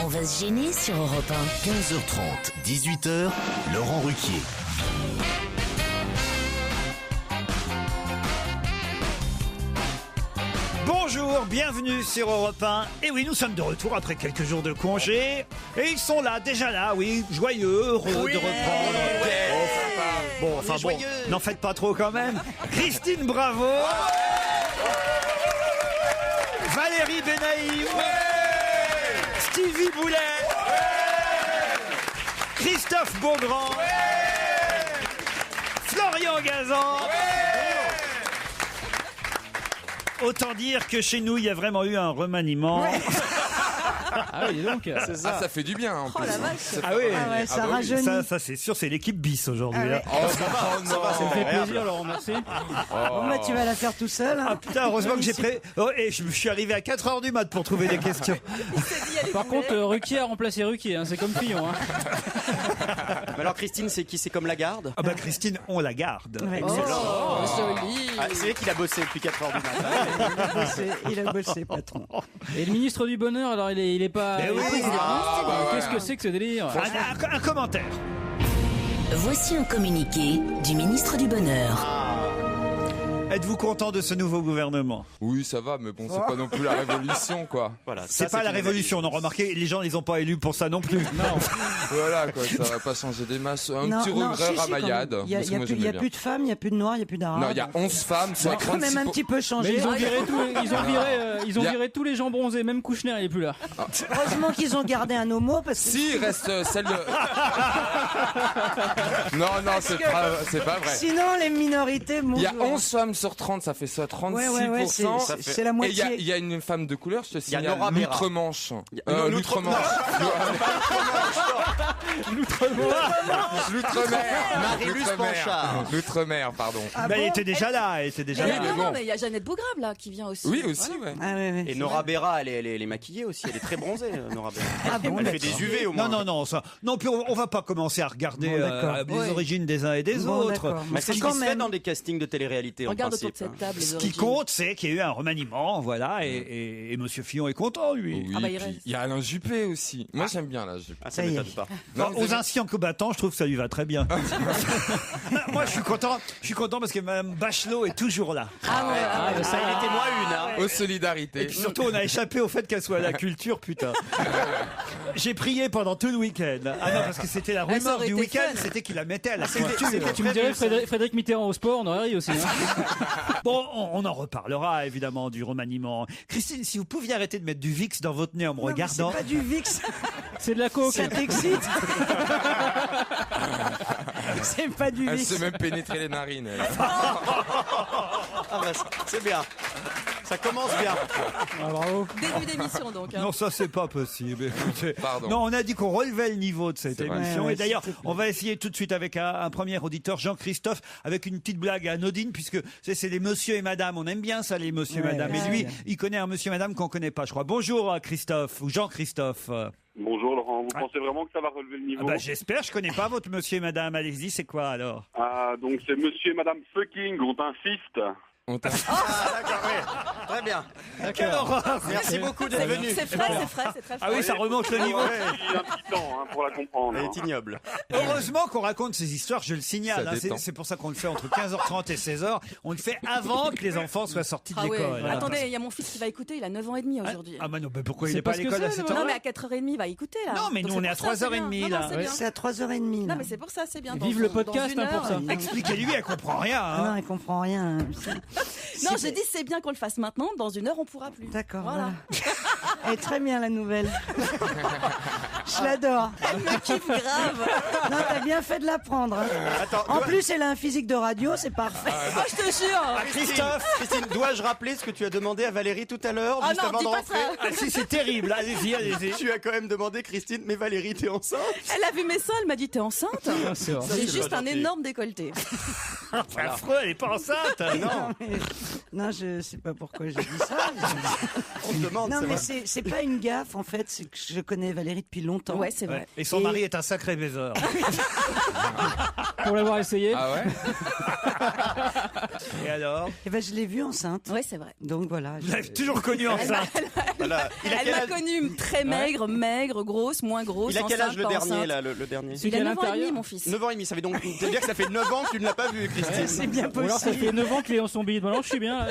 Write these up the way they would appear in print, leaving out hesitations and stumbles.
On va se gêner sur Europe 1. 15h30, 18h, Laurent Ruquier. Bonjour, bienvenue sur Europe 1. Et oui, nous sommes de retour après quelques jours de congé. Et ils sont là, déjà là, oui, joyeux, heureux de reprendre. Bon, n'en faites pas trop quand même. Christine Bravo. Valérie Benaïm. Stevie Boulet. Christophe Beaugrand. Florian Gazan. Autant dire que chez nous, il y a vraiment eu un remaniement. Ah oui, donc c'est ça. Ah, ça fait du bien en plus. La vache. Ah oui, Ça rajeunit. ça c'est sûr, c'est l'équipe bis aujourd'hui. Là. Oh, ça va, ça me fait plaisir, Laurent, merci. Bon, bah, tu vas la faire tout seul. Hein. Ah putain, heureusement que j'ai et je suis arrivé à 4h du mat pour trouver des questions. Par contre, Ruquier a remplacé Ruquier, hein, c'est comme Fillon. Hein. Mais alors Christine, c'est qui? C'est comme Lagarde? Ah bah Christine, on la garde. Ouais. Joli. Ah, c'est vrai qu'il a bossé depuis 4 heures du matin. Il a bossé, patron. Et le ministre du Bonheur, alors il est pas... Mais oui. Qu'est-ce que c'est que ce délire? Un commentaire. Voici un communiqué du ministre du Bonheur. Êtes-vous content de ce nouveau gouvernement? Oui, ça va, mais bon, c'est pas non plus la révolution, quoi. Voilà, C'est pas la révolution, non, remarquez, les gens, ils ont pas élu pour ça non plus. Non. Voilà, quoi, ça va pas changer des masses. Un petit regret ramayade. Il y a plus de femmes, il y a plus de noirs, il y a plus d'arabes. Non, il y a 11 femmes, Ça a quand même un petit peu Mais changé. ils ont viré tous les gens bronzés, même Kouchner, il est plus là. Heureusement qu'ils ont gardé un homo parce que Si, il reste celle de... Non, c'est pas vrai. sinon les minorités Il y a bonjour. 11 femmes sur 30, ça fait ça, 36%. Ouais, c'est la Et moitié. il y a une femme de couleur, je te Il y a signale, Nora Bera. l'outre-manche. L'outre-manche. Marie-Luce Panchard. L'outre-mer, pardon. Mais elle était déjà là, Oui, mais Ah, bon. mais il y a Jeannette Bougrave là qui vient aussi. Oui, aussi, ouais. Ah, ouais. Et Nora Bera, elle est maquillée aussi. Elle est très bronzée, Nora Bera. Ah bon, Elle fait des UV au moins. Non, ça. Non, puis on va pas commencer à regarder Bon, d'accord. les origines des uns et des Bon, autres. d'accord. Mais c'est ce Quand qui se fait même. dans des castings de télé-réalité en Regarde autour principe. de cette table. Ce qui compte, c'est qu'il y a eu un remaniement, voilà, et Monsieur Fillon est content, lui. Oui, Ah bah, il puis reste. il y a Alain Juppé aussi. Moi, j'aime bien Alain Juppé. Ah, ça Ça y est. m'étonne pas. Non, Aux anciens combattants, je trouve que ça lui va très bien. Moi, je suis content parce que Mme Bachelot est toujours là. Ah ouais. Ah, ça a été moi une, hein. Aux solidarités. Et puis surtout, on a échappé au fait qu'elle soit à la culture, putain. J'ai prié pendant tout le week-end. Ah non, parce que c'était la ça rumeur aurait du été week-end, fun. c'était qu'il la mettait à la C'était culture. Tu me dirais Frédéric Mitterrand au sport, on aurait ri aussi. Hein. Bon, on en reparlera évidemment du remaniement. Christine, si vous pouviez arrêter de mettre du VIX dans votre nez en me Non, mais regardant. c'est pas du VIX, C'est de la coke. ça t'excite. C'est pas du Elle VIX. s'est même pénétré les narines. Elle. Ah bah, c'est bien. Ça commence bien. Ah, bravo. Début d'émission donc. Hein. Non, ça c'est pas possible. Écoutez. Pardon. Non, on a dit qu'on relevait le niveau de cette C'est vrai. émission. Ouais, Et d'ailleurs, s'il te plaît. on va essayer tout de suite avec un premier auditeur, Jean-Christophe, avec une petite blague anodine, puisque c'est les monsieur et madame. On aime bien ça, les monsieur et Ouais, madame. ouais, Et lui, ouais. il connaît un monsieur et madame qu'on connaît pas, je crois. Bonjour Christophe, ou Jean-Christophe. Bonjour Laurent, vous pensez vraiment que ça va relever le Ah niveau? bah, j'espère, je connais pas votre monsieur et madame. Allez-y, c'est quoi alors? Ah, donc c'est monsieur et madame fucking ont un fist. On t'a- Ah, d'accord, oui. Très bien. Quelle horreur! Merci beaucoup d'être venu. C'est frais, c'est très Ah oui, ça remonte le niveau. Il y a un petit temps hein, pour la comprendre. Elle est ignoble. Heureusement qu'on raconte ces histoires, je le signale. Ça Hein, détend. c'est pour ça qu'on le fait entre 15h30 et 16h. On le fait avant que les enfants soient sortis de Ah ouais. l'école. Attendez, il y a mon fils qui va écouter, il a 9 ans et demi aujourd'hui. Ah bah non, mais pourquoi il C'est n'est pas à parce que l'école à c'est, cette non, heure? Non mais à 4h30 il va écouter là. Non, mais Donc nous, on c'est est à pour ça, c'est 3h30, bien. là. Non, non, c'est bien. C'est à 3h30 là. Non mais c'est pour ça, c'est bien. Vive le podcast, hein, pour ça. Expliquez-lui, elle comprend rien. Ah non, Hein. elle comprend rien. Non, j'ai dit c'est bien qu'on le fasse maintenant. Dans 1 heure, on pourra plus. D'accord. Voilà. Elle est très bien la nouvelle. Je l'adore. Elle me kiffe grave. Non, t'as bien fait de l'apprendre. Hein. Attends, En plus, elle a un physique de radio, c'est parfait. Oh, je te jure. Christine, dois-je rappeler ce que tu as demandé à Valérie tout à l'heure, Ah juste non, avant dis de pas rentrer? ça. Ah si, c'est terrible. Allez-y, allez-y. Tu as quand même demandé, Christine, mais Valérie, t'es enceinte? Elle a vu mes seins, elle m'a dit t'es enceinte. C'est vrai. J'ai c'est juste pas un gentil. énorme décolleté. C'est affreux, elle est pas enceinte. Non, je sais pas pourquoi j'ai dit ça. On te demande, Non, c'est mais vrai. c'est pas une gaffe, en fait. C'est que je connais Valérie depuis longtemps. Ouais, c'est vrai. Ouais. Et son mari est un sacré baiseur. Pour l'avoir essayé. Ah ouais? Et alors? Eh ben, je l'ai vue enceinte. Oui, c'est vrai. Donc voilà. Vous l'avez toujours connue enceinte? Voilà. Elle m'a connue très maigre, grosse, moins grosse. Il a quel âge enceinte, le pas dernier, enceinte. là, le dernier? Il a 9 ans et demi, l'intérieur. mon fils. 9 ans et demi, ça veut donc dire que ça fait 9 ans que tu ne l'as pas vu, Christine. C'est bien Ou alors ça possible. fait 9 ans qu'il est en son billet de balance, je suis bien.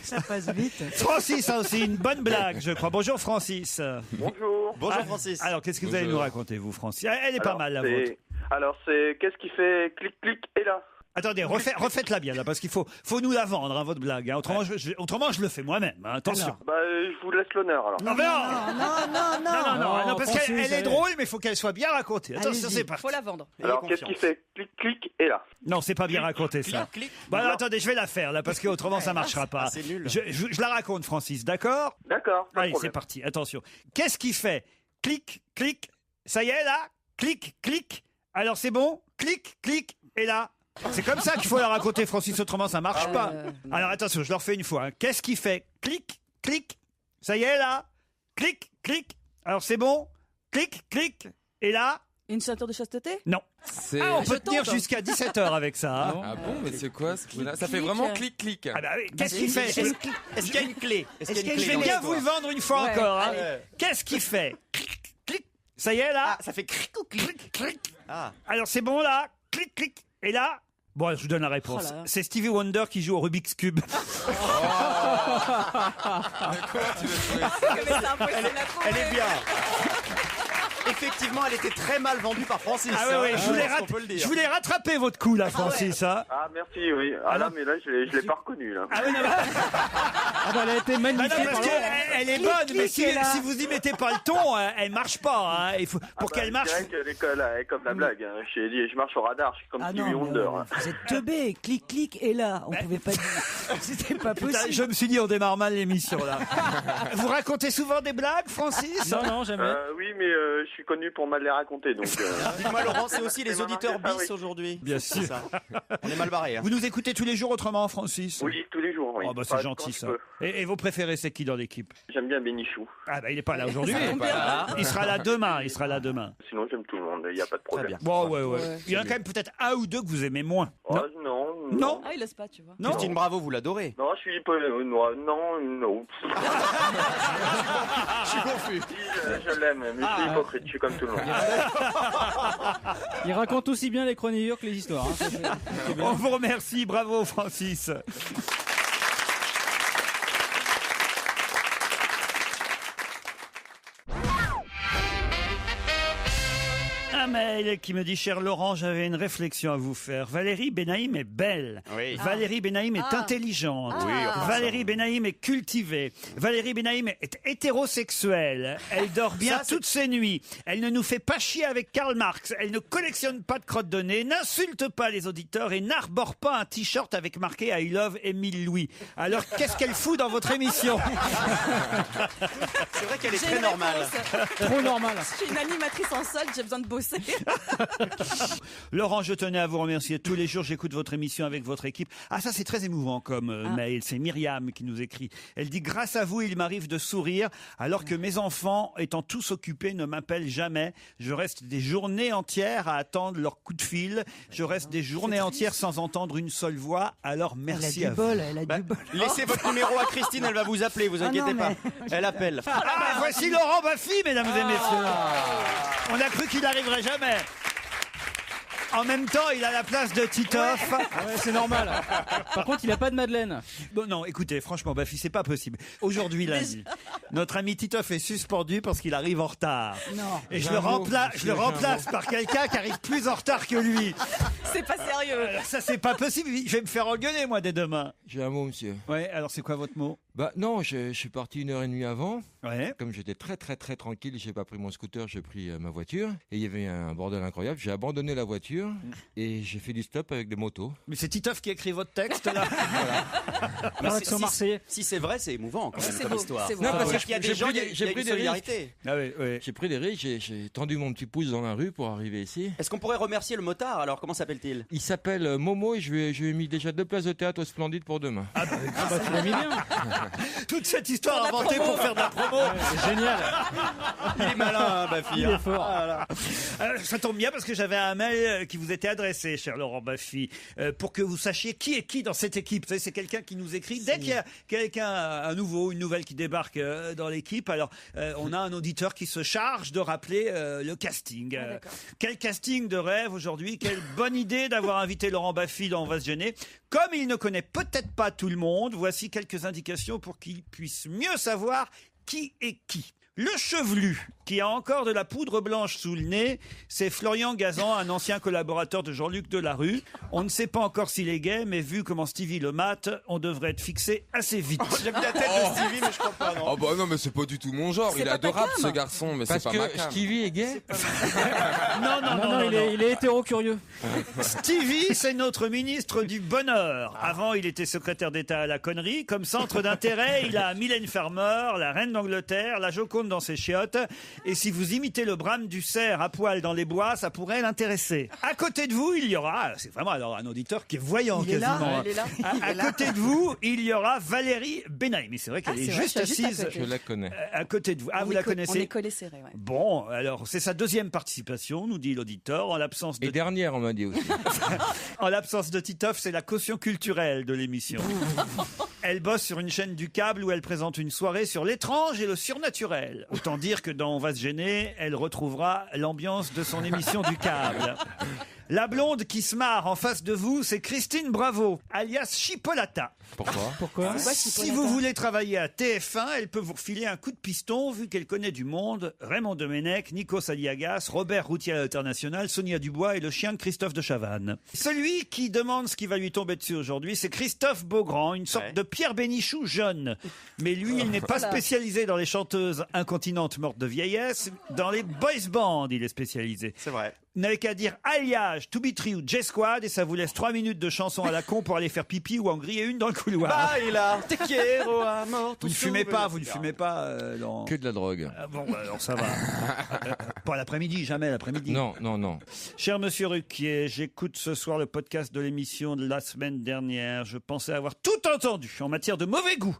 Ça passe vite. Francis a aussi une bonne blague, je crois. Bonjour Francis. Bonjour. Bonjour, Francis. Alors, qu'est-ce que vous allez nous raconter, vous, Francis? Elle est pas mal, la vôtre. Alors, c'est qu'est-ce qui fait clic-clic et là? Attendez, refaites-la bien, là, parce qu'il faut nous la vendre, hein, votre blague. Hein. Autrement, je le fais moi-même. Hein. Attention. Bah, je vous laisse l'honneur alors. Non, non, parce Francis, qu'elle est allez. drôle, mais il faut qu'elle soit bien racontée. Attention, Allez-y. c'est parti. Faut la vendre. Alors, qu'est-ce qui fait clic-clic et là? Non, c'est pas bien raconté, ça. Clic. Bon, alors, attendez, je vais la faire, là, parce qu'autrement, ça marchera pas. c'est nul. Je la raconte, Francis, d'accord? D'accord, pas de Allez, c'est problème. parti, attention. Qu'est-ce qui fait clic, clic? Ça y est, là? Clic, clic. Alors, c'est bon? Clic, clic, et là? C'est comme ça qu'il faut la raconter, Francis, autrement ça marche pas. Alors attention, je le refais une fois. Hein. Qu'est-ce qui fait clic, clic? Ça y est là? Clic, clic. Alors c'est bon? Clic, clic. Et là? Une ceinture de chasteté? Non. C'est... Ah, on je peut tenir tombe. jusqu'à 17h avec ça. Hein. Ah bon, mais c'est quoi ce bruit-là? Ça fait Clic. vraiment clic-clic. Ah bah oui, qu'est-ce qui fait? Est-ce qu'il y a une clé? Est-ce qu'il y a une Je vais clé bien vous le vendre une fois Ouais, encore. Hein. allez. Qu'est-ce qui fait clic, clic? Ça y est là? Ah, ça fait cric ou clic? Clic. Ah. Alors c'est bon là? Clic, clic. Et là? Bon, je vous donne la réponse. Oh là là. C'est Stevie Wonder qui joue au Rubik's Cube. Elle est bien. Effectivement, elle était très mal vendue par Francis. Ah ouais, hein. je voulais, on peut le dire. je voulais rattraper votre coup là, Francis. Hein. Ah, merci, oui. Ah là, mais là, je l'ai pas reconnu, là. Ah oui, non, Ah bah, elle a été bah non, magnifiée. parce par qu'elle Laurent. elle est bonne, mais clic, et là. si vous y mettez pas le ton, elle marche pas. Hein. Il faut, pour qu'elle marche. C'est vrai qu'elle est comme la blague. Hein. Je marche au radar, je suis comme Ah Stevie non, Wonder. mais, vous êtes teubé, clic, clic, et là, on pouvait pas dire. C'était pas Putain, possible. je me suis dit, on démarre mal l'émission là. Vous racontez souvent des blagues, Francis? Non, jamais. Oui, mais je suis connu pour mal les raconter, donc. Dites-moi, Laurent, c'est aussi les C'est auditeurs vraiment bis ça, oui. aujourd'hui. Bien C'est sûr. ça. On est mal barré. Hein. Vous nous écoutez tous les jours autrement, Francis? Oui, tous les jours, oui. Oh bah Pas c'est quand gentil je ça. peux. Et vos préférés, c'est qui dans l'équipe? J'aime bien Bénichou. Ah bah il est pas là aujourd'hui. Ça tombe bien. Voilà. Il sera là demain. Il sera là demain. Sinon, j'aime tout le monde, il n'y a pas de problème. bien. Bon, ouais. Ouais. Il y en a quand même peut-être un ou deux que vous aimez moins. Oh, non. Non. Ah, il laisse pas, tu vois. Non. Christine Bravo, vous l'adorez. Non, je suis pas. Non. Je suis confus. Je l'aime, mais je suis hypocrite, je suis comme tout le monde. Il raconte aussi bien les chroniques que les histoires. Hein. Ça, c'est bien. On vous remercie. Bravo, Francis. Un mail qui me dit, cher Laurent, j'avais une réflexion à vous faire. Valérie Benaïm est belle. Oui. Valérie Benaïm est intelligente. Valérie Benaïm est cultivée. Valérie Benaïm est hétérosexuelle. Elle dort bien Ça, c'est- toutes ses nuits. Elle ne nous fait pas chier avec Karl Marx. Elle ne collectionne pas de crottes de nez, n'insulte pas les auditeurs et n'arbore pas un t-shirt avec marqué I love Émile Louis. Alors qu'est-ce qu'elle fout dans votre émission? C'est vrai qu'elle est J'ai très une normale. réponse. Trop normal. Je suis une animatrice en solde, j'ai besoin de bosser. Laurent, je tenais à vous remercier. Tous les jours, j'écoute votre émission avec votre équipe. Ah, ça, c'est très émouvant comme mail. C'est Myriam qui nous écrit. Elle dit, grâce à vous, il m'arrive de sourire, alors que mes enfants, étant tous occupés, ne m'appellent jamais. Je reste des journées entières à attendre leur coup de fil. Je reste des journées entières sans entendre une seule voix. Alors, Elle a merci du à vous. bol, elle a du bol. Laissez votre numéro à Christine, elle va vous appeler, vous Ah inquiétez non, pas. mais- Elle appelle. Ah, voici Laurent Baffy, mesdames et messieurs. On a cru qu'il n'arriverait jamais. En même temps, il a la place de Titoff. Ouais, c'est normal. Par contre, il a pas de Madeleine. Bon, non, écoutez, franchement, Baffy, c'est pas possible. Aujourd'hui, lundi, notre ami Titoff est suspendu parce qu'il arrive en retard. Non. Et je J'ai le un mot, remplace, monsieur, j'ai un remplace par quelqu'un qui arrive plus en retard que lui. C'est pas sérieux. Alors, ça, c'est pas possible. Je vais me faire engueuler, moi, dès demain. J'ai un mot, monsieur. Ouais, alors c'est quoi votre mot? Bah non, je suis parti 1h30 avant. Ouais. Comme j'étais très tranquille, j'ai pas pris mon scooter, j'ai pris ma voiture. Et il y avait un bordel incroyable. J'ai abandonné la voiture et j'ai fait du stop avec des motos. Mais c'est Titoff qui écrit votre texte, là. Par l'accent marseillais. Si c'est vrai, c'est émouvant quand même C'est comme beau, histoire. c'est beau. Non, parce Ouais. qu'il y a des J'ai gens, pris il y a- des- il y j'ai a pris une des solidarité. Ah oui, oui. J'ai pris des risques, j'ai tendu mon petit pouce dans la rue pour arriver ici. Est-ce qu'on pourrait remercier le motard alors? Comment s'appelle-t-il? Il s'appelle Momo et je lui ai mis déjà 2 places de théâtre au Splendide pour demain. Ah bah, tu l'as mis bien. Toute cette histoire inventée pour faire de la promo. C'est génial. Il est malin, Baffy. Il est fort. Ça tombe bien parce que j'avais un mail qui vous était adressé, cher Laurent Baffy, pour que vous sachiez qui est qui dans cette équipe. Vous savez, c'est quelqu'un qui nous écrit. Dès qu'il y a quelqu'un, un nouveau, une nouvelle qui débarque dans l'équipe, alors on a un auditeur qui se charge de rappeler le casting. Quel casting de rêve aujourd'hui. Quelle bonne idée d'avoir invité Laurent Baffy dans On va se gêner. Comme il ne connaît peut-être pas tout le monde, voici quelques indications pour qu'il puisse mieux savoir qui est qui. Le chevelu, qui a encore de la poudre blanche sous le nez, c'est Florian Gazan, un ancien collaborateur de Jean-Luc Delarue. On ne sait pas encore s'il est gay, mais vu comment Stevie le mate, on devrait être fixé assez vite. J'ai vu la tête de Stevie, mais je crois pas, non. Oh bah non, mais c'est pas du tout mon genre. C'est Il est pas ta adorable cam. ce garçon, mais c'est pas ma cam. Stevie est gay. Non, il est hétéro-curieux. Stevie, c'est notre ministre du Bonheur. Avant, il était secrétaire d'État à la connerie. Comme centre d'intérêt, il a Mylène Farmer, la reine d'Angleterre, la Joconde dans ses chiottes. Et si vous imitez le brame du cerf à poil dans les bois, ça pourrait l'intéresser. À côté de vous, il y aura, c'est vraiment alors un auditeur qui est voyant quasiment. Il est là. À côté de vous, il y aura Valérie Benaïm. Mais c'est vrai qu'elle est c'est vrai, juste je suis juste à assise côté. Je la connais. à côté de vous. Ah, vous la On connaissez est collés serrés, ouais. Bon, alors c'est sa deuxième participation, nous dit l'auditeur. En l'absence de Et dernière, on m'a dit aussi. En l'absence de Titoff, c'est la caution culturelle de l'émission. Elle bosse sur une chaîne du câble où elle présente une soirée sur l'étrange et le surnaturel. Autant dire que dans On va se gêner, elle retrouvera l'ambiance de son émission du câble. La blonde qui se marre en face de vous, c'est Christine Bravo, alias Chipolata. Pourquoi Si vous voulez travailler à TF1, elle peut vous refiler un coup de piston vu qu'elle connaît du monde. Raymond Domenech, Nikos Aliagas, Robert Routier à l'International, Sonia Dubois et le chien de Christophe de Chavannes. Celui qui demande ce qui va lui tomber dessus aujourd'hui, c'est Christophe Beaugrand, une sorte de Pierre Bénichou jeune. Mais lui, il n'est pas spécialisé dans les chanteuses incontinentes mortes de vieillesse. Dans les boys bands, il est spécialisé. C'est vrai. Vous n'avez qu'à dire alliage, To Be True ou J-Squad et ça vous laisse 3 minutes de chanson à la con pour aller faire pipi ou en griller une dans le couloir. Baila, te quiero amor. Vous ne fumez pas, dans... Que de la drogue. Bon, alors ça va. Pas l'après-midi, jamais l'après-midi. Non. Cher monsieur Ruquier, j'écoute ce soir le podcast de l'émission de la semaine dernière. Je pensais avoir tout entendu en matière de mauvais goût.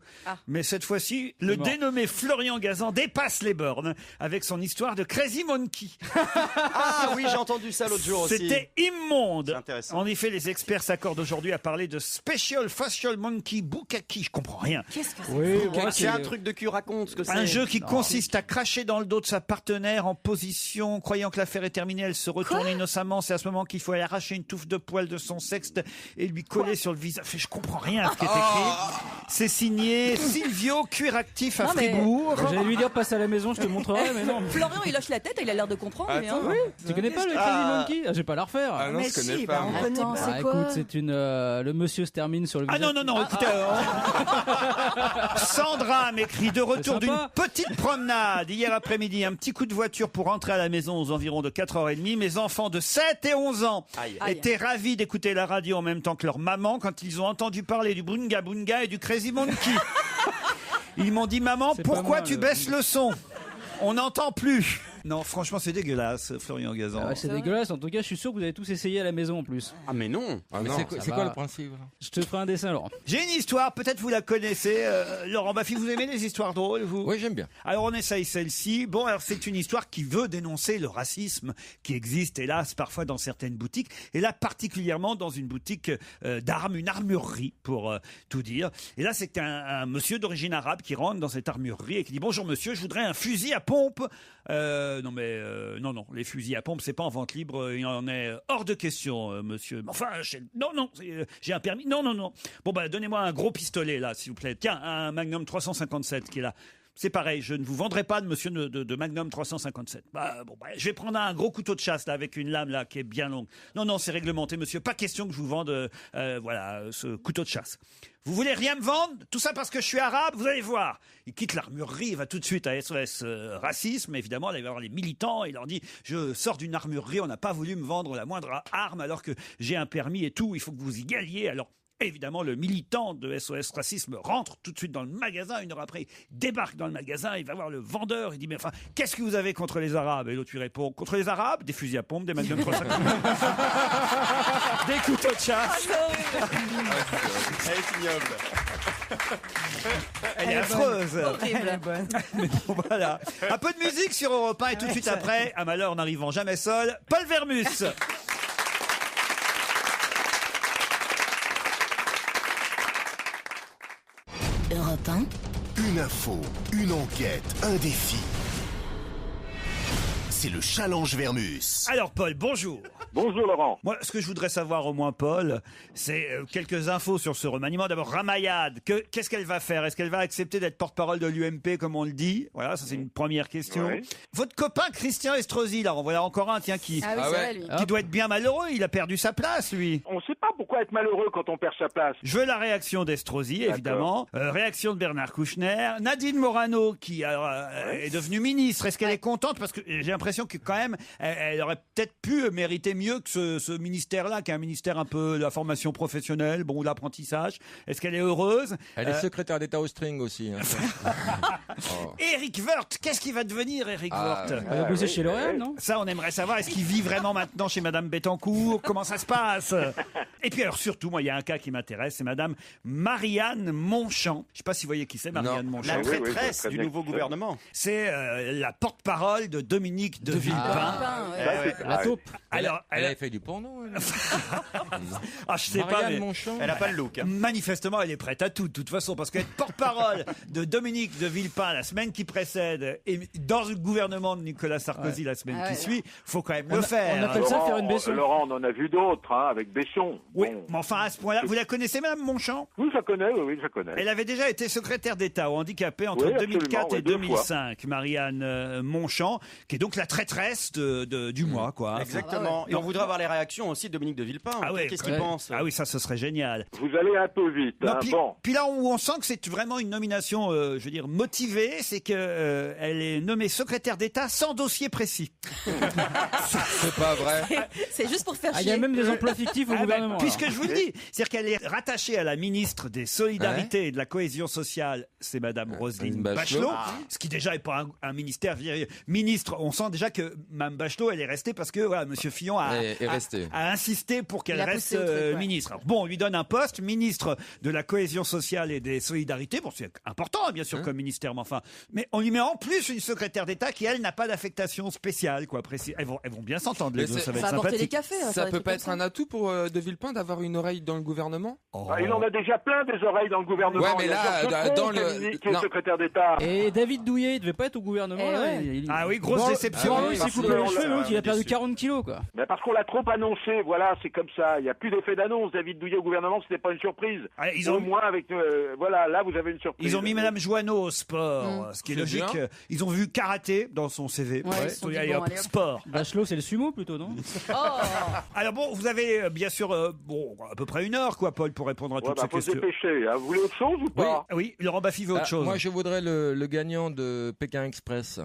Mais cette fois-ci, le dénommé Florian Gazan dépasse les bornes avec son histoire de Crazy Monkey. Ah oui, j'ai entendu ça l'autre jour aussi. C'était immonde. C'est intéressant. En effet, les experts s'accordent aujourd'hui à parler de Special Facial Monkey Bukkake. Je comprends rien. Qu'est-ce que c'est? C'est un truc de cul, raconte ce que c'est. Un jeu qui consiste à cracher dans le dos de sa partenaire en position, croyant que l'affaire est terminée, elle se retourne innocemment. C'est à ce moment qu'il faut aller arracher une touffe de poils de son sexe et lui coller sur le visage. Je comprends rien à ce qui est écrit. C'est signé Silvio, cuir actif à Fribourg. J'allais lui dire passe à la maison, je te montrerai, mais non. Florian, il hoche la tête et il a l'air de comprendre. mais, hein. Tu connais pas le Crazy Monkey? Je vais pas la refaire. Ah non, je connais pas. on connaît Attends, pas. c'est quoi? Écoute, c'est une. Le monsieur se termine sur le visage. Non, écoutez. Sandra m'écrit de retour C'est d'une sympa. petite promenade hier après-midi, un petit coup de voiture pour rentrer à la maison aux environs de 4h30. Mes enfants de 7 et 11 ans étaient ravis d'écouter la radio en même temps que leur maman quand ils ont entendu parler du Bunga Bunga et du Crazy Monkey. Ils m'ont dit, maman, C'est pas pourquoi moi, tu le- baisses le son? On n'entend plus. Non, franchement, c'est dégueulasse, Florian Gazan. Ah, c'est dégueulasse. En tout cas, je suis sûr que vous avez tous essayé à la maison en plus. Ah mais non. Mais ça c'est va. quoi le principe là Je te ferai un dessin, Laurent. J'ai une histoire, peut-être vous la connaissez. Laurent Baffy, vous aimez les histoires drôles, vous? Oui, j'aime bien. Alors on essaye celle-ci. Bon, alors c'est une histoire qui veut dénoncer le racisme qui existe, hélas, parfois dans certaines boutiques. Et là, particulièrement dans une boutique d'armes, une armurerie, pour tout dire. Et là, c'est un monsieur d'origine arabe qui rentre dans cette armurerie et qui dit « Bonjour monsieur, je voudrais un fusil à pompe. » Non, les fusils à pompe, c'est pas en vente libre. Il en est hors de question, monsieur. Enfin, j'ai un permis. Non. Bon, donnez-moi un gros pistolet, là, s'il vous plaît. Tiens, un Magnum 357 qui est là. C'est pareil, je ne vous vendrai pas de monsieur de Magnum 357. Je vais prendre un gros couteau de chasse, là, avec une lame, là, qui est bien longue. Non, c'est réglementé, monsieur. Pas question que je vous vende, ce couteau de chasse. Vous voulez rien me vendre? Tout ça parce que je suis arabe? Vous allez voir. Il quitte l'armurerie, il va tout de suite à SOS Racisme. Évidemment, il va voir les militants. Il leur dit, je sors d'une armurerie, on n'a pas voulu me vendre la moindre arme alors que j'ai un permis et tout. Il faut que vous y galiez. Alors, évidemment, le militant de SOS Racisme rentre tout de suite dans le magasin. Une heure après, il débarque dans le magasin. Il va voir le vendeur. Il dit, mais enfin, qu'est-ce que vous avez contre les Arabes? Et l'autre lui répond, contre les Arabes? Des fusils à pompe, des Magnum 357, des couteaux de chasse. Elle est ignoble. Elle est affreuse. Elle est bonne. Bon, voilà. Un peu de musique sur Europe 1 et tout de suite après, à malheur n'arrivant jamais seul, Paul Vermus. Europe 1, Une info, une enquête, un défi. C'est le challenge Vermus. Alors Paul, bonjour. Bonjour Laurent. Moi, ce que je voudrais savoir au moins, Paul, c'est quelques infos sur ce remaniement. D'abord, Ramayad, qu'est-ce qu'elle va faire? Est-ce qu'elle va accepter d'être porte-parole de l'UMP, comme on le dit? Voilà, ça c'est une première question. Ouais. Votre copain Christian Estrosi, là, en voilà encore un, tiens, qui Ah oui, c'est vrai, lui. doit être bien malheureux. Il a perdu sa place, lui. On ne sait pas pourquoi être malheureux quand on perd sa place. Je veux la réaction d'Estrosi, évidemment. Réaction de Bernard Kouchner. Nadine Morano, qui est devenue ministre. Est-ce qu'elle est contente? Parce que j'ai l'impression que quand même, elle aurait peut-être pu mériter mieux que ce ministère-là, qui est un ministère un peu de la formation professionnelle, bon, de l'apprentissage. Est-ce qu'elle est heureuse? Elle est secrétaire d'État au string aussi. Hein. Eric Woerth, qu'est-ce qu'il va devenir, Eric Woerth? Elle va bosser chez L'Oréal, non? Ça, on aimerait savoir. Est-ce qu'il vit vraiment maintenant chez Madame Bettencourt? Comment ça se passe? Et puis alors, surtout, moi, il y a un cas qui m'intéresse, c'est Madame Marianne Monchamp. Je ne sais pas si vous voyez qui c'est, Marianne Monchamp. La Oui, oui, traîtresse très du bien. nouveau gouvernement. C'est la porte-parole de Dominique de Villepin. La taupe. Alors, Elle avait fait du porno. Elle. je sais pas, Marianne mais Monchamp. Elle a pas le look. Hein. manifestement, elle est prête à tout, de toute façon, parce qu'être porte-parole de Dominique de Villepin la semaine qui précède et dans le gouvernement de Nicolas Sarkozy la semaine qui suit, faut quand même le faire. On appelle ça faire une Besson. Laurent, on en a vu d'autres, hein, avec Besson. Oui, Bon. mais enfin, à ce point-là, vous la connaissez, Madame Monchamp? Oui, je connais, oui, je connais. Elle avait déjà été secrétaire d'État aux handicapés entre Oui, 2004 absolument, et oui, 2 2005. Marianne Monchamp, qui est donc la traîtresse du mois, quoi. Exactement. Et on voudrait avoir les réactions aussi de Dominique de Villepin. Ah ouais, Qu'est-ce qu'il pense? Ah oui, ça, ce serait génial. Vous allez un peu vite. Non, Hein. puis, Bon. puis là où on sent que c'est vraiment une nomination, je veux dire, motivée, c'est que elle est nommée secrétaire d'État sans dossier précis. C'est pas vrai. C'est juste pour faire Ah, il y a chier. même des emplois fictifs au gouvernement. Puisque alors. je vous le dis, c'est-à-dire qu'elle est rattachée à la ministre des Solidarités et de la Cohésion sociale, c'est Madame Roselyne Bachelot. Bachelot, ce qui déjà est pas un ministère. Je veux dire, ministre, on sent déjà que Mme Bachelot, elle est restée parce que voilà, Monsieur Fillon Est resté. a insisté pour qu'elle Il a reste poussé au truc, ouais. ministre. Alors, bon, on lui donne un poste, ministre de la Cohésion sociale et des Solidarités. Bon, c'est important, bien sûr, comme ministère, mais enfin, mais on lui met en plus une secrétaire d'État qui, elle, n'a pas d'affectation spéciale, quoi. Précis. Elles vont bien s'entendre les Mais deux, c'est- ça va Ça être va apporter des sympathique. cafés. hein, Ça va peut être pas comme être ça. un atout pour De Villepin d'avoir une oreille dans le gouvernement? Ah, il en a déjà plein des oreilles dans le gouvernement. Ouais, mais Il y a là, Georges Faucon dans qui est le- ministre, qui est non. secrétaire d'État. Et David Douillet, il devait pas être au gouvernement. Eh là. ouais. Ah oui, grosse déception. Ah oui, il s'est parce coupé que les on cheveux, l'a- l'autre, il a perdu déçu. 40 kilos, quoi. Mais parce qu'on l'a trop annoncé, voilà, c'est comme ça. Il n'y a plus d'effet d'annonce. David Douillet au gouvernement, c'était pas une surprise. Ah, ils Au ont- moins avec, voilà, là vous avez une surprise. Ils ont mis Madame Joanneau au sport, ce qui est C'est logique. bien. Ils ont vu karaté dans son CV. Ouais, ils se sont dit, Allez, bon, hop, allez, hop. sport. Bachelot, c'est le sumo plutôt, non? Oh. Alors bon, vous avez bien sûr bon à peu près une heure, quoi, Paul, pour répondre à Ouais, toutes bah, ces faut se questions. dépêcher. Hein. Vous voulez autre chose ou pas? Oui, Laurent Baffy veut autre chose. Moi, je voudrais le gagnant de Pékin Express.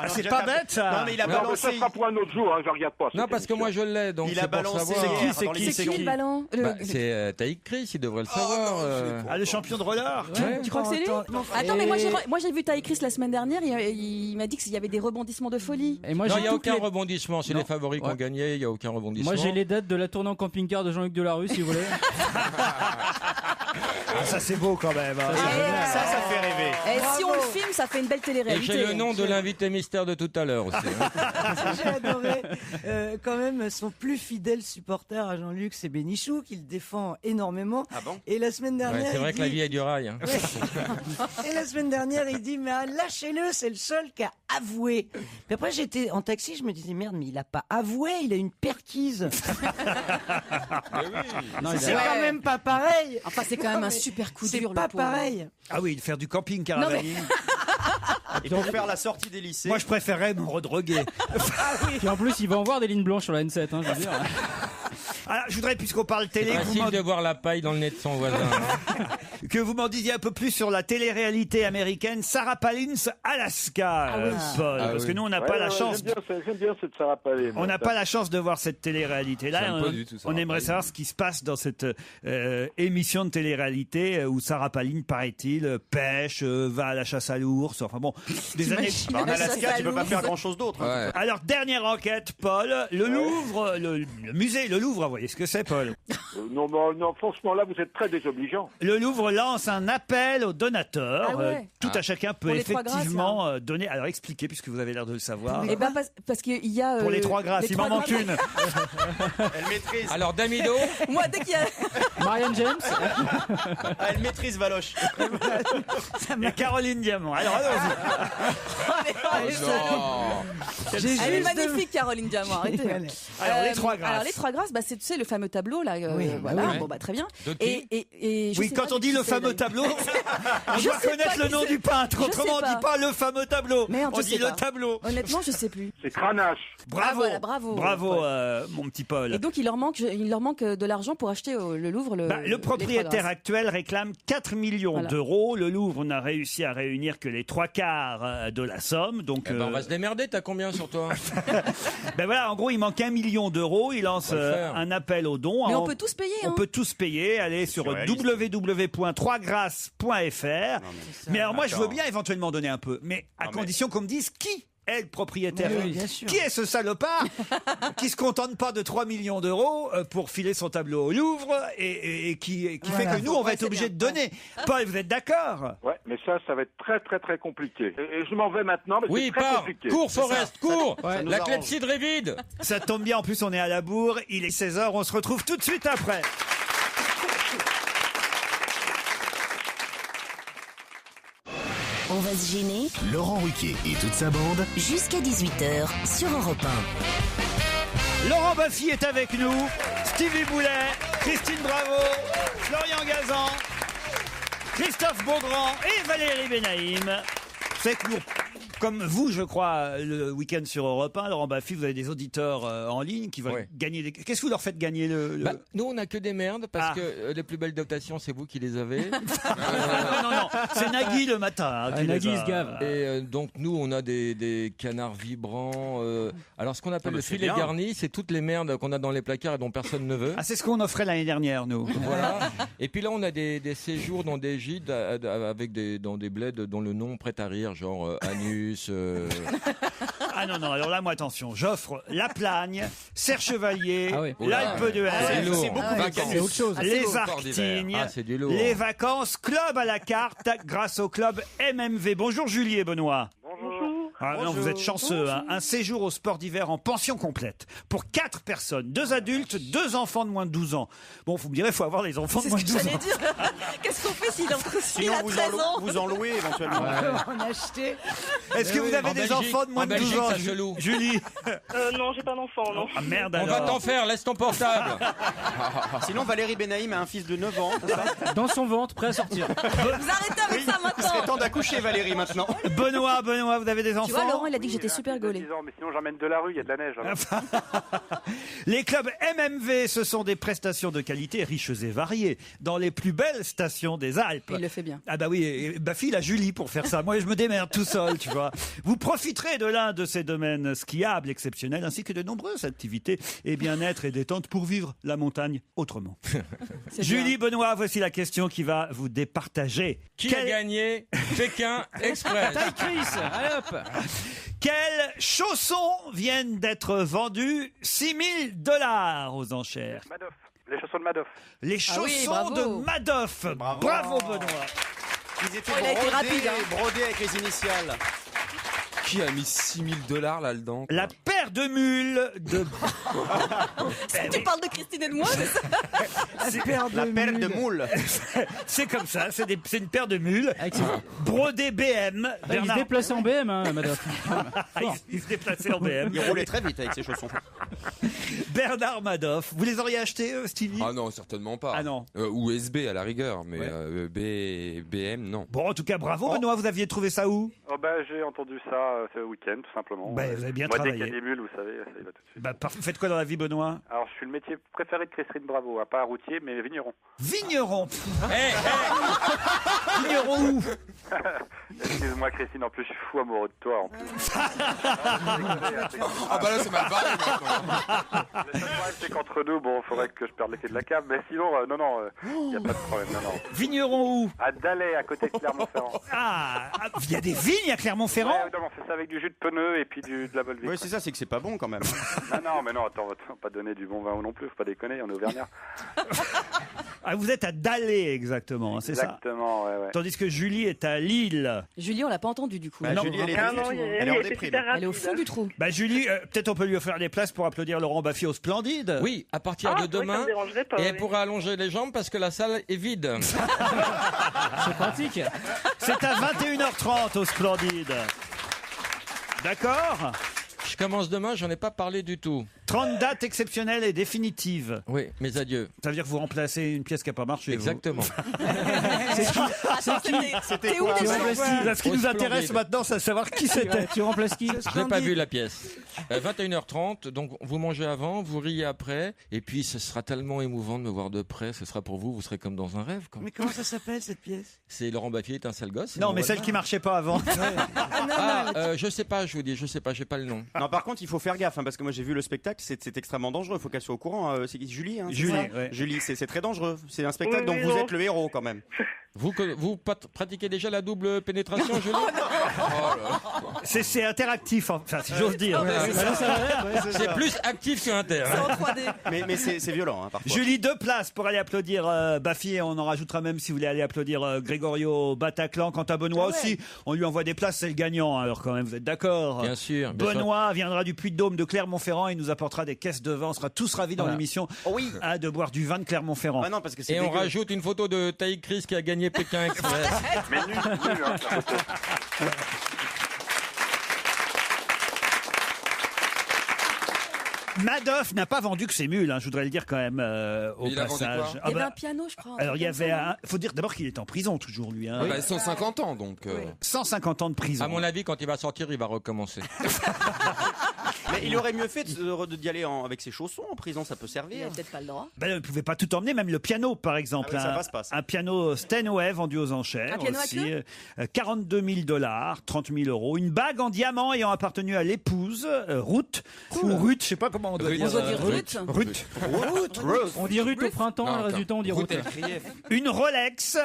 Ah, c'est pas bête ça. Non, mais il a Non, mais balancé. ça sera pour un autre jour, hein, je regarde pas. Non, parce que moi, je l'ai, donc Il a c'est pour balancé. savoir. hier C'est dans qui, les c'est C'est qui le ballon? Bah, c'est Taïk Chris, il devrait le savoir. Ah, le champion de roller. Tu crois que c'est lui? Attends, mais moi j'ai vu Taï Chris la semaine dernière. Il m'a dit qu'il y avait des rebondissements de folie. Et moi, Non, il j'ai n'y a toutes aucun les- rebondissement. C'est Non. les favoris qui ont Ouais. gagné, il n'y a aucun rebondissement. Moi, j'ai les dates de la tournée en camping-car de Jean-Luc Delarue, si vous voulez. Ah, ça c'est beau quand même. hein. Ça fait rêver. Et si on le filme, ça fait une belle Et télé-réalité. j'ai le nom de l'invité mystère de tout à l'heure aussi. hein. J'ai adoré quand même son plus fidèle supporter à Jean-Luc, c'est Bénichou, qui le défend énormément. Ah bon? Et la semaine Ouais, dernière, c'est vrai il que la dit- vie est du rail. hein. Et la semaine dernière, il dit mais lâchez-le, c'est le seul qui a avoué. Puis après, j'étais en taxi, je me disais merde, mais il a pas avoué, il a une perquise. Non, il C'est a- quand même pas pareil. Enfin, c'est quand même Non, un mais super coup C'est dur. le pas pauvre. pareil. Ah oui, faire du camping caravaning. Et pour faire la sortie des lycées. Moi, je préférerais me redroguer. Puis en plus, il va en voir des lignes blanches sur la N7, hein, je veux dire. Alors, je voudrais, puisqu'on parle télé, que vous, Facile de voir la paille dans le nez de son voisin. hein. que vous m'en disiez un peu plus sur la télé-réalité américaine Sarah Palin's Alaska, Paul. Ah parce oui. que nous, on n'a pas la chance. J'aime bien cette Sarah Palin. On n'a pas la chance de voir cette télé-réalité-là. J'aime pas du tout Sarah On aimerait Palin. savoir ce qui se passe dans cette émission de télé-réalité où Sarah Palin, paraît-il, pêche, va à la chasse à l'ours. Enfin bon, des années. En Alaska, tu peux pas Lourd. faire grand chose d'autre. hein. Ouais. Alors, dernière enquête, Paul. Le Louvre, le musée, le Louvre, vous voyez ce que c'est, Paul. Non, franchement, là, vous êtes très désobligeant. Le Louvre lance un appel aux donateurs. Ah ouais. Tout à chacun peut Pour les 3 grâces, effectivement donner. Alors expliquez, puisque vous avez l'air de le savoir. Eh ben parce qu'il y a. Pour les 3 grâces, il m'en manque une. Elle maîtrise. Alors, Damido, Moi, dès qu'il y a. Marianne James. Elle maîtrise Valoche. Et Caroline Diamant. Alors allons-y. Elle est magnifique, Caroline Diamant. Arrêtez. Alors les 3 grâces. Alors les 3 grâces, c'est tu sais le fameux tableau là. Voilà. oui. Bon bah très bien. De qui Et je Oui, sais quand pas on dit qui le c'est, fameux d'ailleurs. tableau, on Je doit sais connaître pas le qui nom c'est. du peintre. Je Autrement, on sais dit pas. pas le fameux tableau. Merde, On je dit sais le pas. tableau. Honnêtement, je sais plus. C'est Cranache. Bravo. Ah, voilà, bravo. Bravo, Ouais. mon petit Paul. Et donc il leur manque de l'argent pour acheter le Louvre Le les 3 propriétaire grâces. actuel réclame 4 millions Voilà. d'euros. Le Louvre n'a réussi à réunir que les 3/4 de la somme. Donc, eh ben, on va se démerder. T'as combien sur toi? ben voilà, en gros, il manque 1 million d'euros. Il lance On va le faire. un appel aux dons. Mais on peut tous payer. On Hein. peut tous payer. Allez sur surréaliste. www.3grâces.fr. Mais alors moi, je veux D'accord. bien éventuellement donner un peu, mais à Non, mais- condition qu'on me dise qui est le propriétaire. Oui, bien sûr. Qui est ce salopard qui se contente pas de 3 millions d'euros pour filer son tableau au Louvre et qui fait Voilà. que nous, on va Ouais, être c'est obligé de bien. donner. Paul, vous êtes d'accord? Ouais, mais ça va être très, très, très compliqué. Et je m'en vais maintenant, mais Oui, c'est très pars. compliqué. Cours, Forest, cours. ça nous La arrange. clepsydre est vide. Ça tombe bien, en plus on est à la bourre, il est 16h, on se retrouve tout de suite après. On va se gêner Laurent Ruquier et toute sa bande. jusqu'à 18h sur Europe Laurent Baffy est avec nous, Stevie Boulet, Christine Bravo, Florian Gazan, Christophe Beaugrand et Valérie Benaïm. C'est que nous, comme vous, je crois, le week-end sur Europe 1, Laurent Baffy, vous avez des auditeurs en ligne qui veulent Ouais. gagner des... Qu'est-ce que vous leur faites gagner Bah, nous, on n'a que des merdes parce Ah. que les plus belles dotations, c'est vous qui les avez. non, c'est Nagui le matin. Qui Nagui les a. se gave. Et donc, nous, on a des canards vibrants. Alors, ce qu'on appelle Ah, le mais c'est filet bien. garni, c'est toutes les merdes qu'on a dans les placards et dont personne ne veut. Ah, c'est ce qu'on offrait l'année dernière, nous. Voilà. Et puis là, on a des séjours dans des gîtes avec dans des bleds dont le nom prête à rire, genre Anus. Ah non, alors là, moi, attention, j'offre La Plagne, Serre Chevalier, Ah oui. l'Alpe d'Huez, c'est lourd. c'est beaucoup Ah, vacances. C'est autre chose. les beau. Arctignes, Ah, c'est du lourd. les vacances, club à la carte, grâce au club MMV. Bonjour Julie et Benoît. Bonjour. Ah, non, vous êtes chanceux, hein. Un séjour au sport d'hiver en pension complète pour 4 personnes, 2 adultes, 2 enfants de moins de 12 ans. Bon, vous me direz, il faut avoir les enfants de C'est moins ce de que 12 j'allais ans. dire. Qu'est-ce qu'on fait s'il Sinon, a 13 ans vous en louez éventuellement. On a acheté. Est-ce que vous avez En des Belgique- enfants de moins en de 12 Belgique, ans, ça se loue. Julie? Non, j'ai pas d'enfant, non. Ah merde On alors. va t'en faire, laisse ton portable. Sinon, Valérie Benaïm a un fils de 9 ans. c'est ça Dans son ventre, prêt à sortir. Vous arrêtez avec ça Il serait maintenant. temps d'accoucher, Valérie, maintenant. Benoît, vous avez des enfants? Tu vois, Laurent, il a dit que j'étais Oui, super un fils de gaulée. 10 ans, mais sinon j'emmène de la rue, il y a de la neige. alors. Les clubs MMV, ce sont des prestations de qualité riches et variées dans les plus belles stations des Alpes. Il le fait bien. Ah bah oui, et Baffy, il a Julie pour faire ça. Moi, je me démerde tout seul, tu vois. Vous profiterez de l'un de ces domaines skiables exceptionnels, ainsi que de nombreuses activités et bien-être et détente pour vivre la montagne autrement. C'est Julie, Benoît, voici la question qui va vous départager. Qui a gagné Pékin Express? Taille Chris, allez hop. Quels chaussons viennent d'être vendus 6 000 $ aux enchères? Madoff. Les chaussons de Madoff. Les Ah oui, chaussons bravo. de Madoff. Bravo Benoît. Ils étaient Oh, il a été rapide, hein. brodés avec les initiales. Qui a mis 6 000 $ là-dedans? La paire de mules de... Tu parles de Christine et de moi, c'est ça? La pelle de moule. C'est comme ça, c'est une paire de mules Avec ses- brodées BM. Il se déplaçait en BM, hein, Madoff. Il se déplaçait en BM. Il roulait très vite avec ses chaussons. Bernard Madoff. Vous les auriez achetés, Stevie? Ah non, certainement pas. Ah non. Ou SB à la rigueur, mais Ouais. BM, non. Bon, en tout cas, bravo Benoît, vous aviez trouvé ça où? Oh bah, j'ai entendu ça ce week-end, tout simplement. Bah, vous avez bien Moi, dès qu'il y travaillé. a des mules, vous savez, ça y va tout de suite. Bah, vous faites quoi dans la vie, Benoît? Alors, je suis le métier préféré de Christine Bravo, pas routier, mais vigneron. Vigneron. Eh, Vigneron où? Excuse-moi, Christine, en plus, je suis fou amoureux de toi, en plus. Ah bah là, c'est mal barré maintenant. Le seul problème, c'est qu'entre nous, bon, faudrait que je perde les clés de la cave, mais sinon, non, il n'y a pas de problème, non. Vigneron où? À Dalais, à côté de Clermont-Ferrand. Ah, il y a des vignes à Clermont-Ferrand? Ouais, non, on fait ça avec du jus de pneu et puis de la Volvic. Oui, c'est ça, c'est que c'est pas bon quand même. Non, mais non, attends, on va pas donner du bon vin non plus, faut pas déconner, on est auvergnat. Ah, vous êtes à Dalais exactement, c'est ça? Exactement, ouais. Tandis que Julie est à Lille. Julie, on l'a pas entendu du coup. Bah, Non. Julie, elle est Ah non, elle est en était déprime. super Elle est au rapide. fond du trou. Bah Julie, peut-être on peut lui offrir des places pour applaudir Laurent Baffy au Splendide. Oui, à partir Ah, de oui, ça demain. me dérangerait pas, Et elle oui. pourra allonger les jambes parce que la salle est vide. C'est pratique. C'est à 21h30 au Splendide. D'accord? Je commence demain, j'en ai pas parlé du tout. 30 dates exceptionnelles et définitives. Oui, mes adieux. Ça veut dire que vous remplacez une pièce qui n'a pas marché. vous. Exactement. C'était où déjà? Là, ce qui Au nous intéresse Splendide. maintenant, c'est de savoir qui c'était. Tu remplaces qui? Je n'ai pas vu la pièce. 21h30, donc vous mangez avant, vous riez après, et puis ce sera tellement émouvant de me voir de près, ce sera pour vous, vous serez comme dans un rêve. Quoi. Mais comment ça s'appelle cette pièce? C'est Laurent Baffy est un sale gosse. Non, mais celle qui marchait pas avant. Je sais pas, je vous dis, je sais pas, j'ai pas le nom. Non, par contre, il faut faire gaffe, hein, parce que moi j'ai vu le spectacle, c'est extrêmement dangereux. Il faut qu'elle soit au courant. C'est Julie, hein, c'est Julie, ça ouais. Julie, c'est très dangereux. C'est un spectacle Oui, dont oui, vous non. êtes le héros quand même. Vous pratiquez déjà la double pénétration, Julie? C'est interactif, enfin, si j'ose dire. C'est plus actif que inter. C'est en 3D. Mais c'est violent, hein, parfois. Julie, 2 places pour aller applaudir Baffy et on en rajoutera même si vous voulez aller applaudir Grégorio Bataclan. Quant à Benoît aussi, on lui envoie des places, c'est le gagnant. Alors quand même, vous êtes d'accord? Bien sûr. bien sûr. Benoît viendra du Puy-de-Dôme de Clermont-Ferrand et nous apportera des caisses de vin. On sera tous ravis dans Voilà. l'émission Oui. de boire du vin de Clermont-Ferrand. Ah non, parce que c'est Et on dégueu. rajoute une photo de Taï Chris qui a gagné Pékin Express. Mais nul, hein, la photo. Madoff n'a pas vendu que ses mules, hein, je voudrais le dire quand même au Il a vendu passage. quoi Ah Il y avait bah, un piano, je crois. alors il y avait faut dire d'abord qu'il est en prison toujours lui. Hein. Bah, 150 ans donc. 150 ans de prison. À mon avis, quand il va sortir, il va recommencer. Mais il aurait mieux fait d'y aller avec ses chaussons en prison, ça peut Il servir. avait peut-être pas le droit. Ben, il ne pouvait pas tout emmener, même le piano par exemple. Ah oui, ça passe pas, ça. Un piano Steinway vendu aux enchères. Un piano à aussi. 42 000 $, 30 000 euros. Une bague en diamant ayant appartenu à l'épouse, Ruth, ou Ruth, je sais pas comment on doit dire. On doit dire Ruth. Ruth. On dit Ruth au printemps, Non, le résultat on dit Ruth. Une Rolex,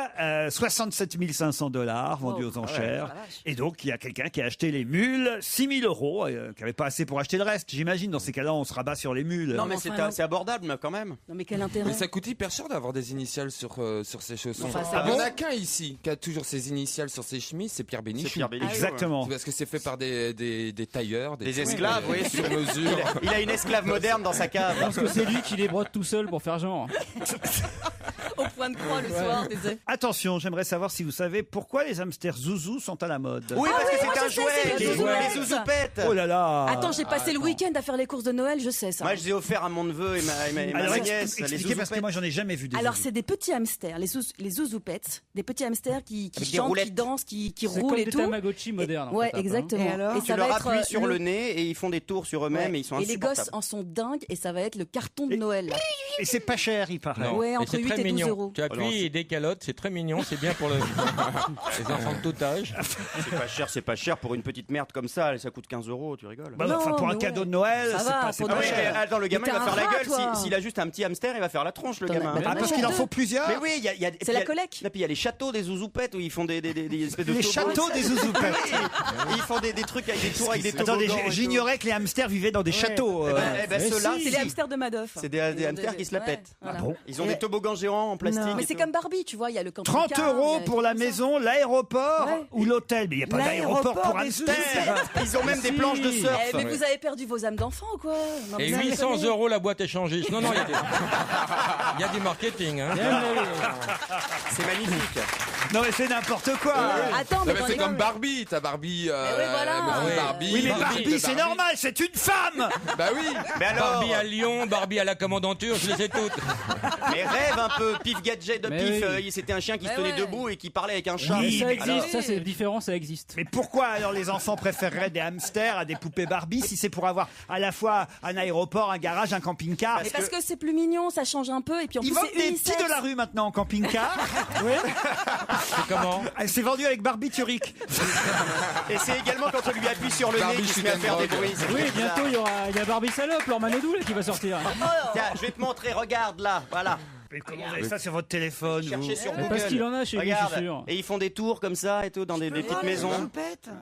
67 500 $, vendue aux enchères. la vache. Et donc, il y a quelqu'un qui a acheté les mules, 6 000 euros, qui n'avait pas assez pour acheter le reste. J'imagine, dans ces cas-là, on se rabat sur les mules. Non, mais enfin, c'est non. c'est abordable, mais quand même. Non mais quel intérêt? Mais ça coûte hyper cher d'avoir des initiales sur ses chaussons. Enfin, Il ça y en va. a qu'un ici qui a toujours ses initiales sur ses chemises, c'est Pierre Bénichou. C'est Pierre Bénichou. Exactement. C'est parce que c'est fait par des tailleurs, Des esclaves, oui. sur mesure. Il a une esclave moderne dans sa cave. Je pense que c'est lui qui les brode tout seul pour faire genre. Au point de croix le soir, disais. Attention, j'aimerais savoir si vous savez pourquoi les hamsters zouzou sont à la mode. Oui, parce que moi, c'est un je sais, jouet. c'est le Les zouzoupettes. zouzoupettes. Oh là là. Attends, j'ai passé le week-end à faire les courses de Noël, je sais ça. Moi, je les ai offert à mon neveu et ma Alors, nièce. Les expliquez parce que zouzoupettes. moi j'en ai jamais vu des Alors zouzous. c'est des petits hamsters, les zouzoupettes, des petits hamsters qui Avec des chantent, roulettes. qui dansent, qui C'est roulent comme et des tout. Tamagotchi modernes. en Ouais, fait, un peu, hein. exactement. Et alors Tu ça leur va être appuies sur le nez et ils font des tours sur eux-mêmes Ouais. et ils sont Et les gosses insupportables. en sont dingues et ça va être le carton de Noël. là. Et c'est pas cher, il paraît. Non. Ouais, Et entre c'est 8 très et 12 mignon. euros. Tu appuies et des calottes, c'est très mignon, c'est bien pour les enfants de tout âge. C'est pas cher pour une petite merde comme ça. Ça coûte 15 euros, tu rigoles. Bah non, enfin, Non, pour un mais cadeau ouais. de Noël, Ça c'est va, pas, c'est pour pas Ah ouais, cher. mais attends, le gamin Mais il va t'es faire un la rat, gueule. toi. S'il a juste un petit hamster, il va faire la tronche, le T'en as- gamin. bah, Ah, parce qu'il en faut plusieurs. Mais oui, il y a. C'est la collecte. Et puis il y a les châteaux des zouzoupettes où ils font des espèces de Les tobos. châteaux des zouzoupettes. Et ils font des trucs avec des tours avec des Attendez, toboggans et tout. j'ignorais que les hamsters vivaient dans des châteaux. Eh ben, ceux-là, C'est les hamsters de Madoff. c'est des hamsters qui se la Ouais, pètent. voilà. Ah bon Ils ont Et- des toboggans géants en plastique. Mais et c'est tout. comme Barbie, tu vois, il y a le camping-car. 30 euros pour la maison, l'aéroport Ouais. ou l'hôtel. Mais il n'y a pas d'aéroport L'aéroport pour des hamsters. Ils ont même des planches de surf. Mais vous avez perdu vos âmes d'enfant ou quoi? Non, Et mais ça 800 déconne. euros la boîte échangiste. Non, il y a il y a du marketing. Hein. C'est magnifique. Non mais c'est n'importe quoi. Attends, Non, mais mais dans c'est les- comme Barbie, t'as Barbie. oui, voilà. Barbie, Ouais. Barbie, Oui mais Barbie Barbie de c'est normal, c'est une femme. Bah oui. Mais alors, Barbie à Lyon, Barbie à la commandanture, je les ai toutes. mais rêve un peu. Pif Gadget de Mais Pif. oui. C'était un chien qui se Mais tenait ouais. debout et qui parlait avec un chat. Oui, Ça mais existe, alors- ça c'est différent, ça existe. Mais pourquoi alors les enfants préféreraient des hamsters à des poupées Barbie si c'est pour avoir à la fois un aéroport, un garage, un camping-car? Mais parce que c'est plus mignon, ça change un peu et puis en Ils plus vendent c'est des unisex. petits de la rue maintenant en camping-car. Oui. C'est comment? C'est vendu avec barbiturique. Et c'est également quand on lui appuie sur le nez qu'il se met à faire des bruits. C'est Oui, très bizarre. bientôt il y a Barbie Salope, Laure Manodou là, qui va sortir. Tiens, je vais te montrer, regarde là, voilà. Mais comment vous avez ça sur votre téléphone? Cherchez sur Mais Google. parce qu'il en a chez lui, je Regarde. suis sûr. Et ils font des tours comme ça et tout dans des petites maisons.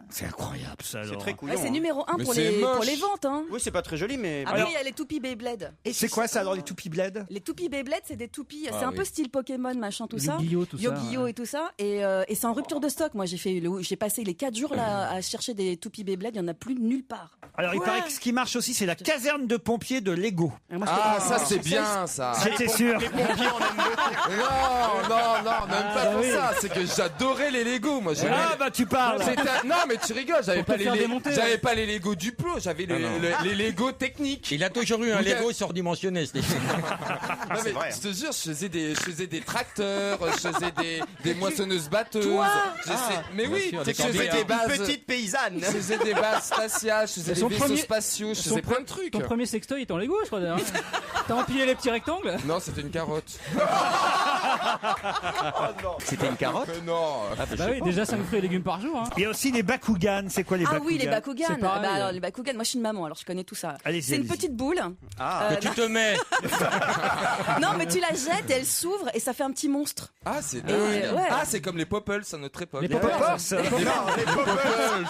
C'est incroyable ça. C'est alors. très couillon. Ouais, c'est hein. numéro 1 Mais pour c'est les, moche. pour les ventes. Hein. Oui, c'est pas très joli, mais. Après, il y a les toupies Beyblade. C'est quoi ça alors les toupies bled? Les toupies Beyblade, c'est des toupies. Ah c'est un oui. peu style Pokémon, machin, tout ça. Yu-Gi-Oh, tout ça, Yu-Gi-Oh ouais. et tout ça. Et c'est en rupture de stock. Moi, j'ai passé les 4 jours là à chercher des toupies Beyblade. Il y en a plus nulle part. Alors il paraît que ce qui marche aussi c'est la caserne de pompiers de Lego. Et moi, je Ah, fais- ça c'est bien ça. J'étais sûr. Les pompiers, on aime beaucoup. Non, même pas pour oui. ça. C'est que j'adorais les Lego. Moi, j'aimais. Ah bah tu parles. Non, mais tu rigoles. J'avais Pour te faire démonter, j'avais ouais. pas les Lego Duplo. J'avais les Lego techniques. Il a toujours eu un Ok. Lego surdimensionné. Non, mais vrai, je te jure, je faisais des tracteurs, je faisais des moissonneuses batteuses. Mais oui, sûr, tu des sais que je faisais corbières. des bases. Une petite paysanne. Je faisais des bases spatiales, je faisais des Son vaisseaux premier- spatiaux, je faisais plein de trucs. Ton premier sextoy est en Lego, je crois d'ailleurs. T'as empilé les petits rectangles? Non, c'était une carotte. C'était une carotte. Mais non. Bah oui, déjà 5 fruits et légumes par jour. Hein. Il y a aussi les Bakugan. C'est quoi les Ah Bakugan? oui, les Bakugan. C'est pareil. Bah, alors, les Bakugan, moi je suis une maman, alors je connais tout ça. Allez-y, C'est une allez-y. petite boule. Ah. Que tu te mets. Non, mais tu la jettes et elle s'ouvre et ça fait un petit monstre. Ah, c'est Et, dingue. ouais. Ah, c'est comme les Popples à notre époque. Les Poppers. Poppers. Les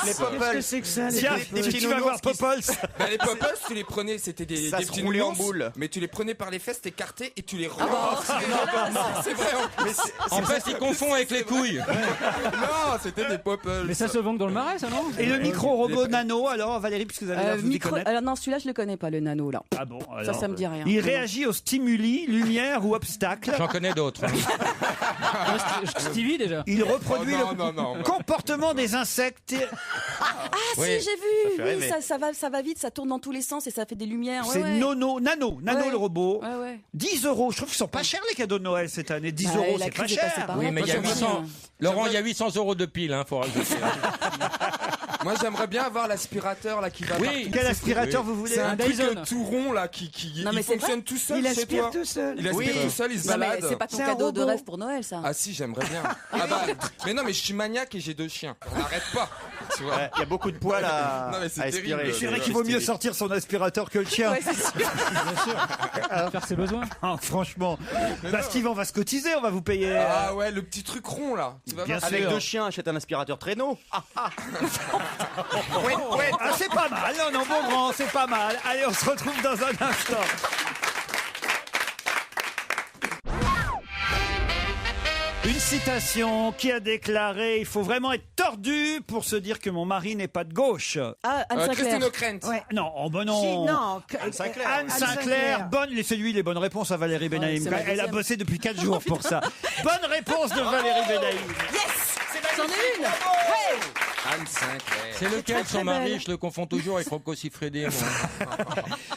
Qu'est-ce que Popples. c'est que ça? Tiens, des petits tu vas voir nounours qui- Popples. Bah, les Popples, tu les prenais, c'était des Ça se petits roulait en nounours, boule. mais tu les prenais par les fesses, t'écartais et tu les Ah bah, c'est vrai. En fait, il confond avec les couilles. Non, c'était des Popples. Mais ça se vend que dans le marais, ça non? Et le micro-robot nano, alors Valérie, puisque vous avez l'air de vous y connaître. Alors non, celui-là je le connais pas, le nano là. Ah bon, alors, Ça me dit rien. Il réagit aux stimuli, lumière ou obstacles. J'en connais d'autres. Stevie déjà. Il reproduit Oh, le non. comportement des insectes. Ah Oui. si, j'ai vu. fait Oui, rêver. ça va vite, ça tourne dans tous les sens et ça fait des lumières. Ouais, C'est ouais. nano Ouais. le robot. Ouais, ouais. 10 €. Je trouve qu'ils sont pas chers les cadeaux de Noël cette année. 10 Bah, €, la c'est pas crise est passée cher. par Oui, là, mais il y a pas 800. cher. Laurent, il y a 800 € de piles, faut rajouter. Moi, j'aimerais bien avoir l'aspirateur là qui va Oui. partout. Quel aspirateur vous voulez? C'est un truc Dyson. tout rond là qui Non, mais il c'est fonctionne tout seul Il chez aspire toi. tout seul. Il aspire tout seul, il se Non, mais balade. c'est pas ton C'est un cadeau de robot. rêve pour Noël, ça. Ah si, j'aimerais bien. Ah bah, mais non, mais je suis maniaque et j'ai 2 chiens. On n'arrête pas. Tu vois. Il y a beaucoup de poils à, Non, mais c'est à aspirer. terrible. C'est vrai qu'il vaut mieux sortir son aspirateur que le tien. Ouais, c'est sûr. Faire ses besoins. Ah, franchement. Bah, Steve, on va se cotiser, on va vous payer. Ah ouais, le petit truc rond là. Tu vas Bien voir. sûr. Avec 2 chiens, achète un aspirateur traîneau. Ah, c'est pas mal. Non, non, bon grand, c'est pas mal. Allez, on se retrouve dans un instant. Une citation qui a déclaré « Il faut vraiment être tordu pour se dire que mon mari n'est pas de gauche. Ah, Anne Christine Sinclair. O'Krent. Ouais. » Non, oh ben Si, non. non. Anne Sinclair. Anne Sinclair, bonne, laissez-lui les bonnes réponses à Valérie Benaïm. c'est ma Elle a deuxième. bossé depuis 4 jours pour ça. Bonne réponse de Valérie Benaïm. Yes, j'en ai une. Ouais. Anne Sinclair. C'est lequel très, son très mari? belle. Je le confonds toujours avec Rocco Siffredi. moi.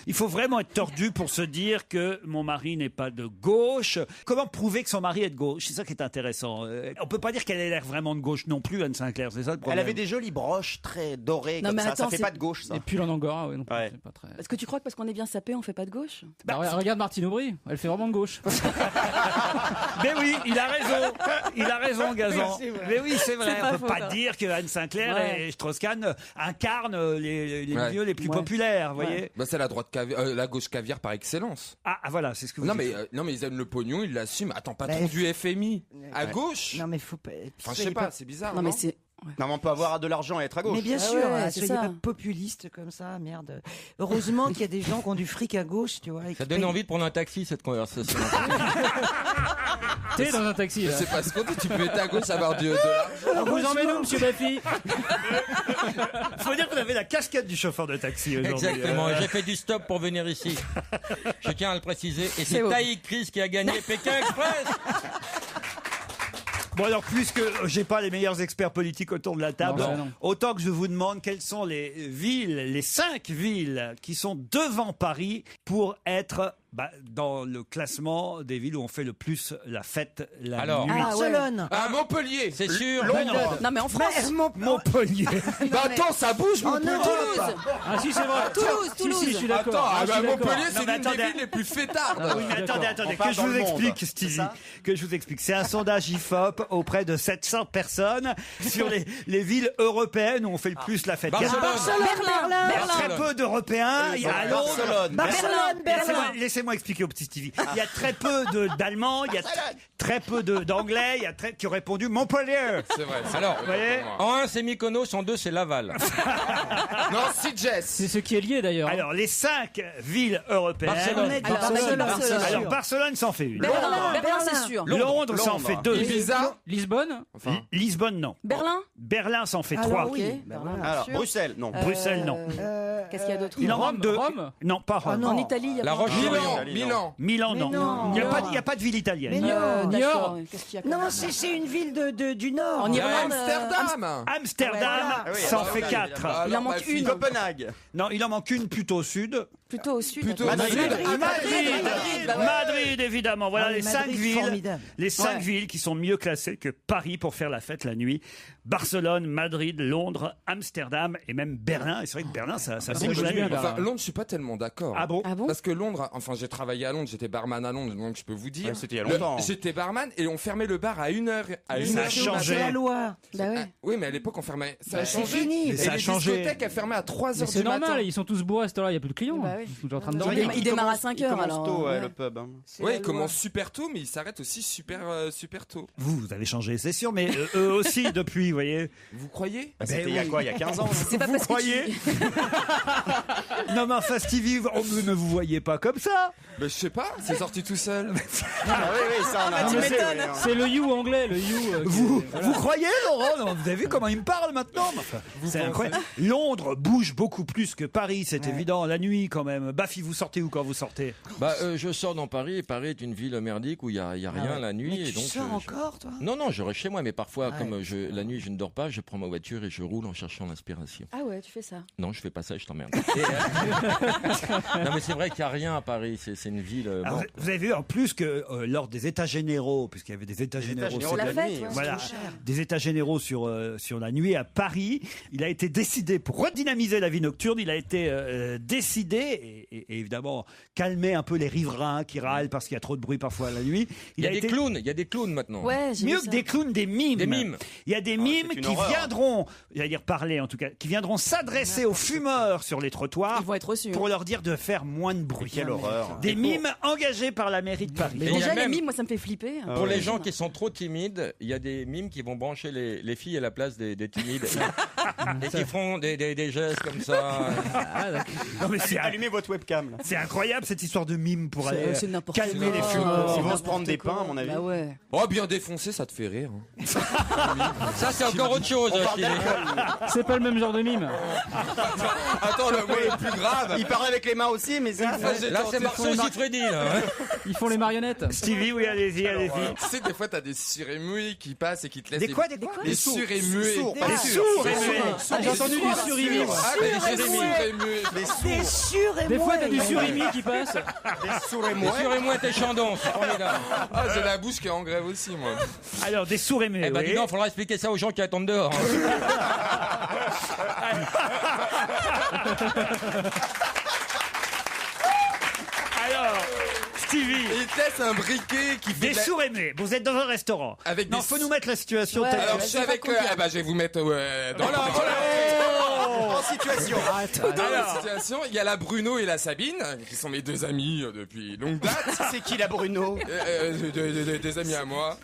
Il faut vraiment être tordu pour se dire que mon mari n'est pas de gauche. Comment prouver que son mari est de gauche? C'est ça qui est intéressant. On peut pas dire qu'elle ait l'air vraiment de gauche non plus, Anne Sinclair. C'est ça le problème. Elle avait des jolies broches très dorées Non, comme mais ça. attends, Ça fait c'est- pas de gauche, ça. Et puis en Angora, ouais, non, Ouais. c'est pas très. Est-ce que tu crois que parce qu'on est bien sapé, on fait pas de gauche? Bah, regarde Martine Aubry, elle fait vraiment de gauche. Mais oui, il a raison. Il a raison, Gazan. C'est vrai. Mais oui, c'est vrai. C'est On pas peut faux, pas ça. dire que Anne Sinclair Ouais. et Strauss-Kahn incarnent les Ouais. milieux les plus Ouais. populaires, vous voyez. Bah c'est la droite la gauche caviar par excellence. Ah, voilà, c'est ce que vous Non dites. mais non mais ils aiment le pognon, ils l'assument. Attends, patron du FMI à gauche. Non, mais faut pas. Enfin je sais pas, c'est bizarre. Non, mais c'est. Non, mais on peut avoir de l'argent et être à gauche. Mais bien Ah sûr, ouais, c'est soyez ça. pas populiste comme ça, merde. Heureusement qu'il y a des gens qui ont du fric à gauche, tu vois. et Ça qui donne payent- envie de prendre un taxi, cette conversation. T'es dans un taxi. Là. C'est pas ce qu'on dit, tu peux être à gauche avoir de l'argent. On vous emmène où, monsieur Baffy? Faut dire que vous avez la casquette du chauffeur de taxi aujourd'hui. Exactement. J'ai fait du stop pour venir ici. Je tiens à le préciser. Et c'est beau. Taïk Chris qui a gagné Pékin Express. Bon alors, puisque j'ai pas les meilleurs experts politiques autour de la table, Non, bah non. autant que je vous demande quelles sont les villes, les 5 villes qui sont devant Paris pour être dans le classement des villes où on fait le plus la fête la Alors, nuit. Barcelone. À Montpellier. C'est sûr. Non, mais en France. Montpellier. Bah attends, ça bouge Montpellier. Toulouse. Ah si, c'est vrai. Toulouse. Si, je suis d'accord. Attends, Ah, je suis d'accord. Montpellier, Non, c'est mais l'une des attendez. villes les plus fêtardes. Oui, mais attendez, On part que je dans vous le monde, explique, c'est Stevie. ça Que je vous explique. C'est un sondage IFOP auprès de 700 personnes sur les villes européennes où on fait le plus la fête. Il y a Berlin. très peu d'Européens. Il y a à Londres. Barcelone, Berlin. Laissez-moi expliquer au petit Stevie. Il y a très peu d'Allemands, il y a très peu d'Anglais, il y a qui ont répondu Montpellier. C'est vrai. Alors, Vous voyez en 1, c'est Mykonos, en 2, c'est Laval. Non, Sitges. C'est ce qui est lié d'ailleurs. Alors, les 5 villes européennes. Barcelone. Alors, Barcelone s'en fait une. Berlin, c'est sûr. Londres s'en fait 2. Ibiza. Lisbonne. Lisbonne, non. Berlin. S'en fait 3. Ok. Alors, Bruxelles, non. Bruxelles, non. Qu'est-ce qu'il y a d'autre? Il en manque 2. Rome. Non, pas Rome. En Italie, il y a La pas- Roche-sur-Yon. Milan. Milan, non. non. Il n'y a pas de ville italienne. Mais non. D'accord. Qu'est-ce qu'il y a comme- Non, c'est une ville du Nord. En Irlande. Amsterdam. Amsterdam Voilà. Ah oui, s'en alors, fait là, 4. Alors, Il en ma manque fille. une. Copenhague. Non, il en manque une plutôt au sud. Plutôt au sud. Plutôt d'accord. au sud. Madrid, bah ouais. Madrid, évidemment. Voilà Ah oui, les 5 Madrid, villes. formidable. Les 5 villes qui sont mieux classées que Paris pour faire la fête la nuit. Barcelone, Madrid, Londres, Amsterdam et même Berlin. Et c'est vrai que Berlin, ça bouge la nuit. Enfin, Londres, je suis pas tellement d'accord. Ah bon? Ah bon? Parce que Londres, enfin, j'ai travaillé à Londres, j'étais barman à Londres, donc je peux vous dire. Ouais, c'était il y a longtemps. J'étais barman et on fermait le bar à 1h. À Ça a changé. C'est la loi. Bah ouais. Oui, mais à l'époque, on fermait. Ça a C'est changé. fini. Mais Et ça a les changé. discothèques, elles fermaient à 3h Mais du c'est matin. normal, ils sont tous bourrés à cette heure-là, il n'y a plus de clients. Bah oui. Ils sont tous en train de Il dormir. démarre à 5 heures, Il commence alors, tôt, ouais. le pub. hein. Oui, il commence super tôt, mais il s'arrête aussi super tôt. Vous avez changé, c'est sûr, mais eux aussi depuis, vous voyez. Vous croyez? Bah, c'était il y a quoi? Il y a 15 ans. C'est pas Vous parce que croyez? Non mais enfin Stevie, vous ne vous voyez pas comme ça. Ben, je sais pas, c'est sorti tout seul. Ah oui, ça on a Non, mais annoncé, oui, hein. C'est le you anglais, le you. Vous croyez, Laurent? Non, vous avez vu comment il me parle maintenant? Enfin, c'est incroyable. Londres bouge beaucoup plus que Paris, c'est évident. La nuit, quand même. Baffy, vous sortez où quand vous sortez? Je sors dans Paris, et Paris est une ville merdique où il y a rien la nuit. Mais et tu donc, sors encore, toi? Non, je reste chez moi, mais parfois, comme la nuit je ne dors pas, je prends ma voiture et je roule en cherchant l'inspiration. Ah ouais, tu fais ça. Non, je fais pas ça, je t'emmerde. Non, mais c'est vrai qu'il n'y a rien à Paris, c'est une ville. Alors, morte. vous avez vu en plus que lors des états généraux, puisqu'il y avait des états généraux, généraux sur de la fête, nuit, ouais, voilà, c'est trop cher. des états généraux sur la nuit à Paris, il a été décidé pour redynamiser la vie nocturne, il a été décidé et évidemment calmer un peu les riverains qui râlent parce qu'il y a trop de bruit parfois la nuit. Il y a des été clowns, il y a des clowns maintenant. Ouais, j'ai mieux vu que ça. des clowns, des mimes. Des mimes. Il y a des mimes c'est une qui horreur. viendront, j'allais dire parler en tout cas, qui viendront s'adresser aux fumeurs sur les trottoirs Ils vont être reçus. pour leur dire de faire moins de bruit. Quelle horreur. Des mimes engagés par la mairie de Paris. Et il y a Déjà, les même- mimes, moi, ça me fait flipper. Pour les gens qui sont trop timides, il y a des mimes qui vont brancher les filles à la place des timides et qui font des gestes comme ça. Non, mais c'est Allumez votre webcam. Là. c'est incroyable cette histoire de mime pour aller C'est n'importe calmer quoi. les Ils fumeurs. vont se prendre des pains, à mon avis. Bah ouais. Oh, bien défoncé, ça te fait rire. hein. Ça, c'est encore autre chose. Stevie. C'est pas le même genre de mime. Attends, le mot est plus grave. Il parle avec les mains aussi, mais ça. Là, c'est Marceau Siffredi. Là. Ils font les marionnettes. Stevie, oui, allez-y, allez-y. Tu sais, des fois, t'as des surémués qui passent et qui te laissent Des quoi, des quoi Des surémués. sourds, Des pas sourds, Des mais- Ah, j'ai entendu du surimi. Ah, mais des surémués. T'es sûr et Des moi. fois, t'as du surimi qui passe. Des sourds et Les moi. sur et moi, t'es chandon, c'est formidable. Ah, j'ai la bouche qui est en grève aussi, moi. Alors, des sourds et muets, Eh ben, oui. dis donc, faudra expliquer ça aux gens qui attendent dehors. Alors, Stevie, Il teste un briquet qui fait des de la- sourds et muets. Vous êtes dans un restaurant. Avec Non, des- faut nous mettre la situation Ouais. telle Alors, quelle. je suis avec. Je vais vous mettre dans la En situation. Dans la situation, il y a la Bruno et la Sabine, qui sont mes deux amis depuis longue date. C'est qui la Bruno? Des amis à moi.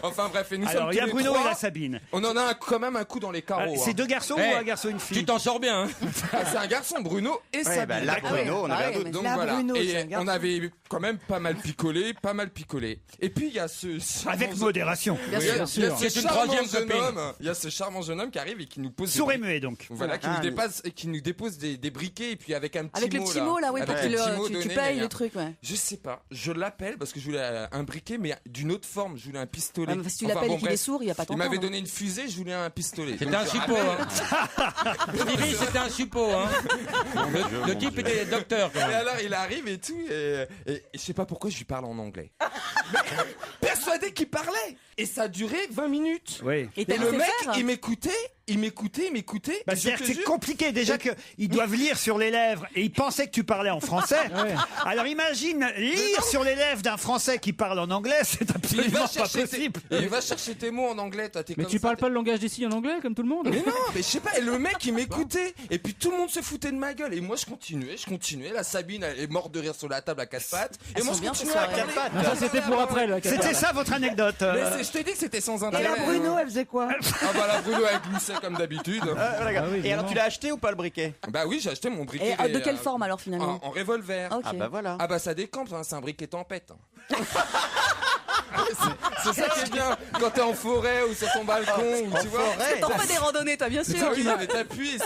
Enfin bref, et nous sommes Alors, il y a tous les Bruno trois. et la Sabine. On en a quand même un coup dans les carreaux. C'est hein. deux garçons Eh, ou un garçon et une Tu fille? t'en sors bien. Hein. Ah, c'est un garçon, Bruno et Ouais, Sabine. bah, la Bruno, on avait pareil, un mais- Donc La voilà. Bruno, c'est un Et garçon. on avait quand même pas mal picolé. Et puis il y a ce Avec charmant- modération. Bien Oui, il y a sûr. ce C'est une charmant troisième jeune copine. homme. Il y a ce charmant jeune homme qui arrive et qui nous pose Sourd et des muet, donc. voilà, qui Ah, nous mais- dépasse et qui nous dépose des briquets et puis avec un petit Avec mot le petit mot, là, ouais, pour Avec que un petit mot tu donné, payes mais le truc, ouais. Je sais pas, je l'appelle parce que je voulais un briquet mais d'une autre forme, je voulais un pistolet Ah, si tu l'appelles et qu'il est sourd, il va pas Il t'entendre. m'avait donné une fusée, je voulais un pistolet. C'était un suppôt, hein. Stevie, c'était un suppôt, hein. Le type était docteur, quand Et même. alors il arrive et tout, et je sais pas pourquoi je lui parle en anglais. Mais persuadé qu'il parlait. Et ça a duré 20 minutes. Oui. Et t'as Et le fait mec, faire il m'écoutait. Bah, c'est-à-dire que c'est compliqué déjà qu'ils doivent lire sur les lèvres et ils pensaient que tu parlais en français. Alors imagine lire sur les lèvres d'un français qui parle en anglais, c'est absolument pas possible. Il va chercher tes mots en anglais, toi t'es Mais comme tu ça, parles pas le langage des signes en anglais comme tout le monde? Mais non, mais je sais pas, et le mec il m'écoutait, et puis tout le monde se foutait de ma gueule, et moi je continuais, la Sabine elle est morte de rire sur la table à 4 pattes, et Elles moi sont je bien, continuais ces à soirées. quatre pattes. Non, ça c'était pour après là. C'était ça votre anecdote. Mais je t'ai dit que c'était sans Et intérêt. la Bruno, elle faisait quoi? Ah bah la Bruno elle glissait comme d'habitude. Et alors tu l'as acheté ou pas le briquet? Bah oui, j'ai acheté mon briquet. Et de quelle forme alors finalement? En revolver. Ok. Ah bah voilà. Ah bah ça décampe, hein, c'est un briquet tempête. C'est ça qui est bien quand t'es en forêt ou sur ton balcon, ou tu vois. T'en fais des randonnées, toi, bien sûr. Ah oui, mais t'appuies,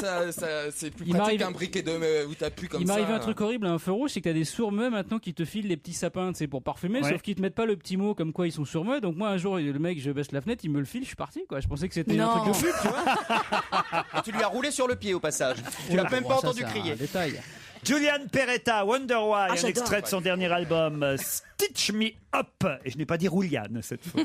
c'est plus Il pratique m'arrive- qu'un briquet où t'appuies comme ça. Il m'arrive un truc horrible à un feu rouge, c'est que t'as des sourds-meux maintenant qui te filent des petits sapins, tu sais, pour parfumer, Ouais. sauf qu'ils te mettent pas le petit mot comme quoi ils sont sourds-meux. Donc moi un jour le mec, je baisse la fenêtre, il me le file, je suis parti quoi. Je pensais que c'était un Non. truc de pub, tu vois. Et tu lui as roulé sur le pied au passage. Tu l'as même Bon, pas ça, entendu c'est un crier. détail. Julian Peretta, Wonder Why, un j'adore. extrait de son dernier album Stitch Me Up. Et je n'ai pas dit Rouliane cette fois.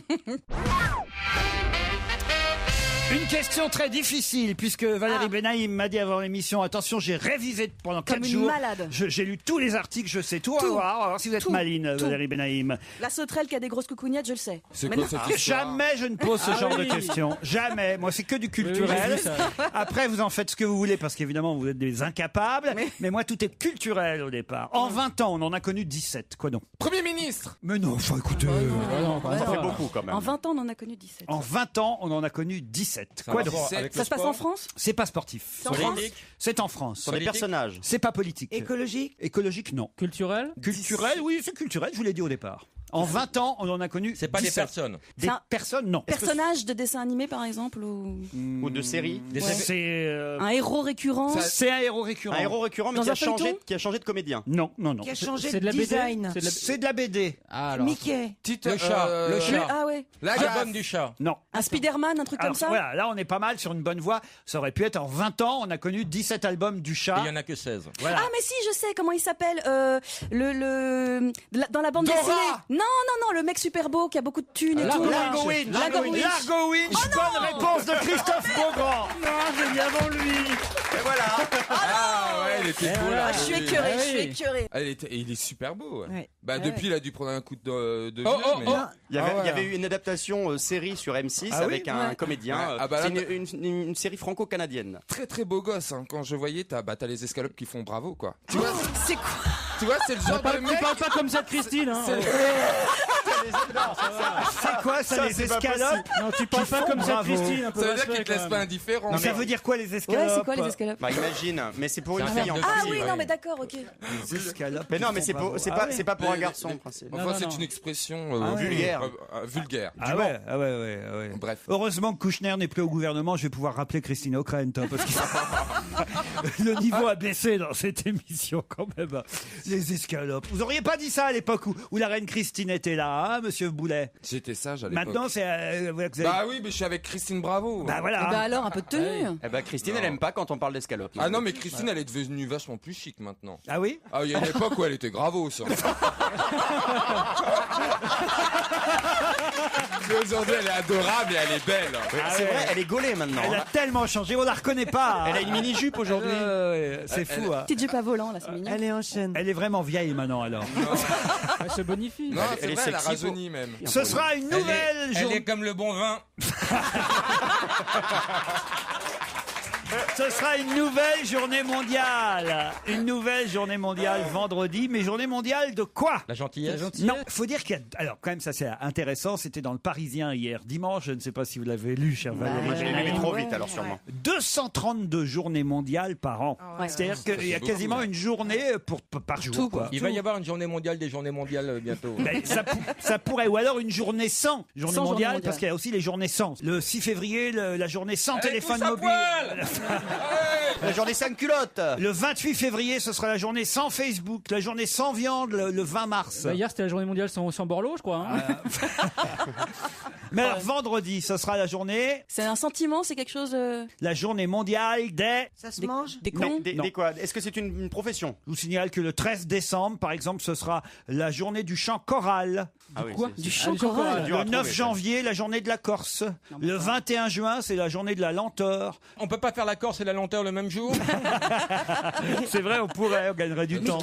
Une question très difficile, puisque Valérie Benaïm m'a dit avant l'émission, attention, j'ai révisé pendant 4 Comme une jours. malade. J'ai lu tous les articles, je sais tout. On va voir si vous êtes Tout. maline, Tout. Valérie Benaïm. La sauterelle qui a des grosses coucougnettes, je le sais. C'est Mais quoi non. cette histoire? Jamais je ne pose ce Ah genre oui. de questions. Jamais. Moi, c'est que du Oui, j'ai culturel. vu ça. Après, vous en faites ce que vous voulez, parce qu'évidemment, vous êtes des incapables. Mais moi, tout est culturel au départ. En 20 ans, on en a connu 17. Quoi donc? Premier ministre. Mais non, enfin, écoutez. Ça fait beaucoup quand même. En 20 ans, on en a connu 17. En 20 ans, on en a connu 17. Quoi donc? Ça se passe en France? C'est pas sportif. C'est en France? C'est en France. Sur des personnages. C'est pas politique. Écologique? Écologique, non. Culturel? Culturel, oui, c'est culturel, je vous l'ai dit au départ. En 20 ans, on en a connu. C'est pas des 17. personnes. Des C'est un- personnes, non. Personnage de dessin animé, par exemple, ou Ou de séries. C'est un héros récurrent? c'est un héros récurrent. Un héros récurrent mais Dans qui un a changé, feuilleton qui a changé de comédien. Non, non, non. Qui a changé C'est de de la BD? design? C'est de la BD. Ah alors. Mickey? Le chat, le chat. Ah ouais. La L'album gaffe. du chat. Non. Un Spider-Man, un truc Alors, comme ça? voilà, là on est pas mal sur une bonne voie. Ça aurait pu être en 20 ans, on a connu 17 albums du Et chat. il y en a que 16. Voilà. Ah mais si, je sais comment il s'appelle. Dans la bande Dora. dessinée. Non, le mec super beau qui a beaucoup de thunes et tout. Largo Winch. Largo Winch. Largo Winch. Bonne réponse de Christophe Beaugrand. Non, j'ai dit avant lui. Et voilà. Ah ouais, il était beau là. Ah, je suis écœurée, je suis écœurée. Ah, il est super beau. Ouais. Ouais. Bah depuis il a dû prendre un coup de vieux, mais... Il y avait eu une adaptation série sur M6 Ah oui avec un Ouais. comédien. Ouais. Ah bah là, c'est une série franco-canadienne. Très très beau gosse hein. Quand je voyais t'as les escalopes qui font bravo quoi. Tu vois, C'est quoi? tu vois c'est le genre de Tu mec. parles pas comme ça de Christine, hein. C'est- C'est quoi ça, les c'est pas escalopes? Non, tu parles pas font comme ça de bravo. Christine, un peu Ça veut dire respect, qu'il te quand laisse même. pas indifférent. Mais ça veut dire quoi les escalopes? Ouais, c'est quoi les escalopes? Bah imagine, mais c'est pour une C'est un fille en terme de Ah fait. oui, ouais. non mais d'accord, ok. Les escalopes Mais non, qui mais font c'est bravo. pas Ah oui. c'est pas pour un Les- garçon. les- en principe. Enfin Non, c'est non. une expression Ah ouais. Vulgaire. vulgaire. Ah ouais, ah ouais, ouais, ouais. Bref. Heureusement que Kouchner n'est plus au gouvernement, je vais pouvoir rappeler Christine O'Krent, hein, parce que le niveau a baissé dans cette émission quand même. Les escalopes. Vous auriez pas dit ça à l'époque où la reine Christine était là, hein, monsieur Boulet? J'étais sage à l'époque. Maintenant, c'est voilà que vous avez... Bah oui, mais je suis avec Christine Bravo. Bah voilà. Bah alors, un peu de tenue. Eh ben Christine, elle aime pas quand on parle d'escalope. Ah non, mais Christine, elle est devenue vachement plus chic maintenant. Ah oui? Ah, il y a une époque où elle était gravos. Mais aujourd'hui, elle est adorable et elle est belle. C'est vrai, elle est gaulée maintenant. Elle a tellement changé, on la reconnaît pas. Elle a une mini-jupe aujourd'hui. C'est fou. Hein. Petite jupe à volant, là, c'est mignon. Elle est en chaîne. Elle est vraiment vieille maintenant alors. Elle se bonifie. Non, Elle c'est est vrai, elle a sexy, rajeuni même. Ce sera une nouvelle Elle journée. est comme le bon vin. Ce sera une nouvelle journée mondiale. Une nouvelle journée mondiale vendredi. Mais journée mondiale de quoi? La gentillesse. Non, faut dire qu'il y a... Alors, quand même, ça c'est intéressant. C'était dans le Parisien hier dimanche. Je ne sais pas si vous l'avez lu, cher Valérie. Moi, je l'ai lu trop vite alors sûrement. 232 journées mondiales par an. Ouais. C'est-à-dire qu'il y a quasiment une journée par jour. Tout, quoi. Il va y avoir une journée mondiale des journées mondiales bientôt. Ben, ça pourrait, ou alors une journée sans journée Sans journée mondiale, mondiale. parce qu'il y a aussi les journées sans. Le 6 février, la journée sans téléphone tous à mobile. poil La journée sans culotte. Le 28 février, ce sera la journée sans Facebook, la journée sans viande le 20 mars. Bah, hier, c'était la journée mondiale sans Borloo, je crois. Hein. Mais alors, vendredi, ce sera la journée... C'est un sentiment, c'est quelque chose. La journée mondiale des... Ça se mange Des cons. Non. Des quoi? Est-ce que c'est une profession? Je vous signale que le 13 décembre, par exemple, ce sera la journée du chant choral. Ah oui, Quoi c'est- Du c'est- chant choral. dur à Le 9 trouver, janvier, la journée de la Corse. Le 21 juin, c'est la journée de la lenteur. On peut pas faire la Corse et la lenteur le même jour? C'est vrai, on pourrait, on gagnerait du Mais temps.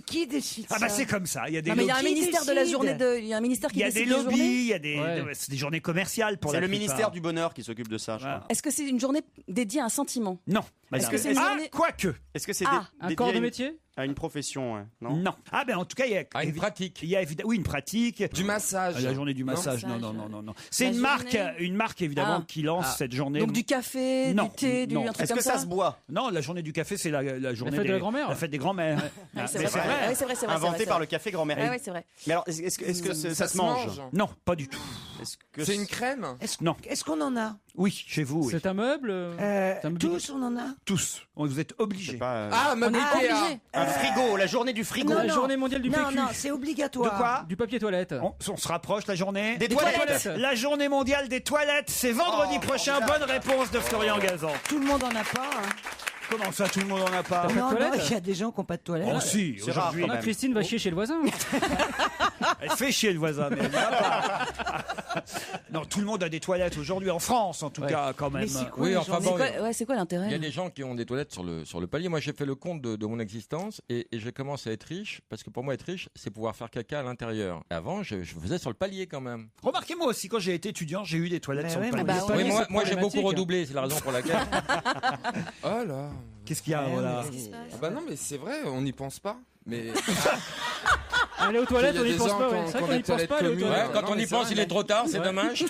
qui décide Ah bah ça c'est comme ça, il y a des Non, mais il y a un lobbies. ministère de la décide journée de. Il y a un ministère qui Il y a des décide des journées. lobbies, il y a des, Ouais. c'est des journées commerciales pour C'est la le plupart. ministère du Bonheur qui s'occupe de ça, je Voilà. crois. Est-ce que c'est une journée dédiée à un sentiment? Non. Est-ce madame. que c'est une Ah, journée- quoique. Est-ce que c'est Ah, Un dédié corps à de une- métier? à une profession, ouais, non? Non. Ah ben en tout cas, il y a Une pratique. il y a oui une pratique. Du massage. La journée du Non. massage. Non, Massage. non, non, non, non. C'est La une marque évidemment Ah. qui lance cette journée. Donc du café, Non, du thé, non. un truc Est-ce comme que ça se boit? Non, la journée du café, c'est la journée fête de la grand-mère. La fête des grands-mères. Ouais, Ah, c'est mais vrai. c'est vrai. Ah oui, c'est vrai, c'est vrai. Inventé c'est par vrai. le café grand-mère. Ah ouais, c'est vrai. Mais alors, est-ce que ça se mange? Non, pas du tout. Est-ce que C'est une crème? Non. Est-ce qu'on en a Oui, chez vous. Oui. C'est un meuble? C'est un meuble- Tous, on en a Tous. Vous êtes obligés. C'est pas, Ah, On meuble est Ikea. obligé. un frigo, la journée du frigo. Non, La journée mondiale du Non, PQ. non, c'est obligatoire. De quoi Du papier toilette. On se rapproche la journée. Des toilettes. toilettes. La journée mondiale des toilettes, c'est vendredi prochain. Bonne réponse de Florian Gazan. Tout le monde en a pas. Hein. Comment ça, tout le monde en a pas Pas de Non, non, toilette il y a des gens qui n'ont pas de toilette. Oh si, C'est rare, aujourd'hui. quand Non, même. Christine va chier chez le voisin. Elle fait chier le voisin, mais elle va pas. Non, tout le monde a des toilettes aujourd'hui, en France en tout Ouais. cas, quand même. Mais c'est quoi Oui, les enfin journées bon, C'est quoi il y a l'intérêt? des gens qui ont des toilettes sur le palier. Moi, j'ai fait le compte de mon existence et j'ai commencé à être riche parce que pour moi, être riche, c'est pouvoir faire caca à l'intérieur. Avant, je faisais sur le palier quand même. Remarquez, moi aussi, quand j'ai été étudiant, j'ai eu des toilettes Bah sur le ouais, palier. mais bah Oui, ouais. moi, c'est moi, j'ai beaucoup problématique. redoublé, c'est la raison pour laquelle. Oh là. Qu'est-ce qu'il y a, voilà Ah bah non, mais c'est vrai, on n'y pense pas. Mais Aller aux toilettes, Il y a on n'y des pense gens pas. qui Ouais. ont- C'est qui ont vrai qu'on n'y des pense toilettes pas aller aux communes. toilettes. Ouais, quand non, on mais y c'est pense, vrai, il est trop tard, c'est Ouais. dommage.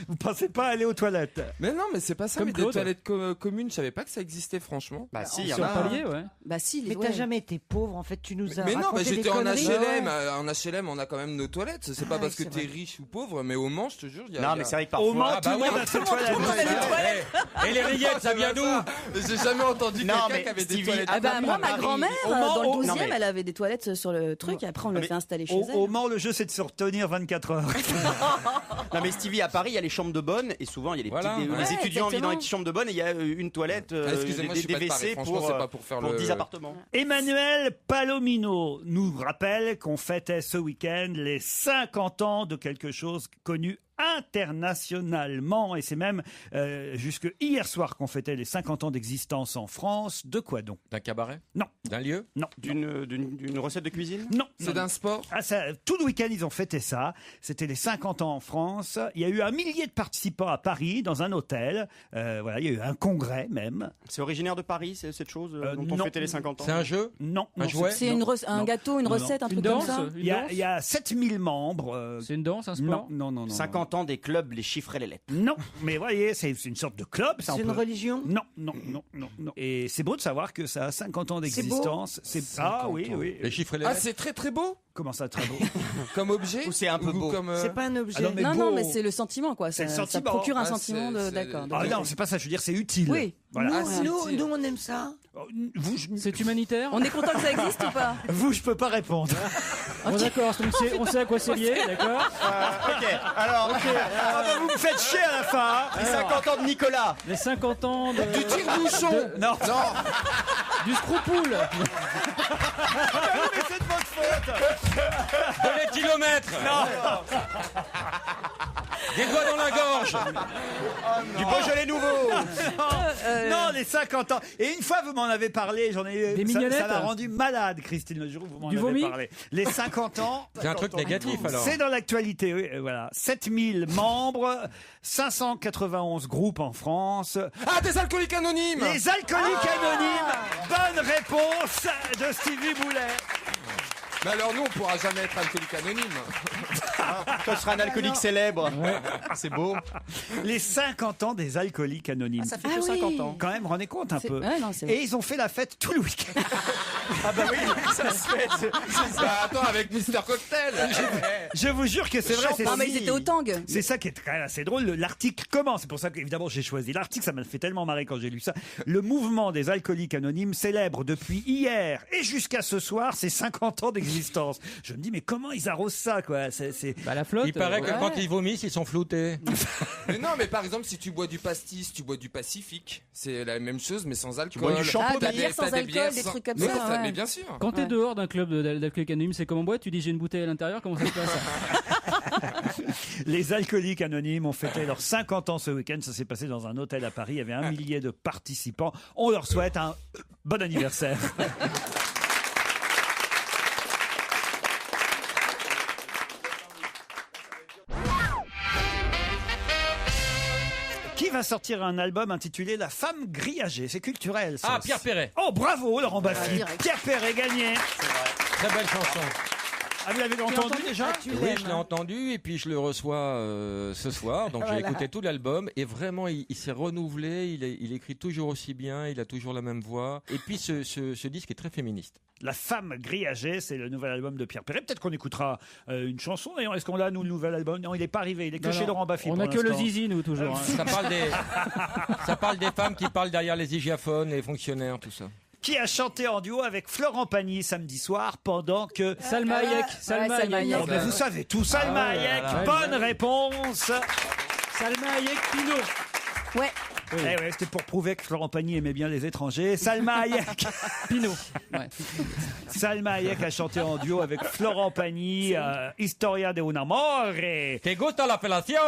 Vous pensez pas aller aux toilettes mais non, mais c'est pas ça. Comme Mais des Claude. toilettes communes, je savais pas que ça existait, franchement. Bah si, il y en Sur le a. palier, ouais. Bah si, Mais ouais. t'as jamais été pauvre, en fait, tu nous as Mais non, bah, raconté des j'étais en conneries. HLM. En HLM, on a quand même nos toilettes. C'est pas Ah, parce que c'est t'es vrai. riche ou pauvre, mais au Mans, je te jure, il y a. Non, il y mais a- c'est vrai que Au parfois. Mans, Ah tout bah le monde oui. a ses toilettes. Et les rillettes, ça vient d'où? J'ai jamais entendu Non, quelqu'un mais qui avait des Stevie, toilettes. Ah bah moi, ma Paris. grand-mère, Au Mans, dans le au- 12e, non, mais- elle avait des toilettes sur le truc, et après on l'a mais- fait installer chez Au elle. Mans, le jeu, c'est de se retenir 24 heures. Non mais Stevie, à Paris, il y a les chambres de bonne et souvent il y a les, Voilà. les Ouais, étudiants vivent dans les exactement. petites chambres de bonne et il y a une toilette, Ah, excusez-moi, je des suis pas de Paris. WC Franchement, c'est pas pour faire pour le- 10 appartements. Emmanuel Palomino nous rappelle qu'on fêtait ce week-end les 50 ans de quelque chose connu internationalement, et c'est même jusque hier soir qu'on fêtait les 50 ans d'existence en France. De quoi donc? D'un cabaret? Non. D'un lieu? Non. D'une recette de cuisine? Non. C'est non, d'un sport? Ah, ça, tout le week-end, ils ont fêté ça. C'était les 50 ans en France. Il y a eu 1 millier de participants à Paris, dans un hôtel. Voilà, il y a eu un congrès même. C'est originaire de Paris, cette chose dont on non. fêtait les 50 ans? C'est un jeu? Non. Un non, jouet? C'est non, un non. gâteau, une Non, non. recette, un Une truc comme danse? ça. Il y a 7000 membres. C'est une danse, un sport? Non, non, non. 50 ans des clubs, les chiffres et les lettres. Non, mais voyez, c'est une sorte de club. Ça, on C'est une peut- religion? Non, non, non, non, non. Et c'est beau de savoir que ça a 50 ans d'existence. C'est ah oui, oui. Les chiffres et les Ah, lettres? c'est très très beau Comment ça, très beau? comme objet? Ou c'est un peu beau? comme, C'est pas un objet. Ah non, mais Non, beau. non, mais c'est le sentiment, quoi. C'est le Ça sentiment. procure un Ah, sentiment c'est- d'accord. Ah non, c'est pas ça. Je veux dire, c'est utile. Oui. Voilà. Nous, Ah, c'est nous, utile. nous, on aime ça. Vous, C'est humanitaire? On est content que ça existe ou pas? vous, je peux pas répondre. Bon, d'accord, donc on sait à quoi c'est lié, d'accord? Ok, alors, Ah bah, vous me faites chier à la fin. Hein. les 50 ans de Nicolas. Les 50 ans de... Du tire-bouchon! Non. Du scroupoule. Mais c'est de votre faute. De l'éthylomètre! Des doigts dans la gorge! Du Beaujolais nouveau. Non, les 50 ans. Et une fois, vous m'en avez parlé, j'en ai eu. Des ça mignonnettes. m'a rendu malade, Christine, le jour où vous m'en Du avez vomi parlé. Les 50 ans. C'est un truc négatif alors. C'est dans l'actualité, oui, voilà. 7000 membres, 591 groupes en France. Ah, des alcooliques anonymes! Les alcooliques anonymes. Bonne réponse de Stevie Boulet. Mais alors nous, on pourra jamais être alcoolique anonyme. Toi, tu seras un alcoolique célèbre. C'est beau. Les 50 ans des alcooliques anonymes. Ça fait Ah que oui. 50 ans. Quand même, rendez compte un C'est- peu. ouais, non, c'est vrai. Et ils ont fait la fête tout le week-end. Ah bah oui, ça se fait. Bah attends, avec Mister Cocktail. Je vous jure que c'est vrai. c'est Non, mais ils étaient au tang. C'est ça qui est très assez drôle. L'article commence. C'est pour ça qu'évidemment j'ai choisi l'article. Ça m'a fait tellement marrer quand j'ai lu ça. Le mouvement des alcooliques anonymes célèbre depuis hier et jusqu'à ce soir ses 50 ans d'existence. l'existence. Je me dis, mais comment ils arrosent ça, quoi? Bah, la flotte. Il paraît que quand ils vomissent, ils sont floutés. Mais non, mais par exemple, si tu bois du pastis, tu bois du Pacifique, c'est la même chose, mais sans alcool. bois du shampoing. Des bières sans alcool, des trucs comme ça. Ouais. Mais bien sûr. Quand t'es dehors d'un club d'alcooliques anonymes, c'est comme en boîte, tu dis j'ai une bouteille à l'intérieur, comment ça se passe? Les alcooliques anonymes ont fêté leurs 50 ans ce week-end. Ça s'est passé dans un hôtel à Paris. Il y avait 1 millier de participants. On leur souhaite un bon anniversaire. Qui va sortir un album intitulé La femme grillagée? C'est culturel, ça. Ah, Pierre Perret. Oh, bravo, Laurent Baffy. Pierre Perret gagné. Très belle chanson. Ah, vous l'avez entendu déjà? Oui, je l'ai entendu et puis je le reçois ce soir. Donc j'ai écouté tout l'album et vraiment il s'est renouvelé. Il écrit toujours aussi bien. Il a toujours la même voix. Et puis ce disque est très féministe. La femme grillagée, c'est le nouvel album de Pierre Perret. Peut-être qu'on écoutera une chanson. D'ailleurs, est-ce qu'on l'a, nous, le nouvel album? Non, il n'est pas arrivé. Il est que chez Laurent Baffy. On n'a a que le zizi, nous, toujours. Ça parle des femmes qui parlent derrière les hygiaphones, les fonctionnaires, tout ça. Qui a chanté en duo avec Florent Pagny samedi soir pendant que... Salma Hayek. Salma Hayek. Oh, mais vous savez tout. Salma Hayek. Bonne réponse. Salma Hayek, Pinot. Ouais. Oui. Eh ouais, c'était pour prouver que Florent Pagny aimait bien les étrangers. Salma Hayek. Pinot. Ouais. Salma Hayek a chanté en duo avec Florent Pagny, Historia de un amore. Te gusta la felación.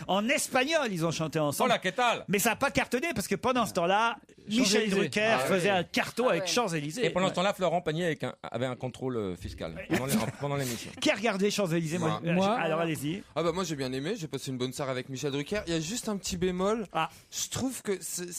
En espagnol, ils ont chanté ensemble. Hola, ¿qué tal? Mais ça n'a pas cartonné parce que pendant ce temps-là, Michel Drucker faisait un carton avec Champs-Élysées. Et pendant ce temps-là, Florent Pagny avait un contrôle fiscal pendant l'émission. Qui a regardé Champs-Élysées? Moi. Alors allez-y. Ah bah moi j'ai bien aimé, j'ai passé une bonne soirée avec Michel Drucker. Il y a juste un petit bémol. Je trouve que il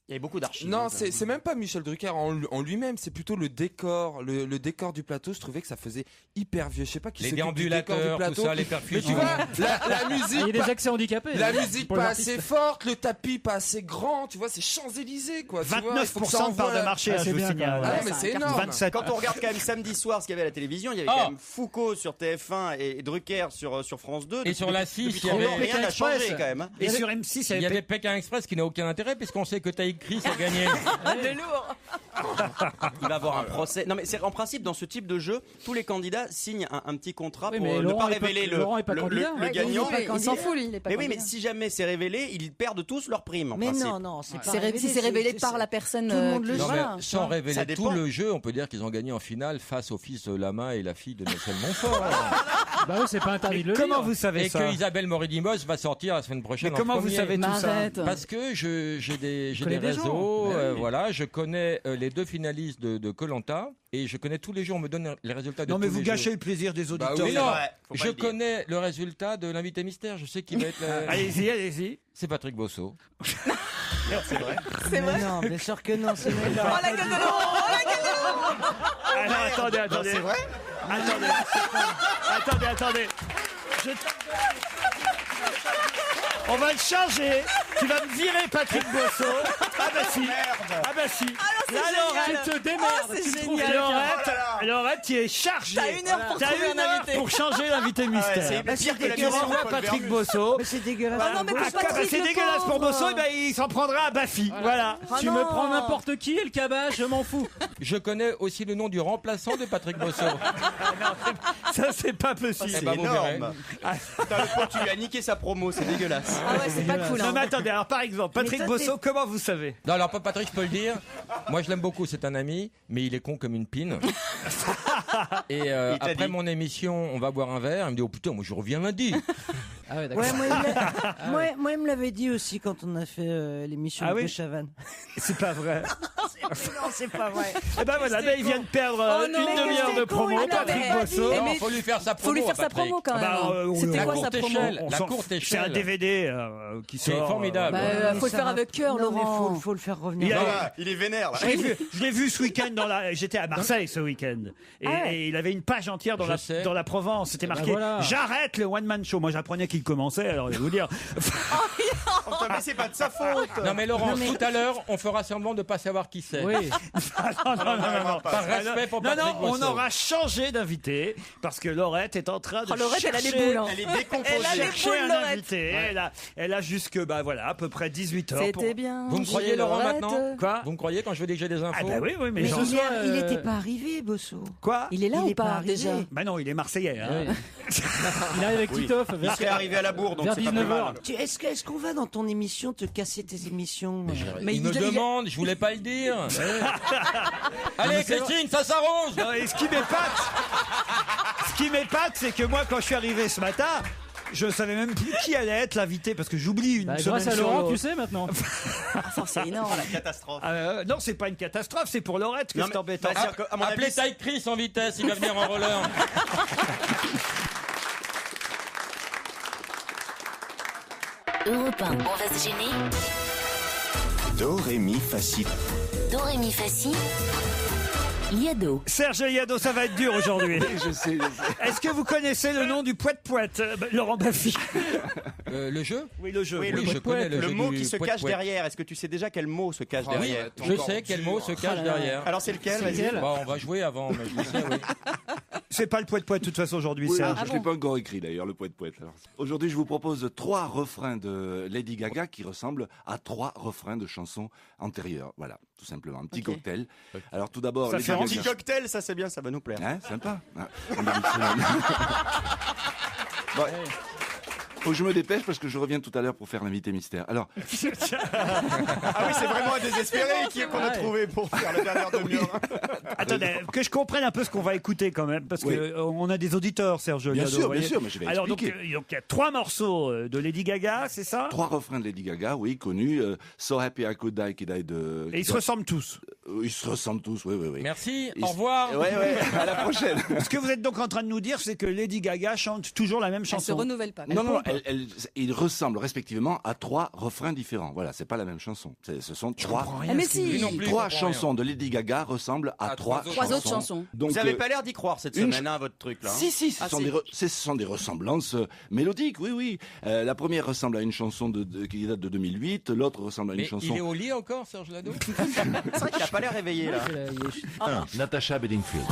y avait beaucoup d'archives. Non, c'est même pas Michel Drucker en lui-même, c'est plutôt le décor, le décor du plateau. Je trouvais que ça faisait hyper vieux. Je sais pas qui s'occupe du décor du plateau. Tout ça, les perfusions. Mais tu vois, la musique. Il y a des accès handicapés. La musique pas assez forte, le tapis pas assez grand. Tu vois, c'est Champs-Élysées quoi. 29% de part de marché, je vous signale. Ah mais c'est énorme. 27. Quand on regarde quand même samedi soir ce qu'il y avait à la télévision, il y avait quand même Foucault sur TF1 et Drucker sur France 2. Et sur la 6, il y avait rien n'a changé quand même. Et sur M6, il y avait Pékin Express qui n'a aucun intérêt puisqu'on sait que Taïk Chris a gagné. De lourd. Il va avoir un procès. Non mais c'est en principe dans ce type de jeu, tous les candidats signent un petit contrat pour mais ne Laurent pas révéler le gagnant. Il s'en fout, lui, il est pas Mais oui, mais candidat. si jamais c'est révélé, ils perdent tous leur prime. En Mais principe. non, c'est pas Si c'est révélé par la personne. Tout le monde le qui- sait. voilà. Sans Ça révéler dépend. tout le jeu, on peut dire qu'ils ont gagné en finale face au fils de Lama et la fille de Michel Montfort. Bah oui, c'est pas interdit de le comment dire. vous savez Et ça? que Isabelle Moridimos va sortir la semaine prochaine. Mais comment en vous premier. savez tout ça? Arrête. Parce que j'ai des connais des réseaux, gens. voilà, je connais les 2 finalistes de Koh-Lanta et je connais tous les jours, on me donne les résultats de Non, mais tous vous les gâchez jours. le plaisir des auditeurs. oui, Mais non, faut pas je le dire. connais le résultat de l'invité mystère, je sais qui va être Allez-y, allez-y. c'est Patrick Bosso. C'est vrai. C'est vrai. Non, bien sûr que non, c'est Oh la gueule de Laurent. Oh la gueule de Laurent. Alors, attendez. C'est vrai. Attendez. On va le changer. Tu vas me virer Patrick Bosso. Ah bah si. Là, Laurette, Tu te démerdes. Oh, c'est tu te génial. trouves- Laurette, tu es chargée. T'as 1 heure pour T'as trouver 1 un heure invité. pour changer l'invité mystère. c'est Bah, pire c'est que la Tu dégueulasse. renvoies Patrick Bosso. Mais c'est dégueulasse. Ah non, mais pour Patrick, C'est le dégueulasse pour pauvre. Bosso, et ben il s'en prendra à Baffy. Voilà. Ah Tu non. me prends n'importe qui et le cabas, je m'en fous. Je connais aussi le nom du remplaçant de Patrick Bosso. Ça, c'est pas possible. Eh ben, vous verrez. énorme. Putain, le pauvre, tu lui as niqué sa promo, c'est dégueulasse. Ah ouais, c'est pas cool. Non, hein. mais attendez, alors par exemple, Patrick toi, Bosso, comment vous savez? Non, alors pas Patrick, je peux le dire. Moi, je l'aime beaucoup, c'est un ami, mais il est con comme une pine. Et Il t'a après dit. mon émission, on va boire un verre. Il me dit, oh putain, moi je reviens lundi. Ah ouais, d'accord. Ouais, moi, il me l'avait dit aussi quand on a fait l'émission Ah de oui Chavannes. C'est pas vrai. Non, c'est pas vrai. Eh ben voilà, ben, il vient de perdre Oh non, une mais demi-heure de c'était con, promo, il l'avait Patrick pas Bosso. dit. Non, mais faut lui faire sa promo. Faut lui faire sa Patrick. promo quand même. Ah bah, C'était la quoi sa courte promo échelle. On La s'en- courte C'est échelle. un DVD qui C'est sort. formidable. Bah, Mais faut le ça faire va- avec cœur, Non, mais Laurent. faut le faire revenir. Il a- Ah, il est vénère là. Je l'ai vu ce week-end j'étais à Marseille ce week-end. Et il avait une page entière Je sais. dans la Provence. C'était marqué voilà. j'arrête le one-man show. Moi, j'apprenais qu'il commençait, alors je vais vous dire. Oh, putain, mais c'est pas de sa faute. Non mais Laurent, Non, mais- tout à l'heure, on fera semblant de pas savoir qui Bisset. Oui. non. Par respect pour Non, Patrick on Boisseau. aura changé d'invité parce que Laurette est en train de Laurette, elle a les chercher, boules, hein. Elle est décomposée. Elle a les chercher boules, un Laurette. invité. Elle a jusque à peu près 18h. C'était bien. Vous me croyez, J'ai Laurent, Laurette. maintenant Quoi Vous me croyez quand je veux dire que j'ai des infos Ah bah oui, mais Mais genre- il n'était pas arrivé, Bosso. Quoi Il est là Il ou est pas pas arrivé. déjà? Bah non, il est marseillais. Hein. Ouais. Il arrive avec Titoff Il vers, serait arrivé à la bourre, donc vers c'est pas plus 19h. mal. Est-ce qu'on va dans ton émission te casser tes émissions Il me demande, je voulais pas le dire. Allez, Christine, ça s'arrange. Non, et ce qui m'épate, c'est que moi, quand je suis arrivé ce matin, je savais même plus qui allait être l'invité parce que j'oublie une Bah, semaine grâce à sur Laurent, l'autre. tu sais maintenant. Enfin, c'est énorme. Catastrophe. Non, c'est pas une catastrophe, c'est pour Laurette que Non, c'est mais- embêtant. bah, c'est-à-dire que, à mon avis, Appelez Ty Chris en vitesse, il va venir en roller. Europe 1, on va se gêner. Do, ré, mi, fa, si. Do, ré, mi, fa, si. Liado. Serge Liado, ça va être dur aujourd'hui. Je sais. Est-ce que vous connaissez le nom du poète-poète Laurent Baffy. Le jeu Oui, le jeu. Oui, Oui, je connais le le jeu mot du qui se poète cache poète. derrière. Est-ce que tu sais déjà quel mot se cache Ah oui, derrière attends, Je encore sais quel mot se cache derrière. Alors c'est lequel? C'est Vas-y. lequel Bon, on va jouer avant, mais je le sais, oui. C'est pas le poète-poète de toute façon aujourd'hui, Oui, Serge. je ne l'ai pas encore écrit d'ailleurs, le poète-poète. Alors, aujourd'hui, je vous propose 3 refrains de Lady Gaga qui ressemblent à 3 refrains de chansons antérieures. Voilà, tout simplement. Un petit Ok. cocktail. Alors tout d'abord, Ça Lady fait Un envie. petit Gaga. cocktail, ça c'est bien, ça va nous plaire. Hein, sympa. Ah, en début de semaine. Bon, faut que je me dépêche parce que je reviens tout à l'heure pour faire l'invité mystère. Alors, Ah oui, c'est vraiment un désespéré qu'on a trouvé pour faire la dernière demi-heure. Attendez, que je comprenne un peu ce qu'on va écouter quand même, parce Oui. que on a des auditeurs, Serge Bien Liado. sûr, vous voyez. bien sûr, mais je vais Alors donc expliquer. il y a 3 morceaux de Lady Gaga, c'est ça 3 refrains de Lady Gaga, oui, connus. So Happy I Could Die, qui die de... Et ils se ressemblent tous. Ils se ressemblent tous, oui, oui, oui. Merci, Ils au se- revoir. Ouais, à la prochaine. Ce que vous êtes donc en train de nous dire, c'est que Lady Gaga chante toujours la même Elle se chanson. renouvelle pas. Non, ils ressemblent respectivement à 3 refrains différents. Voilà, c'est pas la même chanson. Ce sont 3. Ah, mais si. Lui non plus, 3 je comprends chansons de Lady Gaga ressemblent à 3 3 autres chansons. Donc, Vous avez pas l'air d'y croire cette une semaine, hein, votre truc là. hein. Si, ce Ah, sont si. ce sont des ressemblances mélodiques, oui, oui. La première ressemble à une chanson qui date de 2008, l'autre ressemble à une Mais chanson... il est au lit encore, Serge Lado? C'est vrai qu'il a pas l'air réveillé là. Natasha Bedingfield.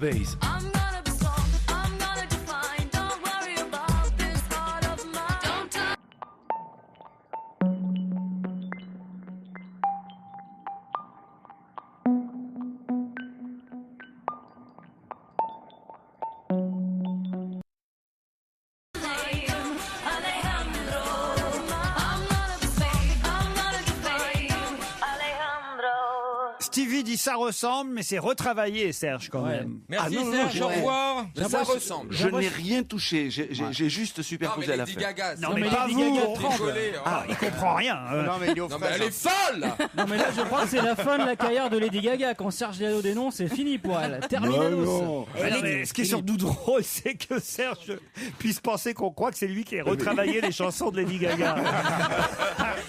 Bass. Stevie dit ça ressemble, mais c'est retravaillé, Serge, quand même. Merci, Ah, non, Serge, non, au ouais. revoir. Mais ça ressemble. Je n'ai rien touché, j'ai juste Non, superposé mais à la Lady fin. Gaga, Non, c'est- mais mais pas Lady vous. Gaga on- tremble. Décollé, hein. Ah, il comprend rien. Non mais il est au Non, mais frais, elle est folle. Non mais là je crois que c'est la fin de la carrière de Lady Gaga. Quand Serge Liado dénonce, c'est fini pour elle. Terminados. Ah non, mais ce qui est surtout drôle, c'est que Serge puisse penser qu'on croit que c'est lui qui a retravaillé les chansons de Lady Gaga.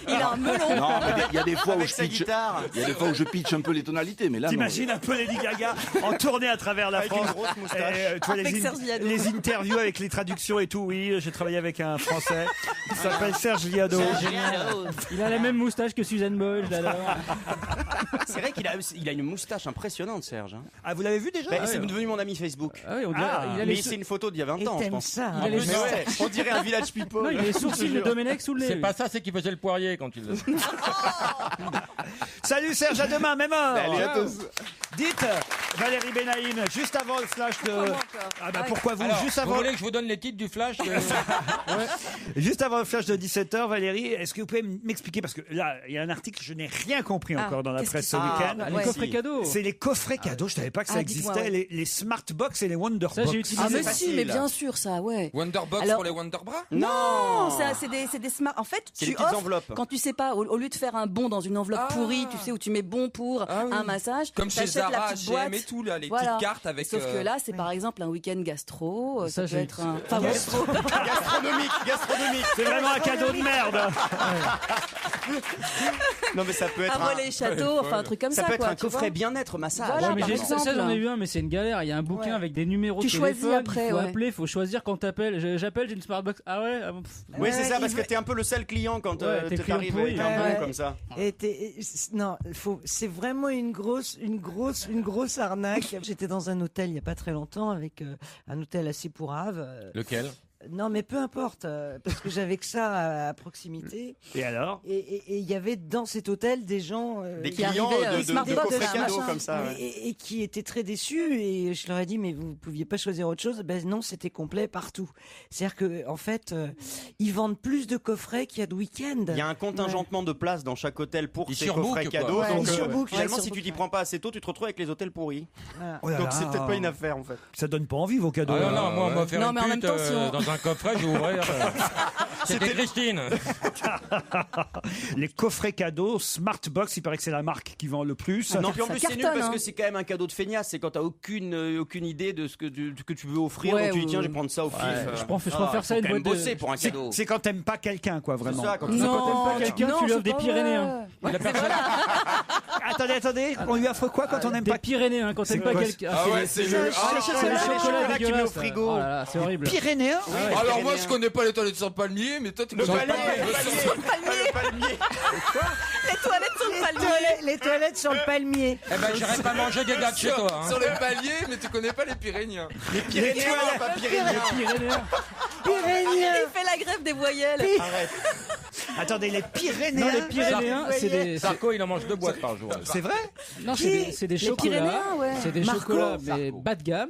Il a un melon. Non, mais il y a des fois où avec je sa pitch, guitare. il y a des fois où je pitch un peu les tonalités. qualité, mais là, non. T'imagines un peu Lady Gaga en tournée à travers la Avec France. une grosse moustache. Tu vois, Avec Serge Liado. les interviews avec les traductions et tout. Oui, j'ai travaillé avec un Français qui s'appelle Serge Liado. Il a la même moustache que Suzanne Boyle, je l'adore. C'est vrai qu'il a une moustache impressionnante, Serge. Hein. Ah, vous l'avez vu déjà? C'est devenu mon ami Facebook. Ah oui, on dirait, il a Mais les c'est une photo d'il y a 20 Et ans, je t'aimes pense. ça, il a les Mais ouais, on dirait un village people. Non, il a les sourcils de Domenech sous le nez. C'est pas ça, c'est qu'il faisait le poirier quand il le. Salut Serge, à demain, même heure. Salut à tous. Dites, Valérie Benaïm, juste avant le flash de... Ah bah pourquoi vous? Alors, Juste vous avant... voulez que je vous donne les titres du flash Juste avant le flash de 17h, Valérie, est-ce que vous pouvez m'expliquer, parce que là, il y a un article, je n'ai rien compris encore dans la qu'est-ce presse qui ce se passe week-end. Les coffrets cadeaux. C'est les coffrets cadeaux, je savais pas que ça dites-moi, existait, ouais. les Smart Box et les Wonder Ça, j'ai Box. utilisé. Ah mais c'est si, facile. mais bien sûr ça, ouais. Wonderbox Alors- pour les Wonderbras? Non, c'est des smart. En fait, C'est tu des petites offres enveloppes. quand tu sais pas, au lieu de faire un bon dans une enveloppe pourrie, tu sais où tu mets bon pour Ah oui. un massage, Comme chez t'achètes la Zara, petite H&M boîte et tout, là, les Voilà. petites cartes avec. Sauf que là, c'est par exemple un week-end gastro. Ça, Ça peut j'ai- être un. Enfin, gastro. Gastronomique. C'est vraiment un cadeau de merde. Non, mais ça peut être Un relais château, enfin un truc comme ça. Ça peut être quoi, un tu coffret vois. bien-être massage. Voilà. Ouais, mais par ça, exemple. j'en ai vu un, mais c'est une galère. Il y a un bouquin Ouais. avec des numéros Tu de choisis téléphone. après, il faut ouais. appeler, il faut choisir quand t'appelles. J'appelle, j'ai une Smartbox. Ah ouais, ah bon, Oui, c'est ça, Ouais, parce il que veut- t'es un peu le seul client quand Ouais, t'es client t'arrives pourri. avec un Ouais. bon comme ça. Non, c'est vraiment une grosse arnaque. J'étais dans un hôtel il y a pas très longtemps avec un hôtel assez pourrave. Lequel Non, mais peu importe, parce que j'avais que ça à proximité. Et alors? Et il y avait dans cet hôtel des gens Des qui clients arrivaient, de Smartbox, coffrets machin. cadeaux comme ça. ouais. et qui étaient très déçus. Et je leur ai dit, mais vous pouviez pas choisir autre chose? Ben non, c'était complet partout. C'est-à-dire que en fait, ils vendent plus de coffrets qu'il y a de week-ends. Il y a un contingentement de places dans chaque hôtel pour Ils ces surbookent, coffrets quoi. cadeaux. Ouais, Donc ils surbookent, finalement, ouais, si tu surbookent, t'y prends pas assez tôt, tu te retrouves avec les hôtels pourris. Voilà. Oh là Donc là. c'est peut-être pas une affaire en fait. Ça donne pas envie vos cadeaux. Ah non, non, moi, on m'a offert Non, une mais en même pute temps, si on- dans un coffret, je vais ouvrir. C'était Christine. Les coffrets cadeaux Smart Box, il paraît que c'est la marque qui vend le plus. Non, puis en ça plus c'est nul cartonne, parce hein. que c'est quand même un cadeau de feignasse. C'est quand t'as aucune idée de ce que tu veux offrir. Ouais, donc tu dis ouais, tiens, je ouais. vais prendre ça au pif. je préfère ça faut une quand même boîte de- bosser pour un C'est cadeau. c'est quand t'aimes pas quelqu'un, quoi, C'est vraiment. ça, quand Quand t'aimes pas quelqu'un, non, tu lui c'est offres des pas Pyrénéens. vrai. La personne- Attendez, on lui offre quoi quand on n'aime Des pas Pyrénéens, quand C'est t'aimes pas quoi, quelqu'un. Ah ouais, c'est le. C'est le chocolat chocolat qu'il met au dégueulasse. frigo. Oh là là, c'est horrible. Pyrénéens? Alors moi je connais pas les toilettes sans palmier, mais toi tu Le connais palmier, pas. le palmier. Les toilettes sur le palmier. Les toilettes sur le palmier. Eh ben, j'irai pas manger des gars de chez toi. hein. Sur les paliers, mais tu connais pas les Pyrénéens. Les Pyrénéens, pas Pyrénéens. Pyrénéens. Pyrénéens. Il fait la grève des voyelles. Arrête. Attendez, les Pyrénéens? Non, les Pyrénéens, c'est des. Sarko, il en mange 2 boîtes par jour. C'est vrai? Non, c'est des Les chocolats. Pyrénéens, ouais. C'est des Marco. chocolats, mais bas de gamme,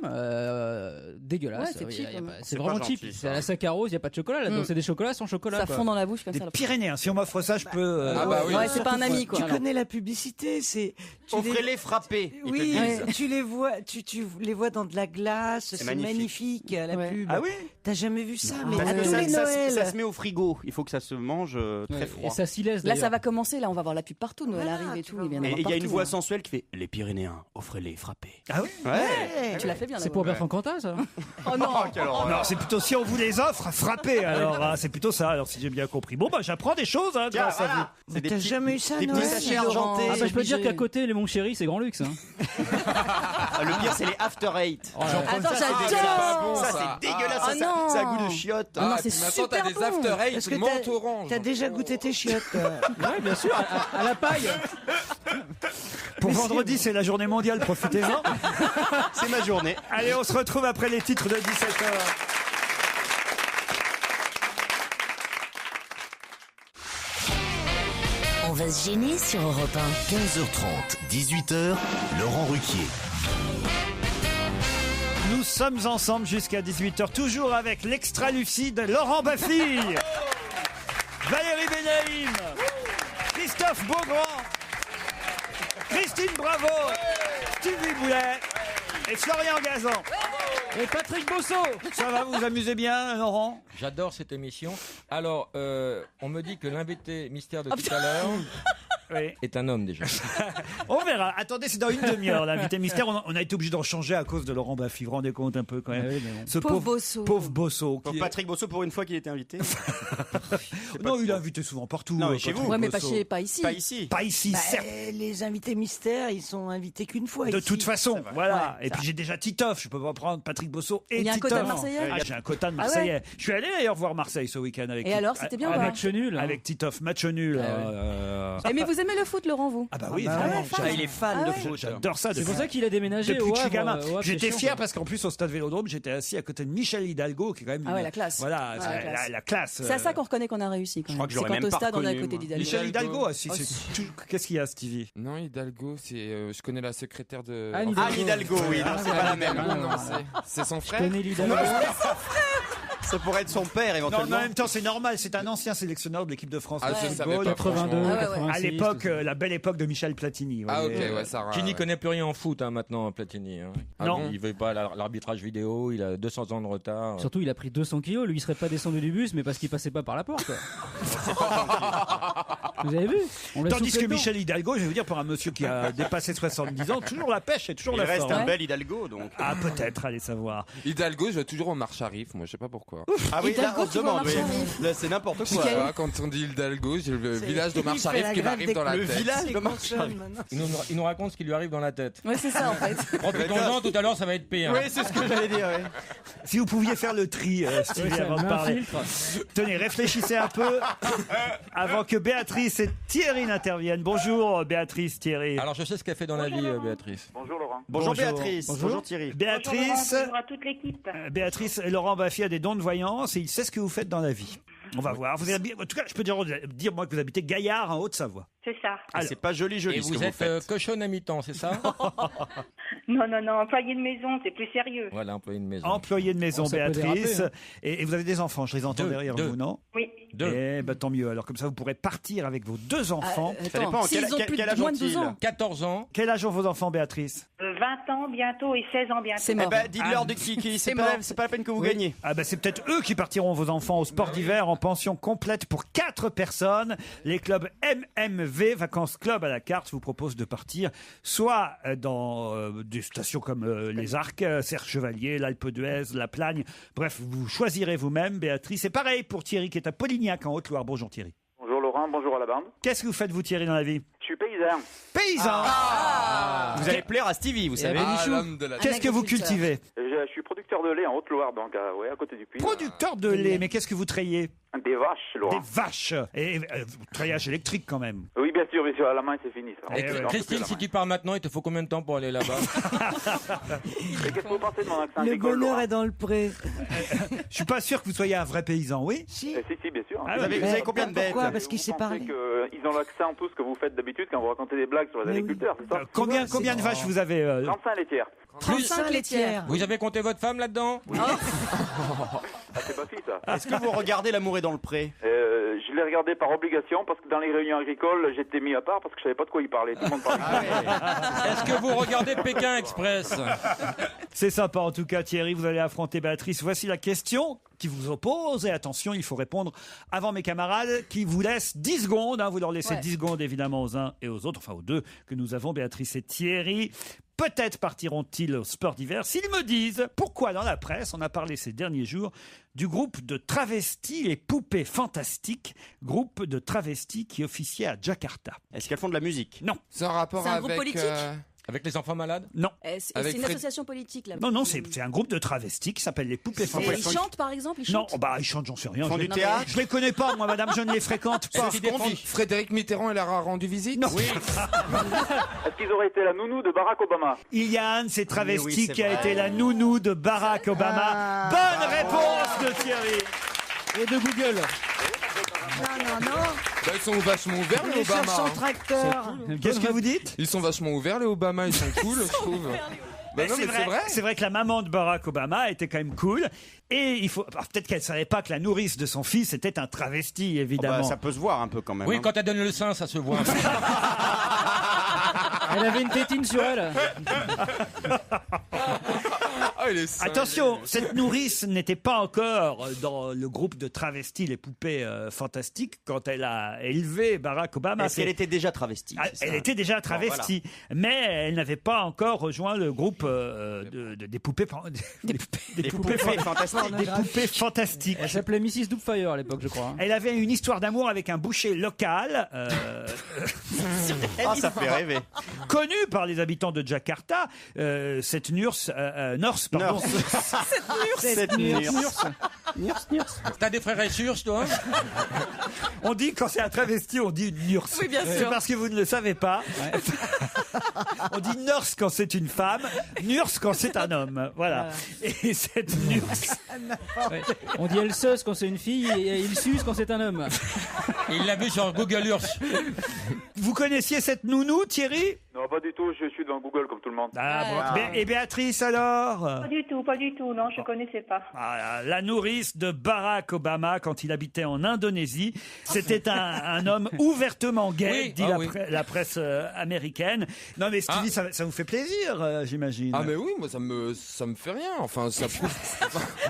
dégueulasse. Ouais, c'est cheap, Y a ouais. pas- C'est C'est pas vraiment gentil, cheap. ça. C'est à la saccharose, il n'y a pas de chocolat là-dedans. Mm. C'est des chocolats sans chocolat. Ça quoi. fond dans la bouche comme Des ça. Pyrénéens. Si on m'offre ça, je peux. Ah bah oui. Ouais, c'est pas un ami quoi. Tu connais la publicité, c'est. tu les- Offrez-les frappés. ils te Oui, disent. tu les vois, tu les vois dans de la glace, c'est magnifique. magnifique la Ouais. pub. Ah oui. T'as jamais vu ça, mais Parce à que tous les ça Noëls. se met au frigo. Il faut que ça se mange très Ouais, froid. Et ça s'y laisse Là, ça d'ailleurs. va commencer. Là, on va voir la pub partout. Noël Voilà, arrive et tu tout. vas Il vient Et d'avoir il y a une partout, voix hein. sensuelle qui fait les Pyrénéens, offrez-les frappés. Ah oui? Ouais. Tu l'as fait bien. C'est la pour voix. Bertrand Cantat, ça. Oh non. Non, c'est plutôt si on vous les offre, frappez. Alors, c'est plutôt ça. Alors, si j'ai bien compris. Bon, bah, j'apprends des choses grâce à vous. Mais t'as jamais eu ça, des petits Noël sachets Laurent. argentés. Ah bah, je peux dire obligé. qu'à côté, les Mon Chéri, c'est grand luxe. Hein. Ah, le pire, c'est les After Eight. Attends, Ça, j'adore. c'est dégueulasse. Ah Ça, non. ça a goût de chiottes. Ah non, Ah, c'est puis maintenant t'as super des bon. after eight, Est-ce que menthe orange. t'as déjà goûté tes chiottes Ouais, bien sûr, à la paille. Pour vendredi, c'est la journée mondiale. Profitez-en. C'est ma journée. Allez, on se retrouve après les titres de 17h. On va se gêner sur Europe 1. 15h30, 18h, Laurent Ruquier. Nous sommes ensemble jusqu'à 18h, toujours avec l'extra lucide Laurent Baffy, Valérie Benaïm, Christophe Beaugrand, Christine Bravo, Stevie Boulet et Florian Gazan. Et Patrick Bosso. Ça va, vous vous amusez bien, Laurent? J'adore cette émission. Alors, on me dit que l'invité mystère de tout à l'heure est un homme déjà. On verra. Attendez, c'est dans une demi-heure, l'invité mystère. On a été obligé d'en changer à cause de Laurent Baffy. Vous vous rendez compte un peu quand même. Ce Pauvre Bosso. Pauvre Bosso. Pour Patrick Bosso, pour une fois qu'il était invité. Non, il est invité souvent partout. Non, mais chez vous. Ouais, mais Bosso. pas ici. Pas ici. Pas ici, certes. Les invités mystères, ils sont invités qu'une fois. De ici. toute façon, voilà. Ouais, et puis j'ai déjà Titoff. Je peux pas prendre Patrick Bosso et Il y a un Titoff. quota de Marseillais Ah, j'ai un quota de Ah ouais Marseillais. Je suis allé d'ailleurs voir Marseille ce week-end avec. Et alors, c'était bien ou pas Match nul. Avec Titoff, match nul. Mais vous aimez le foot, Laurent, vous? Ah bah oui, Ah bah vraiment. ouais, fan. Il est fan de foot. J'adore ça. C'est depuis- pour ça qu'il a déménagé Depuis au que je suis Havre, gamin. au Havre, J'étais c'est fier chiant, parce qu'en plus au stade Vélodrome, j'étais assis à côté de Michel Hidalgo, qui est quand même. Ah ouais, la classe. Voilà, Ouais, c'est la classe. la classe. C'est à ça qu'on reconnaît qu'on a réussi. Quand crois même. que C'est j'aurais quand même au pas stade, on est à reconnu, côté moi. d'Hidalgo. Michel Hidalgo, ah, si, Oh, qu'est-ce qu'il y a, Stevie? Non, Hidalgo, je connais la secrétaire de. Anne Ah, Hidalgo, oui, non, c'est pas la même. Non, c'est son Je frère. connais l'Hidalgo. Ça pourrait être son père, Non, éventuellement. mais en même temps, c'est normal. C'est un ancien sélectionneur de l'équipe de France. Ah, de je football. savais pas, 82, Ah ouais, ouais. 86. À l'époque, tout ça. la belle époque de Michel Platini. vous Ah, ok, voyez. ouais, Sarah. Qui n'y ouais. connaît plus rien en foot maintenant, Platini. Hein. Ah Non. bon Il veut pas l'arbitrage vidéo, il a 200 ans de retard. Surtout, il a pris 200 kilos. Lui, il serait pas descendu du bus, mais parce qu'il passait pas par la porte. Quoi. Vous avez vu? On l'a Tandis soufflé que dedans. Michel Hidalgo, je vais vous dire, pour un monsieur qui a dépassé 70 ans, toujours la pêche et toujours Il la reste forme. un bel Hidalgo, donc. Ah, peut-être, allez savoir. Hidalgo, je vais toujours au Marche Arif, moi, je sais pas pourquoi. Ah oui, là, Hidalgo, on se tu vois, demande, oui. Marche-Arif. Là, c'est n'importe Je quoi. sais pas, quand on dit Hidalgo, j'ai le village de il Marche fait Arif la qui grève m'arrive des- dans la Le tête. village C'est de Marche con, maintenant. Il nous raconte ce qui lui arrive dans la tête. Ouais, c'est ça, en fait. Profitons-en, tout à l'heure, ça va être pire. Oui, c'est ce que j'allais dire, oui. Si vous pouviez faire le tri, Stevie, Ouais, ça avant de met un parler. filtre. Tenez, réfléchissez un peu avant que Béatrice et Thierry n'interviennent. Bonjour, Béatrice, Thierry. Alors, je sais ce qu'elle fait dans la vie, Béatrice. Bonjour Laurent. Bonjour Bonjour. Béatrice. Bonjour Thierry. Béatrice, Bonjour à toute l'équipe. Béatrice, Laurent Baffy a des dons de voyance et il sait ce que vous faites dans la vie. On va voir. En tout cas, je peux dire moi que vous habitez Gaillard en Haute-Savoie. C'est ça. Alors. C'est pas joli, joli Et ce vous que vous êtes faites. cochonne à mi-temps, c'est ça? Non, employé de maison, c'est plus sérieux. Voilà, employé de maison. Employée de maison, Oh, ça peut Béatrice. déraper, Et vous avez des enfants, je les entends Deux, derrière deux. vous, non? Oui. Eh ben, tant mieux. Alors comme ça, vous pourrez partir avec vos deux enfants. Ça dépend, S'ils quel- ont quel- plus quel de âge moins de 12 ont-ils ans. 14 ans. Quel âge ont vos enfants, Béatrice? 20 ans bientôt et 16 ans bientôt. C'est Eh mort. ben, dites-leur de qui, C'est c'est mort. pas la peine que vous gagnez. Ah ben c'est peut-être eux qui partiront, vos enfants, au sport d'hiver en pension complète pour 4 personnes. Les clubs MMV, Vacances Club à la carte, vous proposent de partir soit dans des stations comme les Arcs, Serre Chevalier, l'Alpe d'Huez, la Plagne. Bref, vous choisirez vous-même, Béatrice. C'est pareil pour Thierry qui est à Polignac en Haute-Loire. Bonjour Thierry. Bonjour Laurent, bonjour à la bande. Qu'est-ce que vous faites vous Thierry dans la vie? Je suis paysan. Paysan. Vous allez plaire à Stevie, vous savez. Ah, l'homme de la Qu'est-ce que vous cultivez? Je suis producteur de lait en Haute-Loire, donc à côté du puits. Producteur de lait, mais qu'est-ce que vous trayez? Des vaches, Laurent. Des vaches. Et treillage électrique quand même. Oui, bien sûr, à la main, c'est fini ça. Et Christine, si tu pars maintenant, il te faut combien de temps pour aller là-bas? Et qu'est-ce que vous pensez de mon accent Le agricole, bonheur Laurent est dans le pré. Je suis pas sûr que vous soyez un vrai paysan, oui? Si. Si, bien sûr. Ah, Vous avez combien de bêtes? Pourquoi? Parce qu'il Vous sait pensez parler. qu'ils ont l'accent tous que vous faites d'habitude quand vous racontez des blagues sur les Mais oui. agriculteurs, c'est ça Combien de vaches vous avez 35 laitières. 35 laitières. Vous avez compté votre femme là-dedans? Ah, c'est pas fille ça. Est-ce que vous regardez L'amour est dans le pré? Je l'ai regardé par obligation parce que dans les réunions agricoles, j'étais mis à part parce que je savais pas de quoi il parlait. Tout le monde parlait. Est-ce que vous regardez Pékin Express? C'est sympa en tout cas Thierry, vous allez affronter Béatrice. Voici la question qui vous oppose et attention, il faut répondre avant mes camarades qui vous laissent 10 secondes. Vous leur laissez Ouais. 10 secondes évidemment aux uns et aux autres, enfin aux deux que nous avons, Béatrice et Thierry. Peut-être partiront-ils au sport d'hiver s'ils me disent pourquoi dans la presse on a parlé ces derniers jours du groupe de travestis Les Poupées Fantastiques, groupe de travestis qui officiait à Jakarta. Est-ce qu'elles font de la musique? Non. C'est un rapport C'est un avec. groupe politique Avec les enfants malades? Non. C'est Avec une Fred- association politique, là. Non, c'est un groupe de travestis qui s'appelle Les Poupées Et Fantastiques. ils chantent, par exemple? Ils Non, chantent ils chantent, j'en sais rien. Ils font Je du les- théâtre? Je les connais pas, moi, madame, je ne les fréquente pas. C'est ce qu'on dit. Frédéric Mitterrand, il leur a rendu visite? Non. Oui. Est-ce qu'ils auraient été la nounou de Barack Obama? Il y a un de ces travestis Oui, c'est qui a vrai. été la nounou de Barack Obama. Bonne réponse de Thierry. Et de Google. Non. Bah, ils sont vachement ouverts, les Il cherche Obama. son hein. tracteur. Qu'est-ce que vous dites? Ils sont vachement ouverts, les Obama, ils sont cool, je trouve. Bah non, mais c'est vrai. C'est vrai que la maman de Barack Obama était quand même cool. Et il faut, alors, peut-être qu'elle savait pas que la nourrice de son fils était un travesti, évidemment. Ça peut se voir un peu quand même. Oui, hein. quand elle donne le sein, ça se voit. Elle avait une tétine sur elle. Ah, les seins. Attention, cette nourrice n'était pas encore dans le groupe de travestis, les poupées fantastiques, quand elle a élevé Barack Obama. Est-ce qu'elle était déjà travestie? Elle était déjà travestie, mais elle n'avait pas encore rejoint le groupe des poupées des poupées fantastiques. Des poupées fantastiques. Elle s'appelait Mrs. Doubtfire à l'époque, je crois. Hein. Elle avait une histoire d'amour avec un boucher local. Ah, ça fait rêver. Connu par les habitants de Jakarta, cette Norse, pardon. Cette Nurse. T'as des frères et sœurs, toi? On dit, quand c'est un travesti, on dit Nurse. Oui, bien sûr. C'est parce que vous ne le savez pas. On dit Norse quand c'est une femme, Nurse quand c'est un homme. Voilà. Et cette Nurse. Ouais. On dit elle suce quand c'est une fille et il suce quand c'est un homme. Il l'a vu sur Google Earth. Vous connaissiez cette nounou, Thierry? Non, pas du tout, je suis dans Google comme tout le monde. Et Béatrice alors? Pas du tout, non, je connaissais pas. La nourrice de Barack Obama quand il habitait en Indonésie. C'était un homme ouvertement gay, dit la presse américaine. Non mais Stevie, ça vous fait plaisir, j'imagine. Ah mais oui, moi ça me fait rien. Enfin, ça prouve.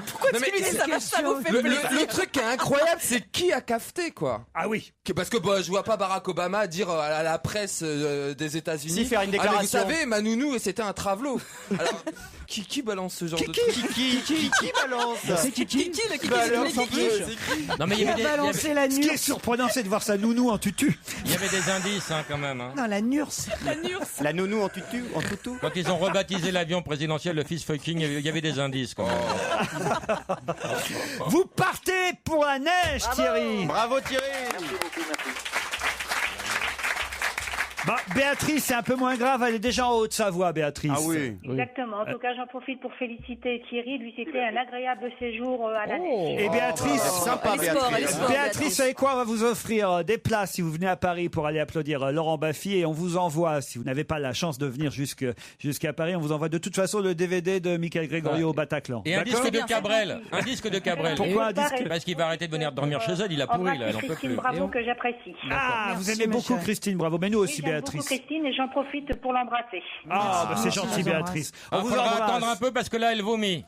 Pourquoi tu dis ça vous fait plaisir? Le truc qui est incroyable, c'est qui a cafeté, quoi. Ah oui. Parce que je vois pas Barack Obama dire à la presse des États-Unis. Si, faire une déclaration. Mais vous savez, ma nounou, c'était un travelot. Alors, qui balance ce genre de truc? Qui balance? C'est qui balance en plus? Non, mais il y avait Balancer la Ce qui est Nurse. surprenant, c'est de voir sa nounou en tutu. il y avait des indices quand même. Hein. Non, la Nurse. La nounou en tutu, en toutou. Quand ils ont rebaptisé l'avion présidentiel le fist fucking, il y avait des indices quand même. Vous partez pour la neige, Thierry. Bravo Thierry. Bah, Béatrice, c'est un peu moins grave, elle est déjà en Haute-Savoie, Béatrice. Ah oui. Exactement. En tout cas, j'en profite pour féliciter Thierry. Lui, c'était un agréable séjour à la neige. Et Béatrice, Sympa Béatrice. Béatrice, vous savez quoi? On va vous offrir des places si vous venez à Paris pour aller applaudir Laurent Baffy, et on vous envoie, si vous n'avez pas la chance de venir jusqu'à Paris, on vous envoie de toute façon le DVD de Michael Gregorio au Bataclan. Et un disque de Cabrel. Un disque de Cabrel. Pourquoi un disque? Parce qu'il va arrêter de venir dormir chez elle, il a pourri là, elle en peut Christine plus. Bravo, que j'apprécie. Ah, vous aimez ma beaucoup chérie. Christine Bravo, mais nous aussi, J'aime beaucoup Béatrice. Christine et j'en profite pour l'embrasser. Ah, bah c'est Merci, gentil, je vous Béatrice. On vous faudra embrasse. attendre un peu parce que là, elle vomit.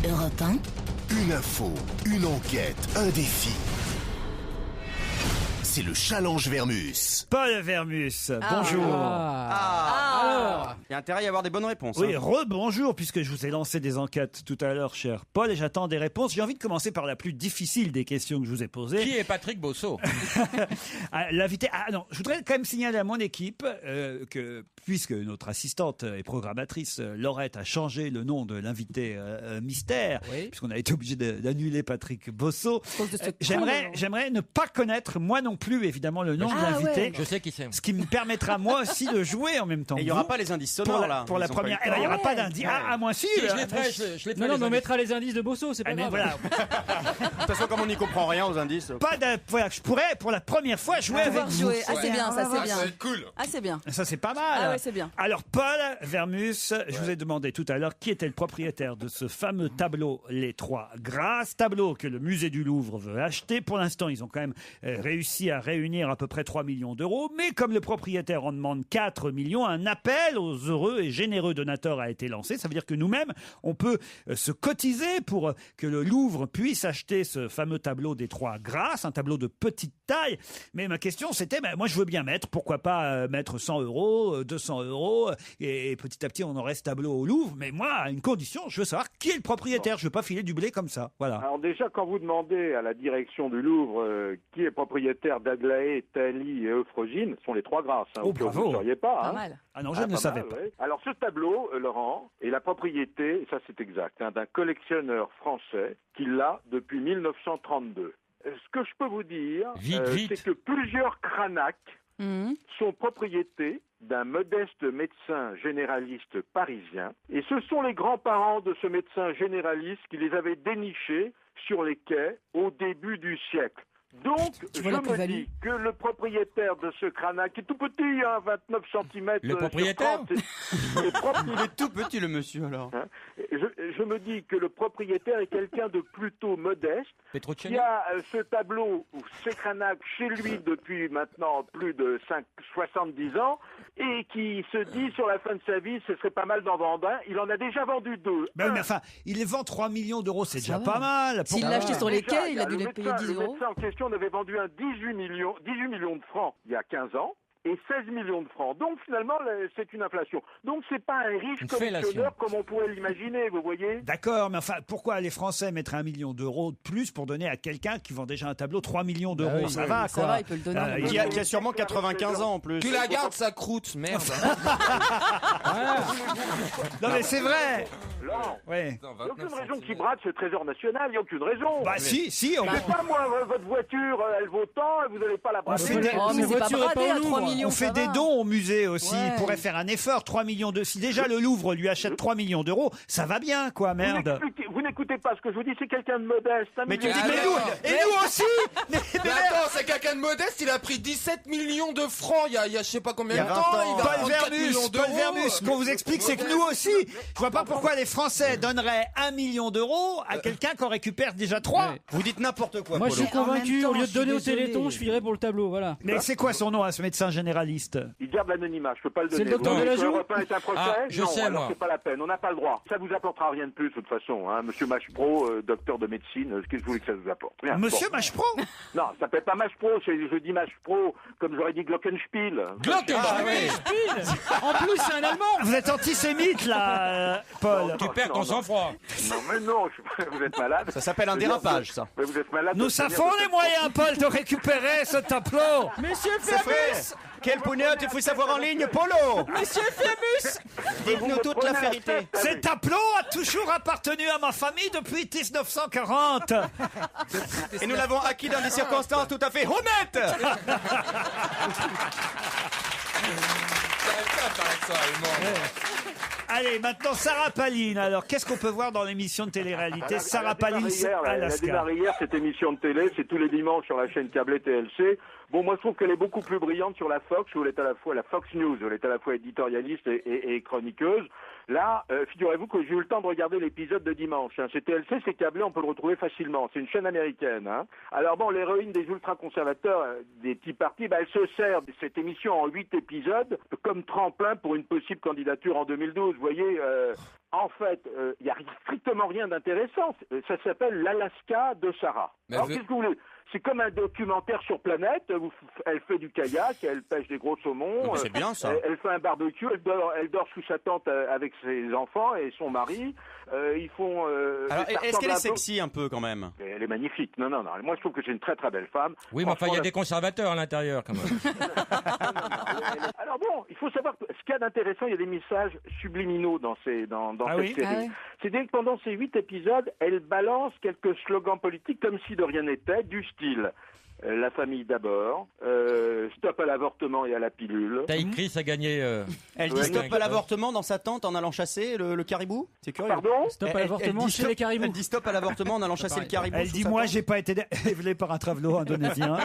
Europe 1, Une info, une enquête, un défi. C'est le challenge Vermus. Paul Vermus, bonjour. Alors, il y a intérêt à y avoir des bonnes réponses. Oui, hein. rebonjour, puisque je vous ai lancé des enquêtes tout à l'heure, cher Paul, et j'attends des réponses. J'ai envie de commencer par la plus difficile des questions que je vous ai posées. Qui est Patrick Bosso? L'invité. Ah non, je voudrais quand même signaler à mon équipe que, puisque notre assistante et programmatrice Laurette a changé le nom de l'invité mystère, puisqu'on a été obligé d'annuler Patrick Bosso, j'aimerais ne pas connaître, moi non plus, évidemment, le nom de l'invité. Ouais. Je sais qui c'est. Ce qui me permettra, moi aussi, de jouer en même temps. Et il n'y aura pas les indices sonores, là. Pour la Ils ont pas première. eu le Il n'y aura temps. pas d'indice. Ah, moi si. Si, je les ferai. Non, mais on mettra les indices de Bosso, c'est pas grave. Voilà. De toute façon, comme on n'y comprend rien aux indices. Voilà, je pourrais, pour la première fois, jouer avec vous. Jouer. Ah, c'est bien, ça, c'est bien. Ça va être cool. Ah, c'est bien. Ça, c'est pas mal. Ah ouais, c'est bien. Alors, Paul Vermus, je vous ai demandé tout à l'heure qui était le propriétaire de ce fameux tableau Les Trois Grâces, tableau que le musée du Louvre veut acheter. Pour l'instant, ils ont quand même réussi à réunir à peu près 3 millions d'euros. Mais comme le propriétaire en demande 4 millions, un appel aux heureux et généreux donateurs a été lancé. Ça veut dire que nous-mêmes, on peut se cotiser pour que le Louvre puisse acheter ce fameux tableau des Trois Grâces, un tableau de petite taille. Mais ma question, c'était, moi je veux bien mettre, pourquoi pas mettre 100 euros, 200 euros, et petit à petit on aurait ce tableau au Louvre. Mais moi, à une condition, je veux savoir qui est le propriétaire. Je veux pas filer du blé comme ça. Voilà. Alors déjà, quand vous demandez à la direction du Louvre qui est propriétaire d'Aglaé, Thalie et Euphrogine, ce sont les Trois Grâces. Oh, bravo. Vous ne sauriez pas. Pas mal. Ah non, je ne le savais pas. Ouais. Alors ce tableau, Laurent, est la propriété, ça c'est exact, d'un collectionneur français qui l'a depuis 1932. Ce que je peux vous dire, c'est que plusieurs Cranach sont propriétés d'un modeste médecin généraliste parisien. Et ce sont les grands-parents de ce médecin généraliste qui les avaient dénichés sur les quais au début du siècle. Donc, je me dis que le propriétaire de ce Cranach, qui est tout petit, 29 cm. Le propriétaire il est Il est tout petit, le monsieur, alors. je me dis que le propriétaire est quelqu'un de plutôt modeste, qui a ce tableau ou ces crânacs chez lui depuis maintenant plus de 70 ans, et qui se dit sur la fin de sa vie, ce serait pas mal d'en vendre un. Il en a déjà vendu 2. Mais enfin, il les vend 3 millions d'euros, c'est déjà pas mal. S'il l'a acheté sur les quais, il a dû les payer 10 euros. Le médecin en question en avait vendu un 18 millions de francs il y a 15 ans. Et 16 millions de francs. Donc finalement, c'est une inflation. Donc c'est pas un riche collectionneur comme on pourrait l'imaginer, vous voyez. D'accord, mais enfin, pourquoi les Français mettraient 1 million d'euros de plus pour donner à quelqu'un qui vend déjà un tableau 3 millions d'euros? Ça va, quoi. Ça va, il peut le donner. Qui a sûrement 95 ans en plus. Tu la gardes, sa croûte, merde. Non mais c'est vrai. Non. Ouais. Il n'y a aucune raison qu'il brade ce trésor national, il n'y a aucune raison. Bah si, on Je sais pas moi, votre voiture, elle vaut tant, et vous n'allez pas la brader. Mais c'est pas bradé à 3 millions. On fait des dons au musée aussi. Ouais. Il pourrait faire un effort. 3 millions de. Si déjà le Louvre lui achète 3 millions d'euros, ça va bien, quoi, merde. Vous n'écoutez pas ce que je vous dis, c'est quelqu'un de modeste. Mais tu dis, Et nous aussi. Mais attends, c'est quelqu'un de modeste, il a pris 17 millions de francs il y a je sais pas combien de temps. Il va prendre 4 millions d'euros. Paul Vermus, ce qu'on vous explique, c'est que nous aussi, je vois pas pourquoi les Français donneraient 1 million d'euros à quelqu'un qu'on récupère déjà 3. Vous dites n'importe quoi. Moi, je suis convaincu, au lieu de donner au désolé. Téléthon, je filerais pour le tableau, voilà. Mais c'est quoi son nom à ce médecin généraliste? Il garde l'anonymat, je peux pas le donner. C'est le docteur Delajoux. Europe 1 est un procès. je non, sais, alors moi. c'est pas la peine, on n'a pas le droit. Ça vous apportera rien de plus, de toute façon. Hein. Monsieur Machepro, docteur de médecine, qu'est-ce que vous voulez que ça vous apporte? Rien. Monsieur Machepro? Non, ça s'appelle pas Machepro, je dis Machepro, comme j'aurais dit Glockenspiel. En plus, c'est un Allemand. Vous êtes antisémite, là, Paul. Tu perds ton sang-froid. Non, mais non, vous êtes malade. Ça s'appelle un dérapage, ça. Mais vous êtes malade. Nous savons les moyens, Paul, de récupérer ce tableau. Monsieur Fermus. Quel pougnotte, il faut savoir en ligne, Polo. Monsieur Fermus. Dites-nous toute la vérité. Ce tableau a toujours appartenu à ma famille depuis 1940. Et nous l'avons acquis dans des circonstances tout à fait honnêtes. Allez, maintenant Sarah Palin. Alors, qu'est-ce qu'on peut voir dans l'émission de télé-réalité Sarah Palin, Elle a démarré hier cette émission de télé, c'est tous les dimanches sur la chaîne câblée TLC. Bon, moi je trouve qu'elle est beaucoup plus brillante sur la Fox, où elle est à la fois la Fox News, où elle est à la fois éditorialiste et chroniqueuse. Là, figurez-vous que j'ai eu le temps de regarder l'épisode de dimanche. Hein. C'est TLC, c'est câblé, on peut le retrouver facilement. C'est une chaîne américaine. Hein. Alors bon, l'héroïne des ultra-conservateurs, des Tea Party, elle se sert de cette émission en 8 épisodes comme tremplin pour une possible candidature en 2012. Vous voyez, en fait, il n'y a strictement rien d'intéressant. Ça s'appelle l'Alaska de Sarah. Alors qu'est-ce que vous voulez ? C'est comme un documentaire sur Planète. Elle fait du kayak, elle pêche des gros saumons. C'est bien ça. Elle fait un barbecue, elle dort sous sa tente avec ses enfants et son mari. Ils font. Alors, est-ce qu'elle est sexy un peu quand même? Elle est magnifique. Non. Moi, je trouve que c'est une très très belle femme. Oui, mais enfin, il y a des conservateurs à l'intérieur quand même. Alors bon, il faut savoir que ce qu'il y a d'intéressant, il y a des messages subliminaux dans cette série. C'est-à-dire que pendant ces 8 épisodes, elle balance quelques slogans politiques comme si de rien n'était, du style la famille d'abord, stop à l'avortement et à la pilule. Taïk Chris a gagné. Elle dit stop à l'avortement dans sa tente en allant chasser le caribou. C'est curieux. Pardon? Stop à l'avortement chez les caribous. Elle dit stop à l'avortement en allant chasser le caribou. Elle dit moi j'ai pas été élevé par un travelot indonésien.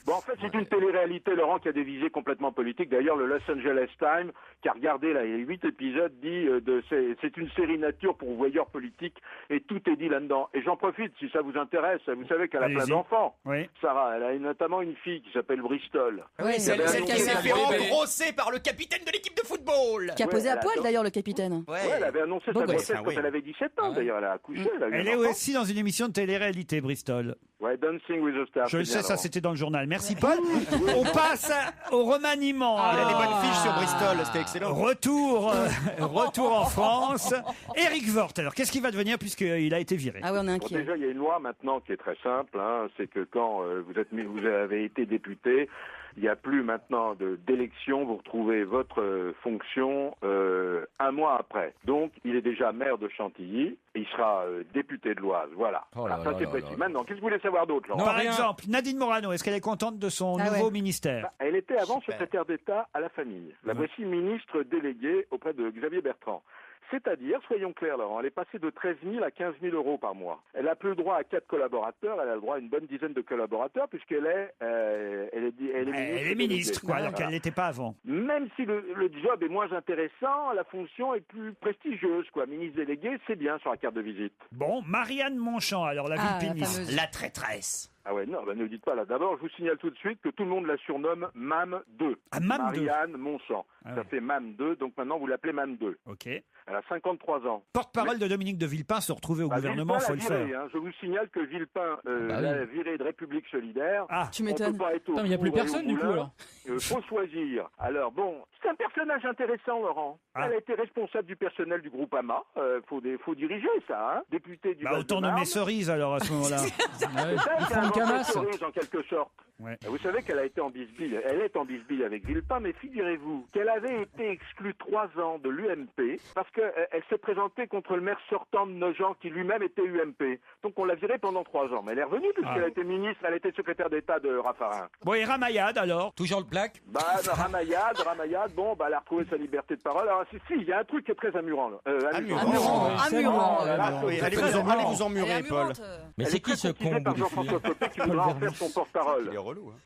Bon, en fait, c'est une télé-réalité, Laurent, qui a des visées complètement politiques. D'ailleurs, le Los Angeles Times, qui a regardé là, les 8 épisodes, dit c'est une série nature pour voyeurs politiques et tout est dit là-dedans. Et j'en profite, si ça vous intéresse, vous savez qu'elle a plein d'enfants. Oui. Sarah, elle a notamment une fille qui s'appelle Bristol. Oui, celle qui s'est fait engrosser par le capitaine de l'équipe de football. Qui a posé à poil d'ailleurs le capitaine. Ouais, elle avait annoncé sa grossesse quand elle avait 17 ans, d'ailleurs, elle a accouché. Elle est aussi dans une émission de télé-réalité, Bristol. Ouais, Dancing with the Stars. Je le sais, ça c'était dans le journal. Merci Paul. On passe au remaniement. Elle a des bonnes fiches sur Bristol, c'était excellent. Retour en France. Éric Woerth, alors qu'est-ce qu'il va devenir puisqu'il a été viré? Ah oui, on est Bon, inquiet. déjà, il y a une loi maintenant qui est très simple, hein, c'est que quand vous avez été député, il n'y a plus maintenant d'élection, vous retrouvez votre fonction un mois après. Donc, il est déjà maire de Chantilly, et il sera député de l'Oise, voilà. Ça c'est précis. Maintenant, qu'est-ce que vous voulez savoir d'autre, Laurent? Par exemple, Nadine Morano, est-ce qu'elle est contente de son nouveau ministère? Elle était avant secrétaire d'État à la famille. La voici ministre déléguée auprès de Xavier Bertrand. C'est-à-dire, soyons clairs, Laurent, elle est passée de 13 000 à 15 000 euros par mois. Elle n'a plus le droit à 4 collaborateurs, elle a le droit à une bonne dizaine de collaborateurs, puisqu'elle est ministre, quoi, alors qu'elle n'était pas avant. Même si le job est moins intéressant, la fonction est plus prestigieuse, quoi. Ministre délégué, c'est bien sur la carte de visite. Bon, Marianne Monchamp, alors la villepiniste. La traîtresse. Ah ouais, non, ne dites pas là. D'abord, je vous signale tout de suite que tout le monde la surnomme Mam 2. Ah, Mam 2. Marianne Monchamp. Ça fait Mam 2, donc maintenant vous l'appelez Mam 2. Ok. Elle a 53 ans. Porte-parole de Dominique de Villepin se retrouver au gouvernement, il faut le faire. Je vous signale que Villepin l'a viré de République Solidaire. Ah, tu m'étonnes. Il n'y a plus personne du coup alors. Faut choisir. Alors bon, c'est un personnage intéressant, Laurent. Elle a été responsable du personnel du groupe AMA. Faut diriger ça, hein. Député du Val-de-Marne. Autant nommer Cerise alors à ce moment-là. C'est un Cerise en quelque sorte. Ouais. Vous savez qu'elle a été en bisbille. Elle est en bisbille avec Villepin, mais figurez-vous qu'elle avait été exclue 3 ans de l'UMP parce qu'elle s'est présentée contre le maire sortant de Nogent qui lui-même était UMP. Donc on l'a virée pendant 3 ans. Mais elle est revenue puisqu'elle a été ministre, elle était secrétaire d'État de Raffarin. Bon, et Ramayad alors? Toujours le plaque? Ramayad, bon, elle a retrouvé sa liberté de parole. Alors si, il y a un truc qui est très amusant. Allez vous emmurer, Paul. Mais c'est qui ce con? Par Jean-François Copé qui voudra en faire son porte-parole. Il est relou, hein.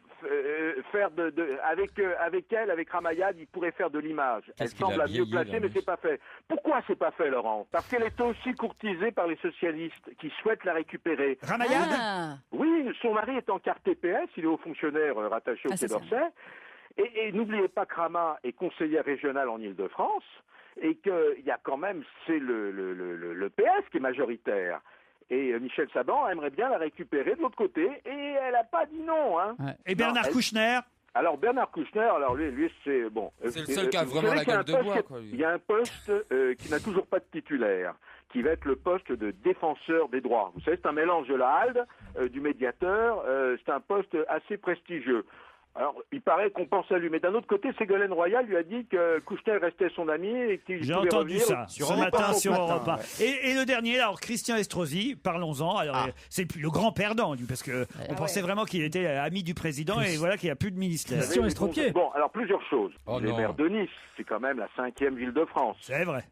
Avec elle, avec Ramayad, il pourrait faire de l'image. Elle semble la mieux placée, mais c'est pas fait. Pourquoi c'est pas fait, Laurent? Parce qu'elle est aussi courtisée par les socialistes qui souhaitent la récupérer. Ramayad? Oui, son mari est en carte TPS, il est haut fonctionnaire rattaché au Quai d'Orsay. Et n'oubliez pas que Rama est conseillère régionale en Ile-de-France et qu'il y a quand même, c'est le PS qui est majoritaire. Et Michel Saban aimerait bien la récupérer de l'autre côté, et elle n'a pas dit non. Hein. Ouais. Et Bernard Kouchner? Alors Bernard Kouchner, lui c'est bon. C'est le seul qui a vraiment la gueule de bois. Il y a un poste qui n'a toujours pas de titulaire, qui va être le poste de défenseur des droits. Vous savez, c'est un mélange de la HALD, du médiateur, c'est un poste assez prestigieux. Alors, il paraît qu'on pense à lui, mais d'un autre côté, Ségolène Royal lui a dit que Kouchner restait son ami et qu'il pouvait revenir. J'ai entendu ça ce matin sur Europe 1. Et le dernier, alors Christian Estrosi, parlons-en. Alors, c'est le grand perdant, lui, parce que on pensait vraiment qu'il était ami du président et voilà qu'il n'y a plus de ministère. Christian Estropié. Bon, alors plusieurs choses. Les maires de Nice, c'est quand même la 5e ville de France. C'est vrai.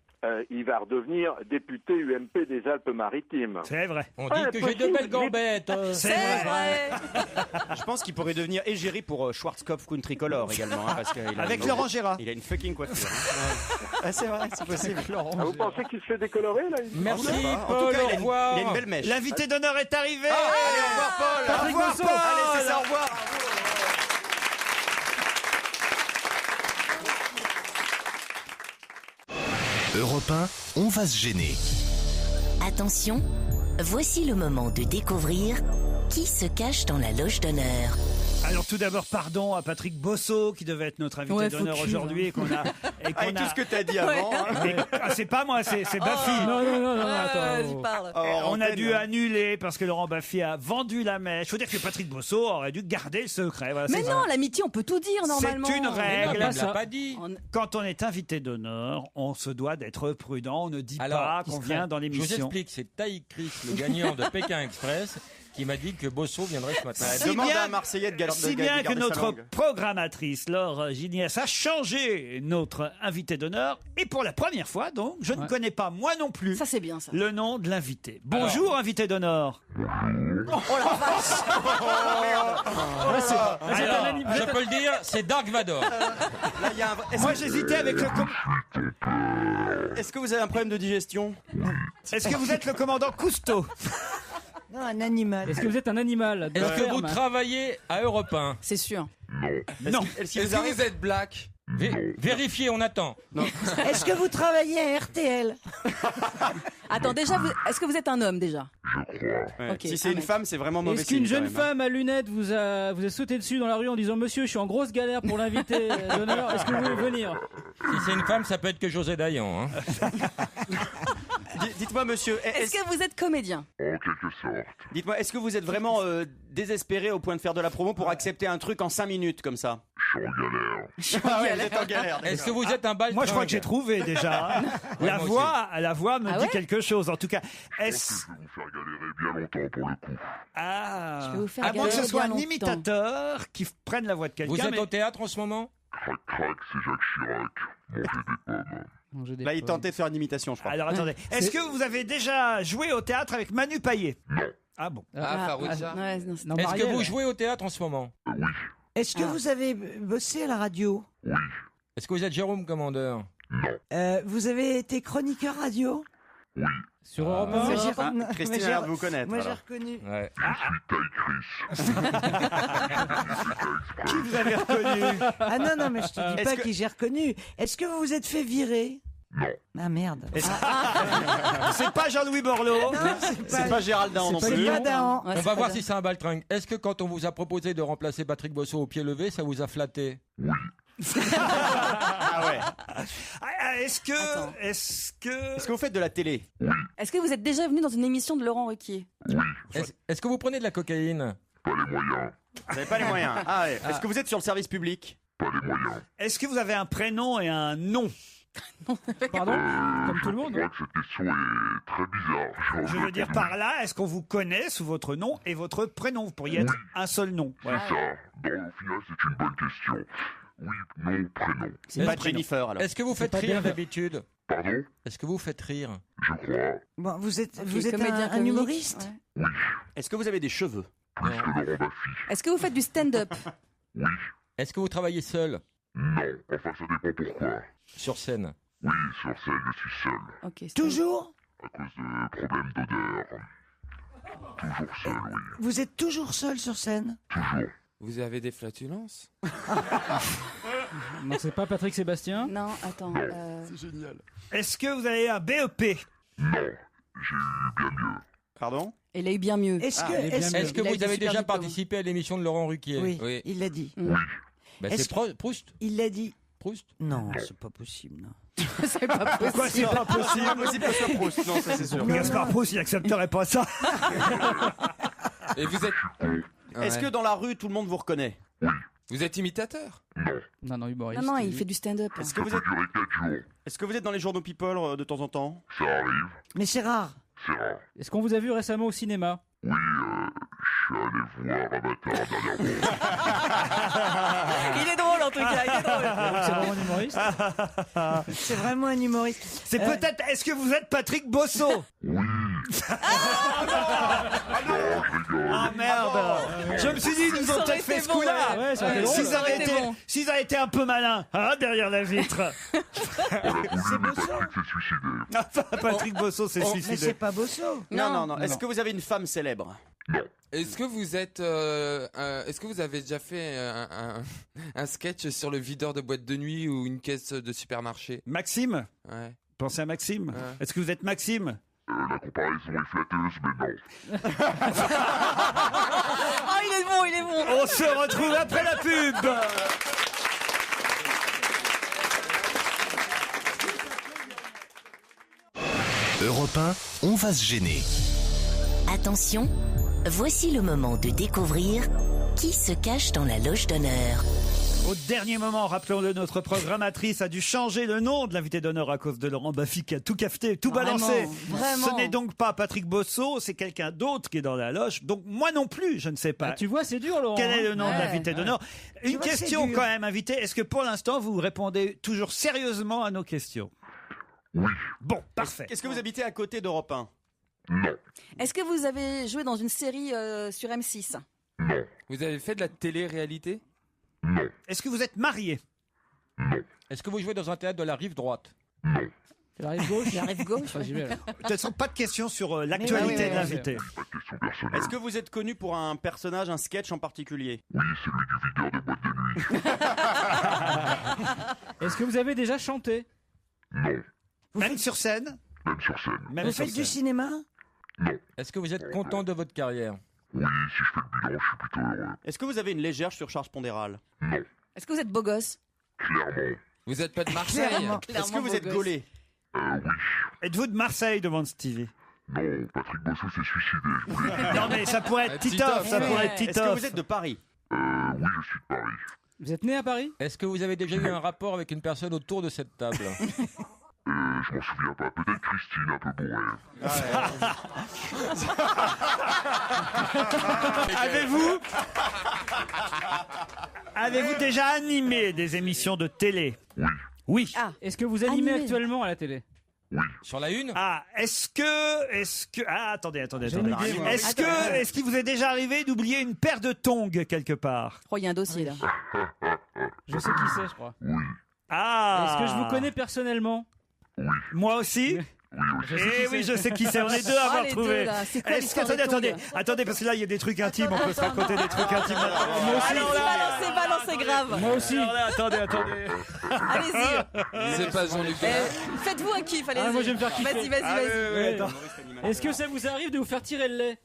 Il va redevenir député UMP des Alpes-Maritimes. C'est vrai. On dit que j'ai de belles gambettes. C'est vrai. Je pense qu'il pourrait devenir égérie pour Schwarzkopf Country Color également. Hein, parce avec Laurent Gérard. Il a une fucking coiffure. Hein. C'est vrai, c'est possible. Vous pensez qu'il se fait décolorer là? Merci Paul, en tout cas, au revoir. Il a une belle mèche. L'invité d'honneur est arrivé. Allez, au revoir Paul. Patrick Bosso. Allez, c'est ça, au revoir. Europe 1, on va se gêner. Attention, voici le moment de découvrir qui se cache dans la loge d'honneur. Alors tout d'abord, pardon à Patrick Bosso qui devait être notre invité d'honneur aujourd'hui et qu'on a... Avec tout ce que t'as dit avant. Hein. Mais, c'est pas moi, c'est Baffy. Non, attends. On a dû annuler parce que Laurent Baffy a vendu la mèche. Faut dire que Patrick Bosso aurait dû garder le secret. Voilà, mais non, l'amitié, on peut tout dire normalement. C'est une règle. Il l'a pas dit. Quand on est invité d'honneur, on se doit d'être prudent. On ne dit pas qu'on vient dans l'émission. Je vous explique, c'est Taïk Chris, le gagnant de Pékin Express, qui m'a dit que Bosso viendrait ce matin. Demande à un Marseillais de garder si bien que notre programmatrice Laure Gignasse a changé notre invité d'honneur et pour la première fois donc je ne connais pas moi non plus ça, c'est bien, ça. Le nom de l'invité. Bonjour invité d'honneur. Oh la vache. Je peux le dire, c'est Dark Vador. Là, y a un... Moi j'hésitais avec le... Est-ce que vous avez un problème de digestion? Est-ce que vous êtes le commandant Cousteau? Non, un animal. Est-ce que vous êtes un animal? Est-ce que vous travaillez à Europe 1? C'est sûr. Non. Est-ce que vous êtes black? Vérifiez, on attend. Non. Est-ce que vous travaillez à RTL? Attends, déjà, est-ce que vous êtes un homme déjà? Ouais. Okay, si c'est une femme, c'est vraiment mauvais. Est-ce qu'une jeune femme à lunettes vous a sauté dessus dans la rue en disant monsieur, je suis en grosse galère pour l'invité d'honneur, est-ce que vous voulez venir? Si c'est une femme, ça peut être que José Dayan. Hein. Dites-moi, monsieur, est-ce que vous êtes comédien? En quelque sorte. Dites-moi, est-ce que vous êtes vraiment désespéré au point de faire de la promo pour accepter un truc en 5 minutes comme ça? Vous êtes en galère. Est-ce que vous êtes un baltringue? Moi, je crois que j'ai trouvé déjà. hein. La voix me dit quelque chose. En tout cas, est-ce... Je vais vous faire galérer bien longtemps pour le coup. Ah, Je vais vous faire à moins que ce galérer soit bien un imitateur qui prenne la voix de quelqu'un. Vous êtes mais- au théâtre en ce moment? Crac, crac, c'est Jacques Chirac. Mangez des pommes. Là, il tentait de faire une imitation, je crois. Alors attendez, est-ce que vous avez déjà joué au théâtre avec Manu Payet? Non. Ah bon. Faroucha. Ouais, non, c'est- Est-ce que vous jouez au théâtre en ce moment? Oui. Est-ce que vous avez bossé à la radio? Oui. Est-ce que vous êtes Jérôme Commandeur? Vous avez été chroniqueur radio? Oui. Sur Europe Moi, 1? j'ai- Ah, mais Christine j'ai- a l'air de vous connaître. Moi, j'ai alors. reconnu. Ouais. Je suis Taille Chris. Qui vous avez reconnu? Ah non, non, mais je te dis Est-ce pas que- qui j'ai reconnu. Est-ce que vous vous êtes fait virer? Non. Ah merde. C'est pas Jean-Louis Borloo. Non, C'est pas Gérald Dahan non c'est plus. pas Dahan. Ouais, On c'est va pas voir bien. si c'est un baltringue. Est-ce que quand on vous a proposé de remplacer Patrick Bosso au pied levé, ça vous a flatté? Oui. Ah ouais. Est-ce que vous faites de la télé? Est-ce que vous êtes déjà venu dans une émission de Laurent Ruquier? Est-ce que vous prenez de la cocaïne? Pas les moyens. Vous n'avez pas les moyens. Ah ouais. Est-ce que vous êtes sur le service public? Pas les moyens. est-ce que vous avez un prénom et un nom? Pardon? Comme tout le monde? Je crois que cette question est très bizarre. Je veux dire par là, est-ce qu'on vous connaît sous votre nom et votre prénom? Vous pourriez être un seul nom. C'est ça. Bon, au final, c'est une bonne question. Oui, nom, prénom. C'est pas Jennifer alors. Est-ce que vous faites pas rire bien. d'habitude? Pardon? Est-ce que vous faites rire? Je crois. Bon, vous êtes Ok, comédien un comique, humoriste? ouais. Est-ce que vous avez des cheveux? Plus que Laurent Baffy. Est-ce que vous faites du stand-up? Oui. Est-ce que vous travaillez seul? Non. Enfin, ça dépend pourquoi. Sur scène? Oui, sur scène, je suis seul. Ok. stand-up. Toujours? À cause de problèmes d'odeur. Toujours seul, oui. Vous êtes toujours seul sur scène? Toujours. Vous avez des flatulences? Non, c'est pas Patrick Sébastien? Non, attends. C'est génial. Est-ce que vous avez un BEP? Non. J'ai eu bien mieux. Pardon? Il a eu bien mieux. Est-ce que, il est bien est-ce mieux. Est-ce que Il a eu vous des avez super déjà diplômes. participé à l'émission de Laurent Ruquier? Oui, il l'a dit. Oui. Ben, Est-ce c'est Proust. Il l'a dit. Proust. Non, c'est pas possible, non. C'est pas possible. Pourquoi c'est pas possible? Impossible que ce soit Proust. Non, ça c'est sûr. Gaspard Proust, il accepterait pas ça. Et vous êtes... Est-ce Ouais. que dans la rue, tout le monde vous reconnaît? Vous êtes imitateur? Non, non, humoriste. Non, non, il fait du stand-up. Est-ce que Ça vous peut êtes, durer 4 jours. est-ce que vous êtes dans les journaux People de temps en temps? Ça arrive. Mais c'est rare. C'est rare. Est-ce qu'on vous a vu récemment au cinéma? Oui, je suis allé voir Avatar dernièrement. Il est drôle en tout cas, il est drôle. C'est vraiment un humoriste? C'est vraiment un humoriste. C'est peut-être. Est-ce que vous êtes Patrick Bosso? Oui. Ah merde! Je me suis dit, ils nous ont Ça aurait peut-être fait été ce bon, coup-là. ouais, ça aurait été drôle. S'ils Ça aurait avaient été été, bon. s'ils avaient été un peu malins, hein, derrière la vitre. C'est Bosso? Patrick s'est suicidé. Enfin, Patrick Bosso s'est Mais suicidé. c'est pas Bosso. Non. non, Est-ce non. que vous avez une femme célèbre? Est-ce que vous êtes... est-ce que vous avez déjà fait un sketch sur le videur de boîte de nuit ou une caisse de supermarché? Maxime? Ouais. Pensez à Maxime. Est-ce que vous êtes Maxime? La comparaison est flatteuse, mais non. Oh, il est bon, il est bon. On se retrouve après la pub. Europe 1, on va se gêner. Attention, voici le moment de découvrir qui se cache dans la loge d'honneur. Au dernier moment, rappelons-le, notre programmatrice a dû changer le nom de l'invité d'honneur à cause de Laurent Baffy qui a tout cafeté, tout Vraiment, balancé. vraiment. Ce n'est donc pas Patrick Bosso, c'est quelqu'un d'autre qui est dans la loge. Donc moi non plus, je ne sais pas. Ah, tu vois, c'est dur, Laurent. Quel est hein. le nom de l'invité d'honneur? Une vois, c'est question dur. quand même, invité. Est-ce que pour l'instant, vous répondez toujours sérieusement à nos questions? Oui. Bon, parfait. Est-ce que vous habitez à côté d'Europe 1? Non. Est-ce que vous avez joué dans une série sur M6? Non. Vous avez fait de la télé-réalité? Non. Est-ce que vous êtes marié? Non. Est-ce que vous jouez dans un théâtre de la rive droite? Non. C'est la rive gauche? La rive gauche. Ah, j'y vais, alors. De toute façon, pas de questions sur l'actualité oui, de l'invité. Pas de question personnelle. Est-ce que vous êtes connu pour un personnage, un sketch en particulier? Oui, celui du videur de boîte de nuit. Est-ce que vous avez déjà chanté? Non. Même sur scène? Même sur scène. Même Vous sur faites du scène. cinéma? Non. Est-ce que vous êtes content de votre carrière? Oui, si je fais le bilan, je suis plutôt heureux. Est-ce que vous avez une légère surcharge pondérale? Non. Est-ce que vous êtes beau gosse? Clairement. Vous êtes pas de Marseille? Clairement. Est-ce que vous êtes beau gosse. gaulé? Oui. Êtes-vous de Marseille, demande Stevie? Non, Patrick Bosso s'est suicidé. Je voulais dire. Non mais ça pourrait être Titoff, ça Titoff, pourrait être ouais. Est-ce que Titoff. vous êtes de Paris? Oui, je suis de Paris. Vous êtes né à Paris? Est-ce que vous avez déjà eu un rapport avec une personne autour de cette table? Je m'en souviens pas. Peut-être Christine, un peu bourrée. Avez-vous déjà animé des émissions de télé? Oui. Est-ce que vous animez actuellement à la télé? Sur la une? Ah, est-ce que... Ah, attendez. J'ai une idée, moi. Est-ce qu'il vous est déjà arrivé d'oublier une paire de tongs quelque part? Je crois qu'il y a un dossier là. Je sais qui c'est, je crois. Ah. Est-ce que je vous connais personnellement? Moi aussi? Je sais qui c'est. On est deux à avoir trouvé. Attendez, parce que là, il y a des trucs intimes. On peut se raconter des trucs intimes. Moi aussi. Balancez grave. Moi aussi. Attendez. Allez-y. C'est pas Jean-Luc. Faites-vous un kiff, allez-y. Moi, je vais me faire kiffer. Vas-y. Est-ce que ça vous arrive de vous faire tirer le lait?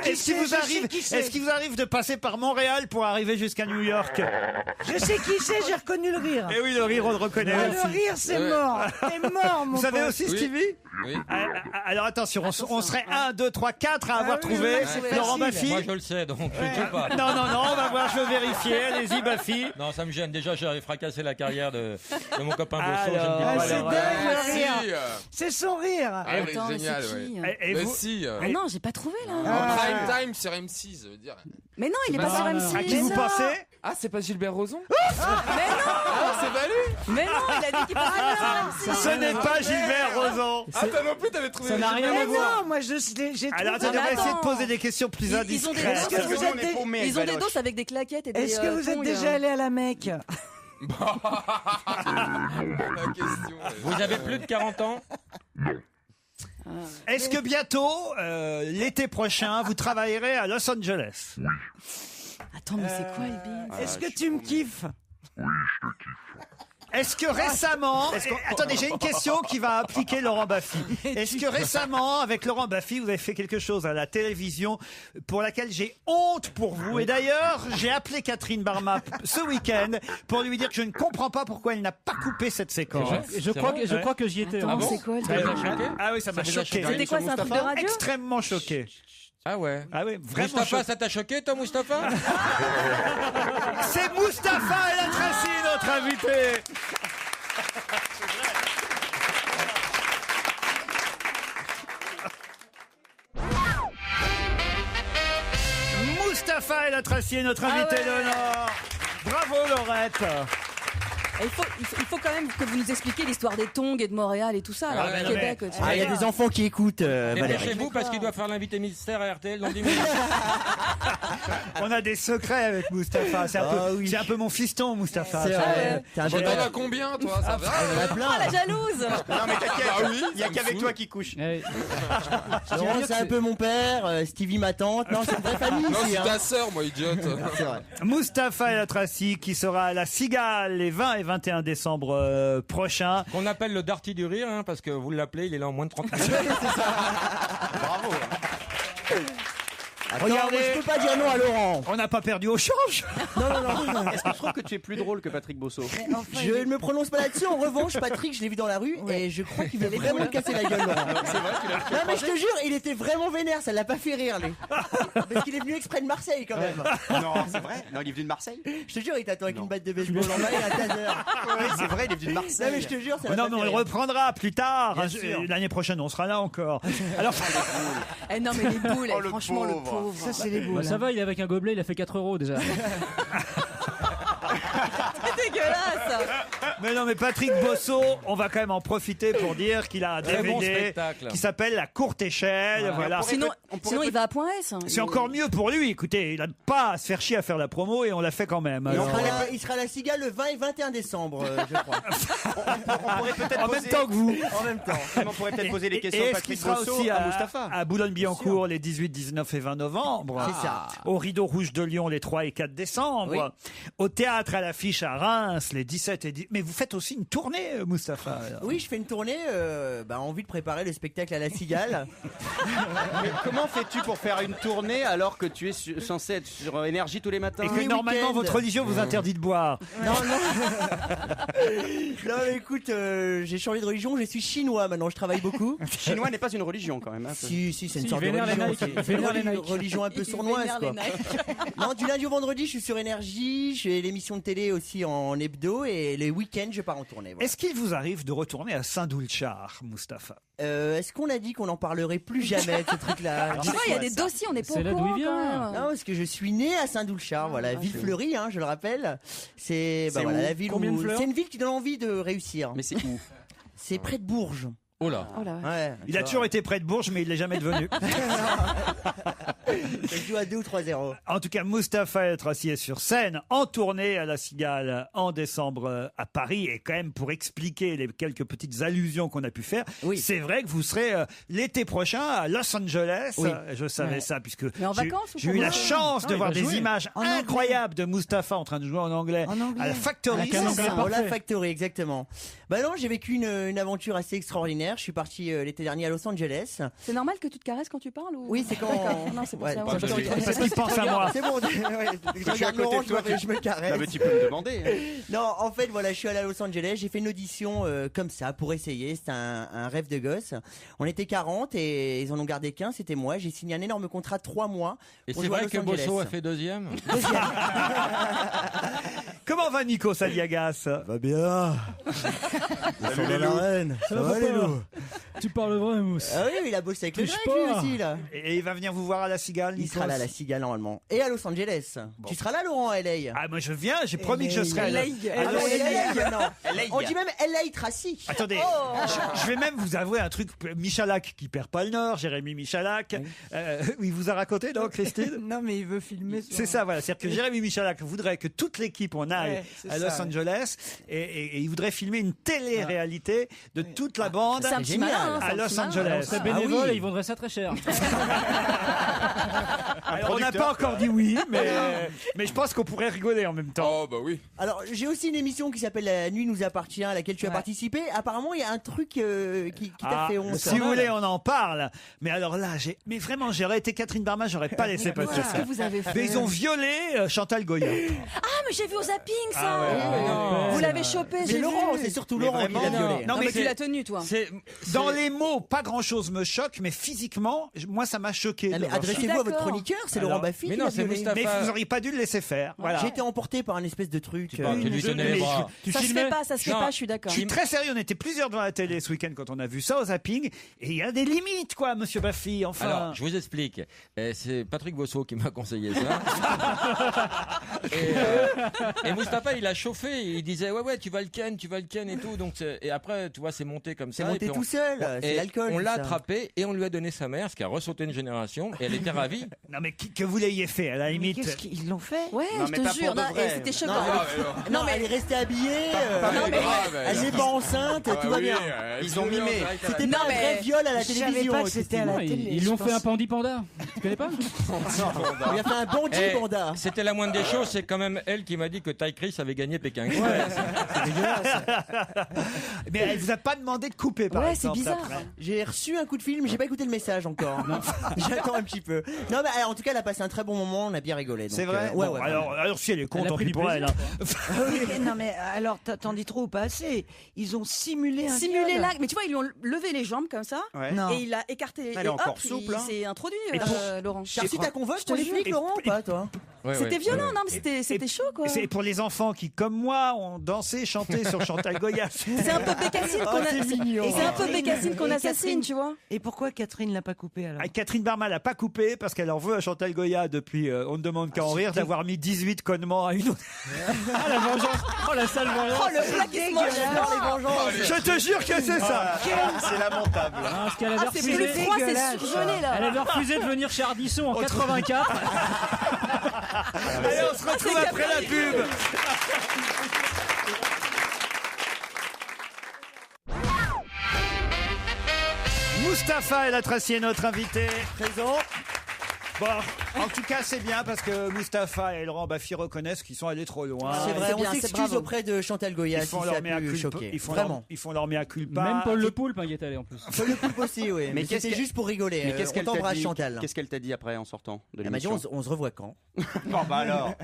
Est-ce qu'il vous arrive de passer par Montréal pour arriver jusqu'à New York? Je sais qui c'est, j'ai reconnu le rire. Eh oui, le rire, on le reconnaît aussi. Le rire, c'est mort. C'est mort, mon Vous savez pote. aussi, Stevie? Oui. Alors attention, on serait 1, 2, 3, 4 à avoir trouvé Laurent Baffy. Moi je le sais, donc je ne sais pas. Non, on va voir, je veux vérifier. Allez-y, Baffy. Non, ça me gêne. Déjà, j'avais fracassé la carrière de mon copain Bosso. C'est dingue le rire. Si. C'est son rire. Ah, oui, Attends, mais génial, c'est qui, ouais. Et Mais vous- si. Ah non, j'ai pas trouvé là. En prime time sur M6, je veux dire. Mais non, il est pas sur M6. À qui vous pensez? Ah, c'est pas Gilbert Rozon? Mais non. C'est pas lui? Mais non, il a dit qu'il passait sur M6. Ce n'est pas Gilbert Rozon. Ah, toi non plus, t'avais trouvé. Ça n'a rien à Mais voir. non, moi j'ai trouvé. Alors attendez, on va essayer de poser des questions plus Ils ont indiscrètes. des Est-ce que vous êtes Ils ont des doses avec des claquettes et des. Est-ce que vous êtes tongs, déjà allé à la Mecque? La question. Vous avez plus de 40 ans? Est-ce que bientôt, l'été prochain, vous travaillerez à Los Angeles? Attends, mais c'est quoi le bide? Est-ce que tu me kiffes? Est-ce que récemment... Attendez, j'ai une question qui va impliquer Laurent Baffy. Est-ce que récemment, avec Laurent Baffy, vous avez fait quelque chose à la télévision pour laquelle j'ai honte pour vous? Et d'ailleurs, j'ai appelé Catherine Barma ce week-end pour lui dire que je ne comprends pas pourquoi elle n'a pas coupé cette séquence. Je crois que j'y étais. Attends, c'est quoi le Ça vous a bide? choqué? Ah oui, ça m'a choqué. C'était quoi, c'est un truc de radio? Extrêmement choqué. Ah ouais. Ah oui, vraiment Mustapha, choqué. ça t'a choqué, toi, Mustapha? C'est Mustapha El Atrassi, notre invité. Mustapha El Atrassi est notre invité d'honneur. Bravo Laurette. Et il faut quand même que vous nous expliquiez l'histoire des tongs et de Montréal et tout ça, là, Ah, au mais Québec. non, tu mais- vois. il y a des enfants qui écoutent, Dépêchez-vous parce qu'il doit faire l'invité mystère à RTL dans 10 minutes. On a des secrets avec Mustapha. C'est un peu mon fiston, Mustapha. C'est vrai. T'es un T'en génial. as combien, toi? Ça va? Oh, la jalouse! Non, mais t'inquiète, Ah oui, il y a ça me qu'avec fout. toi qui couche. Ouais. Laurent, c'est un peu mon père, Stevie ma tante. Non, c'est une vraie famille Non, ici. c'est Hein. ta sœur, moi, idiote. C'est vrai. Mustapha El Atrassi qui sera à la Cigale les 20 et 21 décembre prochains. Qu'on appelle le Darty du rire, hein, parce que vous l'appelez, il est là en moins de 30 minutes. Bravo. Regarde, je peux pas dire non à Laurent. On n'a pas perdu au change. Non. Est-ce que je trouve que tu es plus drôle que Patrick Bosso? Je ne me prononce pas là-dessus. En revanche, Patrick, je l'ai vu dans la rue et je crois qu'il veut vraiment me casser la gueule, Laurent. C'est vrai, tu l'as Non, mais je te jure, il était vraiment vénère. Ça l'a pas fait rire, lui. Parce qu'il est venu exprès de Marseille, quand même. Non, c'est vrai. Non, il est venu de Marseille. Je te jure, il t'attend avec une batte de baseball en main et un taser. Oui, c'est vrai, il est venu de Marseille. Non, mais je te jure, ça l'a Non, pas mais on fait le rire. reprendra plus tard. Bien sûr. L'année prochaine, on sera là encore. Alors, Eh non, mais les boules, Oh, le franchement, le pauvre. pauvre. Ça, c'est les boules. Bah, ça va, il est avec un gobelet, il a fait 4 € déjà. C'est dégueulasse! mais non, mais Patrick Bosso, on va quand même en profiter pour dire qu'il a un Très bon DVD spectacle. qui s'appelle La Courte Échelle. Voilà. Sinon, il va à Point S. hein. C'est encore mieux pour lui. Écoutez, il n'a pas à se faire chier à faire la promo et on l'a fait quand même. Alors, Il sera à la Cigale le 20 et 21 décembre, je crois. On pourrait peut-être en même poser... temps que vous. En même temps. On pourrait peut-être poser les Et questions de est-ce qu'il Patrick sera Bosso aussi à Mustapha? à Boulogne-Billancourt les 18, 19 et 20 novembre. C'est ça. Au Rideau Rouge de Lyon les 3 et 4 décembre. Oui. Au Théâtre à l'Affiche à Reims les 17 17 et 10. Mais vous faites aussi une tournée, Mustapha. alors. Oui, je fais une tournée en vue de préparer le spectacle à la Cigale. Mais comment fais-tu pour faire une tournée alors que tu es censé être sur Énergie tous les matins? Et que normalement votre religion vous interdit de boire. Non, mais écoute, j'ai changé de religion, je suis chinois maintenant, je travaille beaucoup. Chinois n'est pas une religion quand même. Hein, Si, c'est une sorte de religion un peu sournoise, quoi. Non, du lundi au vendredi, je suis sur Énergie, j'ai l'émission de télé aussi en hebdo, et les week-ends, je pars en tournée. Voilà. Est-ce qu'il vous arrive de retourner à Saint-Doulchard, Mustapha? Est-ce qu'on a dit qu'on n'en parlerait plus jamais de ce truc-là? Tu vois, il y a des dossiers, on n'est pas au C'est là d'où courant, il vient. quand même. Non, parce que je suis né à Saint-Doulchard, voilà, ville fleurie, je le rappelle. C'est où la ville Combien de fleurs c'est une ville qui donne envie de réussir. Mais c'est où? C'est près de Bourges. Oh là. Oh là. Ouais. Il a toujours été près de Bourges, mais il l'est jamais devenu. Je joue à 2 ou 3-0. En tout cas, Mustapha El Tracy est sur scène, en tournée à la Cigale en décembre à Paris. Et quand même, pour expliquer les quelques petites allusions qu'on a pu faire, c'est vrai que vous serez l'été prochain à Los Angeles. Oui. Je savais ça, puisque Mais en j'ai vacances ou j'ai eu la comment? chance de il voir va des jouer. images incroyables de Mustapha en train de jouer en anglais, à la Factory. Avec un c'est anglais ça parfait. La Factory, exactement. Bah non, j'ai vécu une aventure assez extraordinaire. Je suis parti l'été dernier à Los Angeles. C'est normal que tu te caresses quand tu parles ou... Oui, c'est quand. D'accord. Non, c'est pour Ouais, ça. parce ouais. que- Parce qu'il pense à moi. C'est bon. Je regarde Laurent, je me caresse. Non, mais tu peux me demander. Hein. Non, en fait, voilà, je suis allé à Los Angeles, j'ai fait une audition comme ça pour essayer. C'était un rêve de gosse. On était 40 et ils en ont gardé qu'un, c'était moi. J'ai signé un énorme contrat de 3 mois. Et pour c'est jouer à vrai Los que Angeles. Bosso a fait deuxième. Comment va Nico Saliagas? Va bien. Salut les loups. Ça va les loups? Tu parles vrai, Mousse. Ah oui, il a bossé avec le Touche grec lui pas. aussi là. Et il va venir vous voir à la Cigale, Il Nikos? sera là à la Cigale normalement. Et à Los Angeles. Tu seras là Laurent à LA? Ah, moi je viens, j'ai promis que je serai là. Ah non, LA, non. On dit même LA Tracy. Attendez, je vais même vous avouer un truc. Michalak qui perd pas le nord, Jérémy Michalak. Il vous a raconté, non, Christine? Non, mais il veut filmer. C'est ça, voilà. C'est-à-dire que Jérémy Michalak voudrait que toute l'équipe en aille Ouais, c'est à Los ça, Angeles et il voudrait filmer une télé-réalité de toute la bande C'est un petit malin, hein, c'est à un Los petit malin. Angeles. On serait bénévole et ils vendraient ça très cher. Alors, on n'a pas encore dit oui, mais je pense qu'on pourrait rigoler en même temps. Oh bah oui. Alors j'ai aussi une émission qui s'appelle La Nuit nous appartient à laquelle tu as participé. Apparemment il y a un truc qui t'a fait honte. Si vous voulez, on en parle. Mais alors là, mais vraiment, j'aurais été Catherine Barma, j'aurais pas laissé passer Qu'est-ce ça. que vous avez fait? Mais ils ont violé Chantal Goya. Ah, mais j'ai vu au zapping ça. Ah ouais. Non. Vous l'avez chopé, Mais j'ai Laurent, vu. c'est surtout Laurent qui l'a violé. Non, mais mais tu l'as tenu, toi. Dans les mots, pas grand-chose me choque, mais physiquement, moi, ça m'a choqué. Ah, de mais voir ça. adressez-vous à votre D'accord. chroniqueur, c'est Alors, Laurent Baffy mais qui non, l'a c'est violé. Mustapha. Mais vous n'auriez pas dû le laisser faire. Voilà. J'ai été emporté par un espèce de truc. Tu lui tenais les bras. Ça se fait pas, ça se fait Non. pas, je suis d'accord. Je suis très sérieux, on était plusieurs devant la télé ce week-end quand on a vu ça au zapping, et il y a des limites, quoi, monsieur Baffy, enfin. Alors, je vous explique. C'est Patrick Bosso qui m'a conseillé ça. et Mustapha, il a chauffé. Il disait ouais, tu vas le ken et tout. Donc et après, tu vois, c'est monté comme ça. C'est monté et puis tout seul, c'est et l'alcool, On l'a ça. attrapé et on lui a donné sa mère, ce qui a ressauté une génération. Et elle était ravie. Non, mais que vous l'ayez fait, à la limite. Qu'est-ce qu'ils l'ont fait? Ouais, Non, je mais pas te jure, pour de non, vrai. et c'était choquant. Non, mais elle est restée habillée. Non, mais- Elle n'est pas enceinte, tout va bien. Ils ont mimé. C'était Non, pas un mais- vrai viol à la Je savais télévision. pas que c'était à la Non, télé. ils je l'ont fait un pense. pandi panda. Tu connais pas? On lui a fait un bandit Eh, panda. C'était la moindre des choses. C'est quand même elle qui m'a dit que Ty Chris avait gagné Pékin Express. Mais elle vous a pas demandé de couper, par Ouais, c'est exemple. bizarre. après. J'ai reçu un coup de fil, mais j'ai pas écouté le message encore. J'attends un petit peu. Non, mais en tout cas, elle a passé un très bon moment, on a bien rigolé. donc, C'est vrai? Ouais, Bon, ouais. alors si elle est Elle a contente, pris pis du pour elle. plaisir, hein. Non, mais alors, t'en dis trop ou pas assez? Ils ont simulé un Simulé viol. là, mais tu vois, ils lui ont levé les jambes comme ça, Ouais. Non. et il a écarté. Elle et est encore hop, souple, il hein. s'est introduit, Et pour- Laurent. T'as reçu ta convoque Je te pour les jure. flics, Laurent, ou pas, toi? C'était violent, non, mais c'était chaud, quoi. C'est pour les enfants qui, comme moi, ont dansé, chanté sur Chantal Goya. C'est un peu Bécassine qu'on c'est mignon. et c'est un peu Catherine, Bécassine qu'on et assassine, Catherine. tu vois. Et pourquoi Catherine l'a pas coupé alors? Ah, Catherine Barma l'a pas coupé parce qu'elle en veut à Chantal Goya depuis On ne demande qu'à en rire d'avoir mis 18 connements à une autre. Ah, la vengeance. Oh, la sale vengeance. Oh, le plat qui se mange pas. Je te jure que c'est ça. C'est lamentable. Ah, parce qu'elle avait Ah, c'est plus refusé. froid, c'est dégueulasse. surgelé, là. Elle avait refusé de venir chez Ardisson en 84. Allez, on se retrouve après la pub. Mustapha El Atraci est notre invité. Présent. Bon, en tout cas, c'est bien parce que Mustapha et Laurent Baffy reconnaissent qu'ils sont allés trop loin. C'est vrai, on bien, c'est s'excuse bravo. auprès de Chantal Goya Ils si font ça leur a mea pu culpa. choquer. Ils font Vraiment. leur mea culpa. Même Paul Le Poulpe, il est allé en plus. Paul Le Poulpe aussi, oui. Mais qu'est-ce c'était qu'elle- juste pour rigoler. Mais qu'est-ce On qu'elle t'a t'embrasse, dit Chantal. Qu'est-ce qu'elle t'a dit après en sortant de Elle m'a dit l'émission on se revoit quand Bon, bah alors.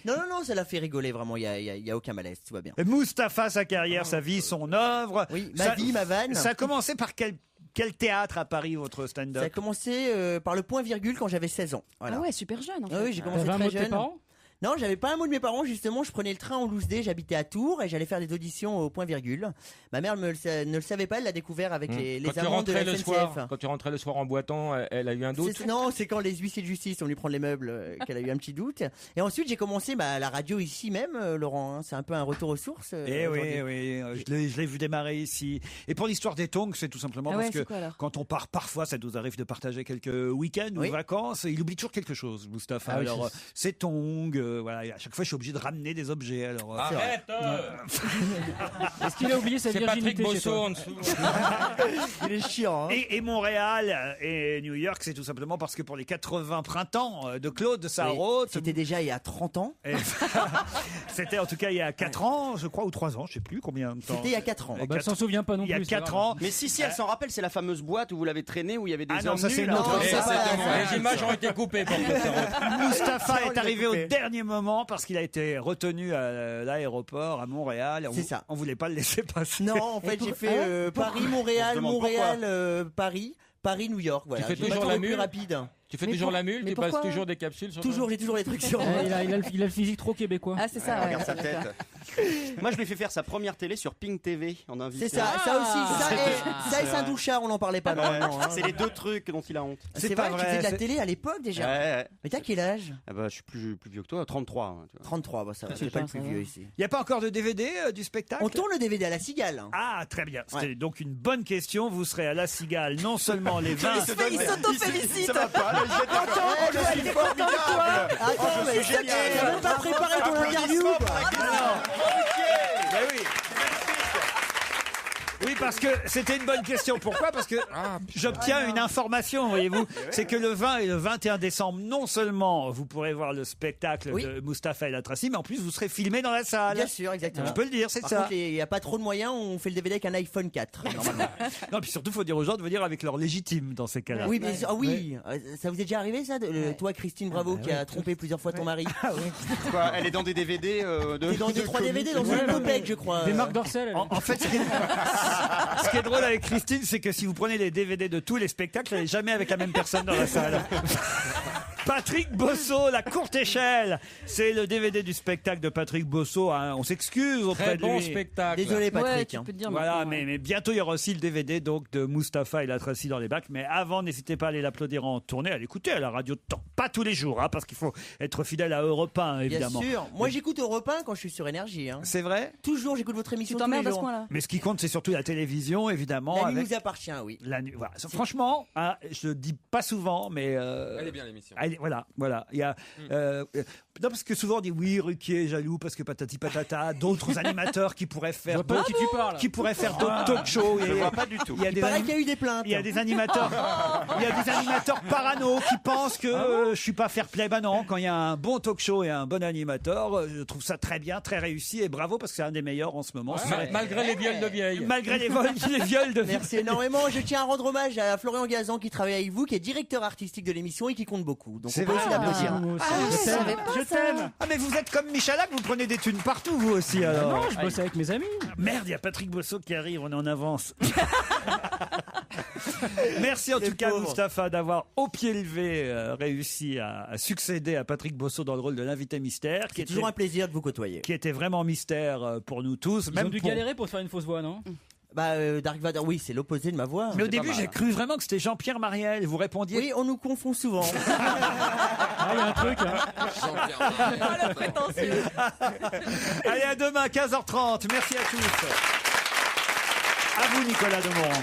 Non, ça l'a fait rigoler vraiment. Il y a aucun malaise, tout va bien. Et Mustapha, sa carrière, sa vie, son œuvre. Oui, ma vie, ma vanne. Ça a commencé par quel théâtre à Paris, votre Ça stand-up? a commencé par le point virgule quand j'avais 16 ans. Voilà. Ah ouais, super jeune. En fait. Ah oui, j'ai commencé T'avais un très mot de tes jeune. parents? Non, j'avais pas un mot de mes parents, justement. Je prenais le train en loose day, j'habitais à Tours et j'allais faire des auditions au point virgule. Ma mère ne le savait pas, elle l'a découvert avec les Quand tu amendes de la rentrais le SNCF. soir, quand tu rentrais le soir en boitant, elle a eu un doute. Non, c'est quand les huissiers de justice sont venus prendre les meubles qu'elle a eu un petit doute. Et ensuite, j'ai commencé la radio ici même, Laurent. Hein. C'est un peu un retour aux sources. Eh aujourd'hui. oui, je l'ai vu démarrer ici. Et pour l'histoire des tongs, c'est tout simplement Ah parce ouais, que c'est quoi, alors quand on part, parfois, ça nous arrive de partager quelques week-ends ou Oui. vacances. Il oublie toujours quelque chose, Mustapha. Ah oui, alors, ses tongs, voilà. Et à chaque fois, je suis obligé de ramener des objets. Alors, Arrête Est-ce qu'il a oublié sa C'est Patrick virginité chez Bosso toi? en dessous. Il est chiant. Hein. Et Montréal et New York, c'est tout simplement parce que pour les 80 printemps de Claude Sarraute, C'était déjà il y a 30 ans. et- c'était en tout cas il y a 4 ans, je crois, ou 3 ans, je sais plus combien de temps. C'était il y a 4 ans. Et Bah, elle s'en souvient pas non Il y a plus. c'est 4 grave. ans. Mais si, elle s'en rappelle, c'est la fameuse boîte où vous l'avez traînée, où il y avait des Ah non, hommes ça, c'est nus, une là. autre Oh, histoire. ça, c'est- Les images ont été coupées pour Claude Sarraute. Mustapha Ça, on est les a arrivé au coupés. dernier moment parce qu'il a été retenu à l'aéroport à Montréal. C'est ça. On voulait pas le laisser passer. Non, en fait, j'ai fait Paris, Montréal, Paris, Paris, New York. Voilà. fais J'ai toujours pas la le plus mule rapide. Tu fais Mais toujours pour- la mule, mais tu passes pourquoi toujours des capsules sur Toujours, j'ai toujours les trucs sur moi. Il a le physique trop québécois. Ah, c'est ça. ouais. Regarde sa tête. Moi, je lui ai fait faire sa première télé sur Pink TV en invité. C'est ça, ça aussi. Ça et Saint-Douchard, on n'en parlait pas normalement. hein. C'est les deux trucs dont il a honte. C'est C'est pas vrai, tu vrai, faisais de la c'est- télé à l'époque déjà. Ouais. Mais t'as quel âge Ah bah, je suis plus vieux que toi, 33. hein, tu vois. 33, bah ça va, C'est c'est pas le bien, plus ça va. vieux ici. Il n'y a pas encore de DVD du spectacle? On tourne le DVD à la Cigale. Ah, très bien. C'était Ouais. donc une bonne question. Vous serez à La Cigale non seulement les 20... Il s'auto-félicite. Ça va pas, là, je suis formidable. Attends, mais suis génial. t'as même pas préparé ton interview. Ben oui. Oui, parce que c'était une bonne question. Pourquoi? Parce que j'obtiens une information, voyez-vous. C'est que le 20 et le 21 décembre, non seulement vous pourrez voir le spectacle Oui. de Mustapha El Atrassi, mais en plus vous serez filmé dans la salle. Bien sûr, exactement. Je peux le dire, c'est Par ça. contre, il n'y a pas trop de moyens, on fait le DVD avec un iPhone 4, normalement. Non, puis surtout, il faut dire aux gens de venir avec leur légitime dans ces cas-là. Oui, mais oui, ça vous est déjà arrivé ça toi, Christine Bravo, qui a trompé plusieurs fois ton mari Quoi, elle est dans des DVD T'es dans 2-3 DVD, dans une Copec, je crois. Des marques Dorcel. En fait, ce qui est drôle avec Christine, c'est que si vous prenez les DVD de tous les spectacles, elle n'est jamais avec la même personne dans la salle. Patrick Bosso, La Courte Échelle. C'est le DVD du spectacle de Patrick Bosso. Hein. On s'excuse auprès Très de bon lui. spectacle. Désolé, Patrick. Ouais, tu peux te dire. Voilà, maintenant, ouais. mais bientôt il y aura aussi le DVD donc de Mustapha El Atrassi dans les bacs. Mais avant, n'hésitez pas à aller l'applaudir en tournée, à l'écouter à la radio de temps. Pas tous les jours, hein, parce qu'il faut être fidèle à Europe 1, Bien évidemment. sûr. Moi, j'écoute Europe 1 quand je suis sur Énergie. Hein. C'est vrai? Toujours, j'écoute votre Tu émission tous les t'emmerdes à ce jours. point-là. Mais ce qui compte, c'est surtout la télévision, évidemment. La nuit avec nous appartient, oui. la nuit. Voilà. Franchement, hein, je le dis pas souvent, mais Elle est bien l'émission. voilà. Il y a non, parce que souvent on dit oui, Ruquier est jaloux parce que patati patata, d'autres animateurs qui pourraient Je faire vois pas de qui tu parles. qui pourraient faire d'autres talk shows. Je vois pas du tout. Il y a Il des paraît anim- qu'il y a eu des plaintes. il y a des animateurs, parano qui pensent que je suis pas fair play. Bah non, quand il y a un bon talk show et un bon animateur, je trouve ça très bien, très réussi et bravo parce que c'est un des meilleurs en ce moment. Malgré les viols de vieilles. Malgré les viols de Merci énormément. Je tiens à rendre hommage à Florian Gazan qui travaille avec vous, qui est directeur artistique de l'émission et qui compte beaucoup. Donc C'est on peut vrai. aussi l'applaudir. Je t'aime. Ah mais vous êtes comme Michalak, vous prenez des thunes partout vous aussi alors. Non, je bosse avec mes amis. Merde, il y a Patrick Bosso qui arrive, on est en avance. Merci en Les tout cas pauvres. Mustapha d'avoir au pied levé réussi à succéder à Patrick Bosso dans le rôle de l'invité mystère, C'est toujours un plaisir de vous côtoyer. qui était vraiment mystère pour nous tous. Ils ont dû galérer pour faire une fausse voix, non? Dark Vador, oui, c'est l'opposé de ma voix. Mais au C'est début pas mal. j'ai cru vraiment que c'était Jean-Pierre Mariel, vous répondiez. Oui, on nous confond souvent. Ah, il y a un truc. Hein. Ah, le prétentieux. Allez, à demain 15h30. Merci à tous. À vous Nicolas Demorand.